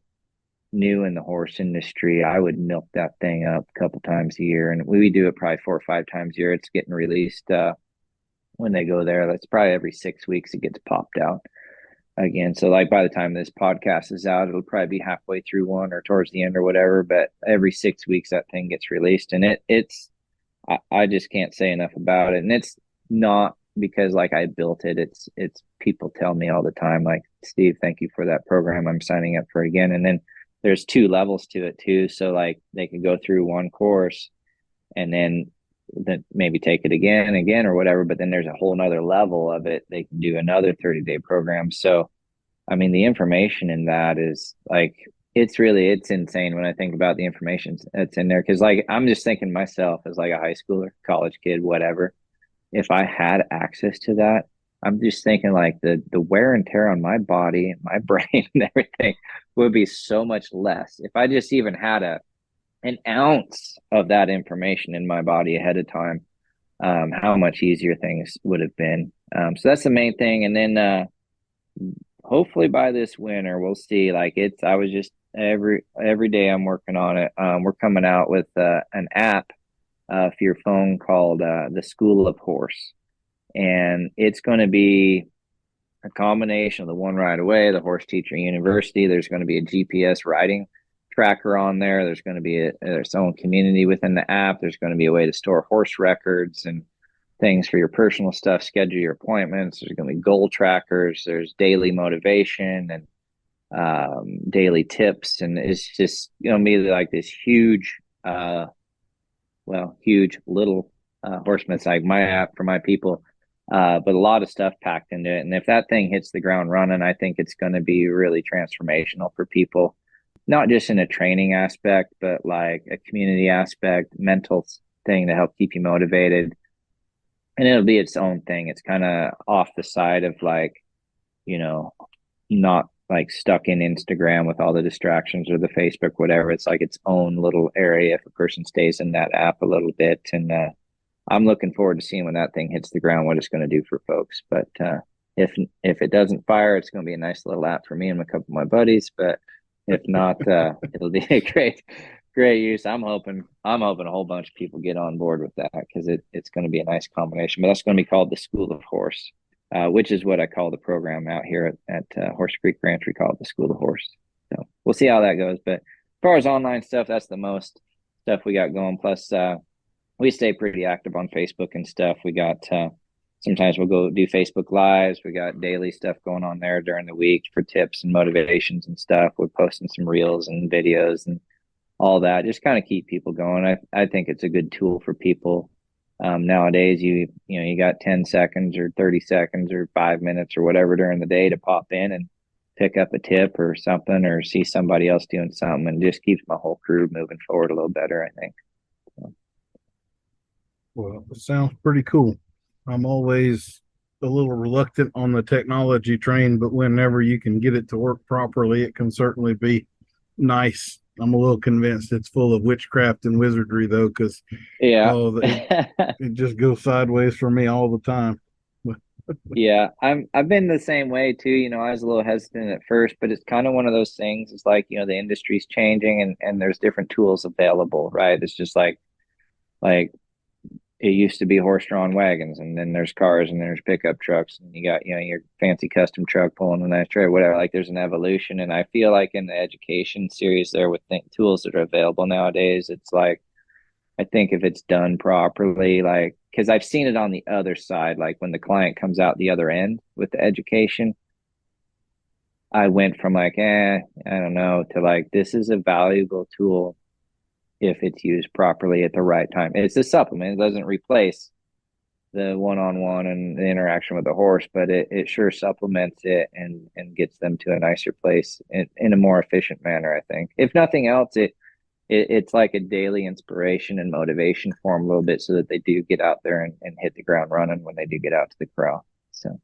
new in the horse industry, I would milk that thing up a couple times a year. And we do it probably 4 or 5 times a year. It's getting released when they go there. That's probably every 6 weeks it gets popped out again. So like, by the time this podcast is out, it'll probably be halfway through one or towards the end or whatever, but every 6 weeks that thing gets released. And I just can't say enough about it. And it's not because like I built it. It's people tell me all the time, like, Steve, thank you for that program. I'm signing up for it again. And then there's 2 levels to it too. So like, they can go through one course and then maybe take it again or whatever, but then there's a whole nother level of it. They can do another 30-day program. So I mean, the information in that is like, it's insane when I think about the information that's in there. Because like, I'm just thinking myself as like a high schooler, college kid, whatever, if I had access to that, I'm just thinking like the wear and tear on my body and my brain and everything would be so much less if I just even had an ounce of that information in my body ahead of time. How much easier things would have been. So that's the main thing. And then hopefully by this winter, we'll see. Like, I was just every day I'm working on it. We're coming out with an app for your phone called the School of Horse. And it's going to be a combination of the One Ride Away, the Horse Teacher University. There's going to be a GPS riding tracker on there. There's going to be its own community within the app. There's going to be a way to store horse records and things for your personal stuff, schedule your appointments. There's going to be goal trackers. There's daily motivation and daily tips. And it's just, me like this huge little horseman site, my app for my people. But a lot of stuff packed into it. And if that thing hits the ground running, I think it's going to be really transformational for people, not just in a training aspect, but like a community aspect, mental thing to help keep you motivated. And it'll be its own thing. It's kind of off the side of like, not like stuck in Instagram with all the distractions or the Facebook, whatever. It's like its own little area if a person stays in that app a little bit. And I'm looking forward to seeing when that thing hits the ground, what it's going to do for folks. But if it doesn't fire, it's going to be a nice little app for me and a couple of my buddies. But if not, it'll be a great use. I'm hoping a whole bunch of people get on board with that because it's going to be a nice combination. But that's going to be called the School of Horse, which is what I call the program out here at Horse Creek Ranch. We call it the School of Horse. So we'll see how that goes. But as far as online stuff, that's the most stuff we got going. Plus, we stay pretty active on Facebook and stuff. We got sometimes we'll go do Facebook Lives. We got daily stuff going on there during the week for tips and motivations and stuff. We're posting some reels and videos and all that. Just kind of keep people going. I think it's a good tool for people. Nowadays, you got 10 seconds or 30 seconds or 5 minutes or whatever during the day to pop in and pick up a tip or something, or see somebody else doing something, and just keeps my whole crew moving forward a little better, I think. So. Well, it sounds pretty cool. I'm always a little reluctant on the technology train, but whenever you can get it to work properly, it can certainly be nice. I'm a little convinced it's full of witchcraft and wizardry, though, because Yeah. it just goes sideways for me all the time. Yeah, I've been the same way too. I was a little hesitant at first, but it's kind of one of those things. It's like, the industry's changing, and there's different tools available, right? It's just like it used to be horse-drawn wagons, and then there's cars, and there's pickup trucks, and you got, your fancy custom truck pulling a nice trailer, whatever. Like, there's an evolution, and I feel like in the education series there with tools that are available nowadays, it's like, I think if it's done properly, like, because I've seen it on the other side, like when the client comes out the other end with the education, I went from like, I don't know, to like, this is a valuable tool if it's used properly at the right time. It's a supplement. It doesn't replace the one-on-one and the interaction with the horse, but it sure supplements it and gets them to a nicer place in a more efficient manner, I think. If nothing else, it's like a daily inspiration and motivation for them a little bit, so that they do get out there and hit the ground running when they do get out to the corral. So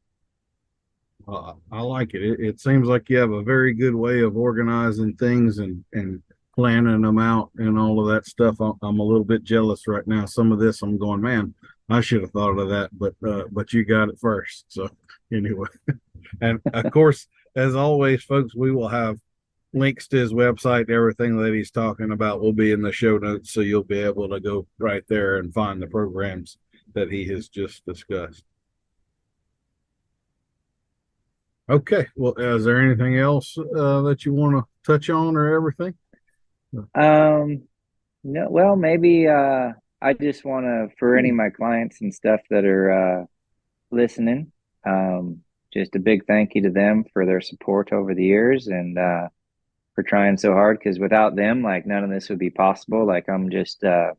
I like it. It seems like you have a very good way of organizing things and planning them out and all of that stuff. I'm a little bit jealous right now. Some of this I'm going, man, I should have thought of that, but you got it first. So anyway, and of course, as always, folks, we will have links to his website. Everything that he's talking about will be in the show notes, so you'll be able to go right there and find the programs that he has just discussed. Okay. Well, is there anything else that you want to touch on or everything? no, well, maybe I just want to, for any of my clients and stuff that are listening, just a big thank you to them for their support over the years, and for trying so hard, because without them, like, none of this would be possible. Like, I'm just kind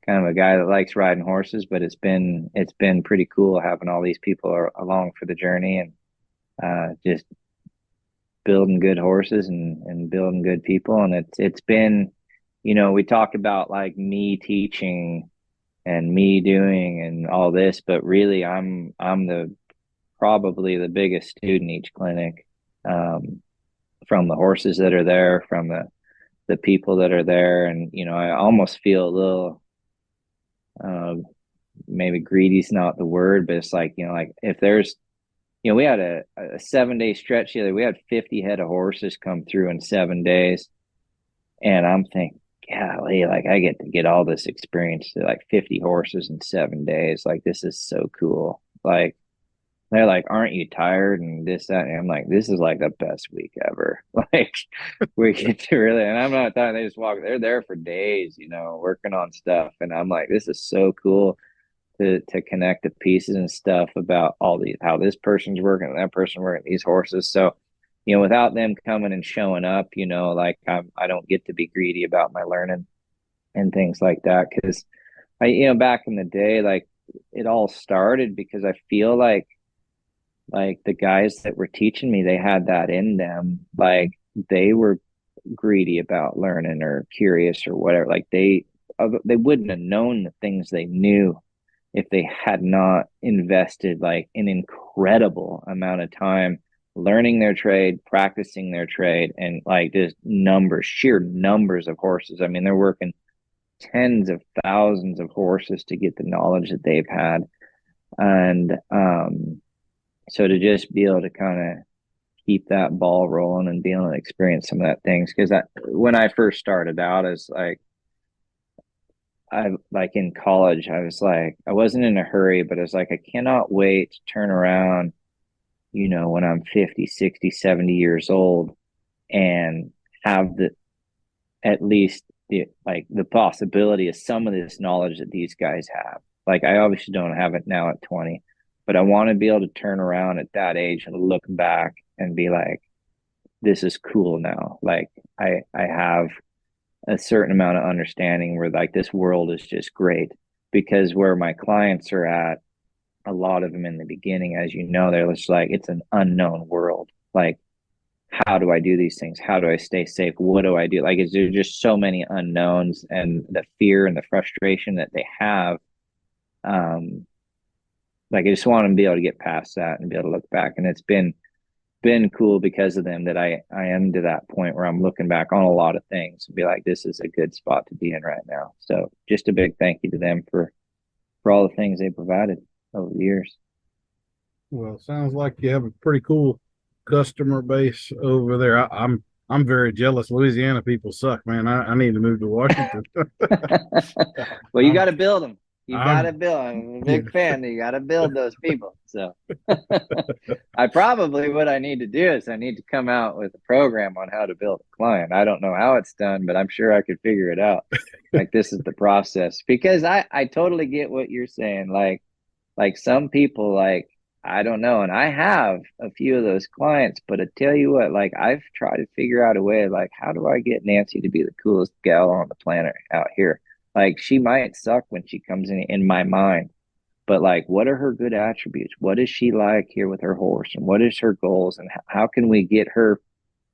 of a guy that likes riding horses, but it's been pretty cool having all these people along for the journey, and just building good horses and building good people. And it's been, we talk about like me teaching and me doing and all this, but really I'm the probably the biggest student each clinic, from the horses that are there, from the people that are there. And I almost feel a little, maybe greedy's not the word, but it's like, like if there's, we had a 7-day stretch the other. We had 50 head of horses come through in 7 days, and I'm thinking, golly, like, I get all this experience to like 50 horses in 7 days. Like, this is so cool. Like, they're like, aren't you tired? And this, that. And I'm like, this is like the best week ever. Like, we get to really, and I'm not talking, they just walk, they're there for days, working on stuff. And I'm like, this is so cool to connect the pieces and stuff about all these, how this person's working and that person working these horses. So, without them coming and showing up, like, I don't get to be greedy about my learning and things like that. Cause back in the day, like, it all started because I feel like the guys that were teaching me, they had that in them. Like, they were greedy about learning or curious or whatever. Like, they wouldn't have known the things they knew if they had not invested like an incredible amount of time learning their trade, practicing their trade, and like just sheer numbers of horses. I mean, they're working tens of thousands of horses to get the knowledge that they've had. And so to just be able to kind of keep that ball rolling and be able to experience some of that things, because when I first started out, as I like in college, I was like, I wasn't in a hurry, but I was like, I cannot wait to turn around, when I'm 50, 60, 70 years old, and have at least the possibility of some of this knowledge that these guys have. Like I obviously don't have it now at 20, but I want to be able to turn around at that age and look back and be like, this is cool now. Like I have a certain amount of understanding where like this world is just great, because where my clients are at, a lot of them in the beginning, as you know, they're just like, it's an unknown world. Like, how do I do these things? How do I stay safe? What do I do? Like, is there just so many unknowns, and the fear and the frustration that they have? Um, like I just want to be able to get past that and be able to look back. And it's been cool because of them that I am to that point where I'm looking back on a lot of things and be like, this is a good spot to be in right now. So just a big thank you to them for all the things they provided over the years. Well, sounds like you have a pretty cool customer base over there. I'm very jealous. Louisiana people suck, man. I need to move to Washington. Well, you got to build them. You got to I'm build. I'm a big fan. You got to build those people. So I probably, what I need to do is I need to come out with a program on how to build a client. I don't know how it's done, but I'm sure I could figure it out. Like this is the process, because I totally get what you're saying. Like some people, like, I don't know. And I have a few of those clients, but I tell you what, like I've tried to figure out a way, like, how do I get Nancy to be the coolest gal on the planet out here? Like she might suck when she comes in my mind, but like, what are her good attributes? What is she like here with her horse, and what is her goals, and how can we get her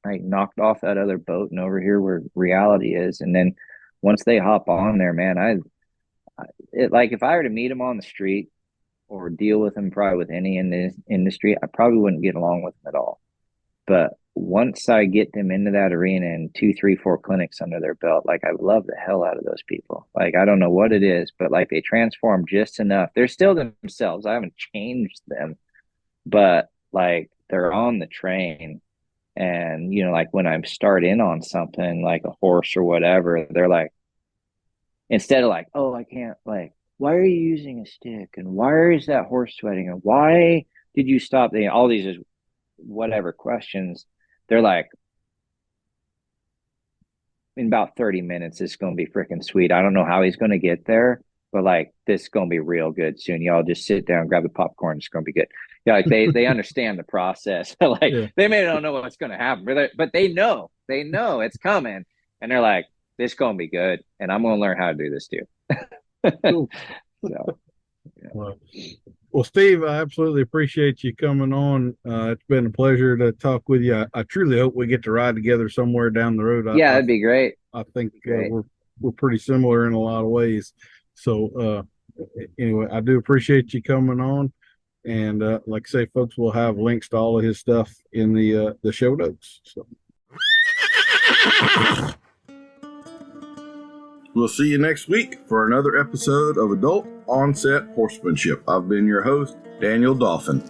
like knocked off that other boat and over here where reality is? And then once they hop on there, man, like if I were to meet them on the street or deal with them probably with any in this industry, I probably wouldn't get along with them at all. But once I get them into that arena and 2, 3, 4 clinics under their belt, like I love the hell out of those people. Like I don't know what it is, but like they transform just enough. They're still themselves. I haven't changed them, but like they're on the train. And you know, like when I start in on something like a horse or whatever, they're like, instead of like, oh, I can't, like, why are you using a stick? And why is that horse sweating? And why did you stop? All these is whatever questions. They're like, in about 30 minutes, it's going to be freaking sweet. I don't know how he's going to get there, but like, this is going to be real good soon. Y'all just sit down, grab the popcorn. It's going to be good. Yeah, like they understand the process. Like yeah. they may not know what's going to happen, but they know it's coming. And they're like, this is going to be good. And I'm going to learn how to do this too. Cool. So, yeah. Well, Steve, I absolutely appreciate you coming on. It's been a pleasure to talk with you. I truly hope we get to ride together somewhere down the road. Yeah, that'd be great. I think we're pretty similar in a lot of ways. So anyway, I do appreciate you coming on. And like I say, folks, will have links to all of his stuff in the show notes. So. We'll see you next week for another episode of Adult Onset Horsemanship. I've been your host, Daniel Dolphin.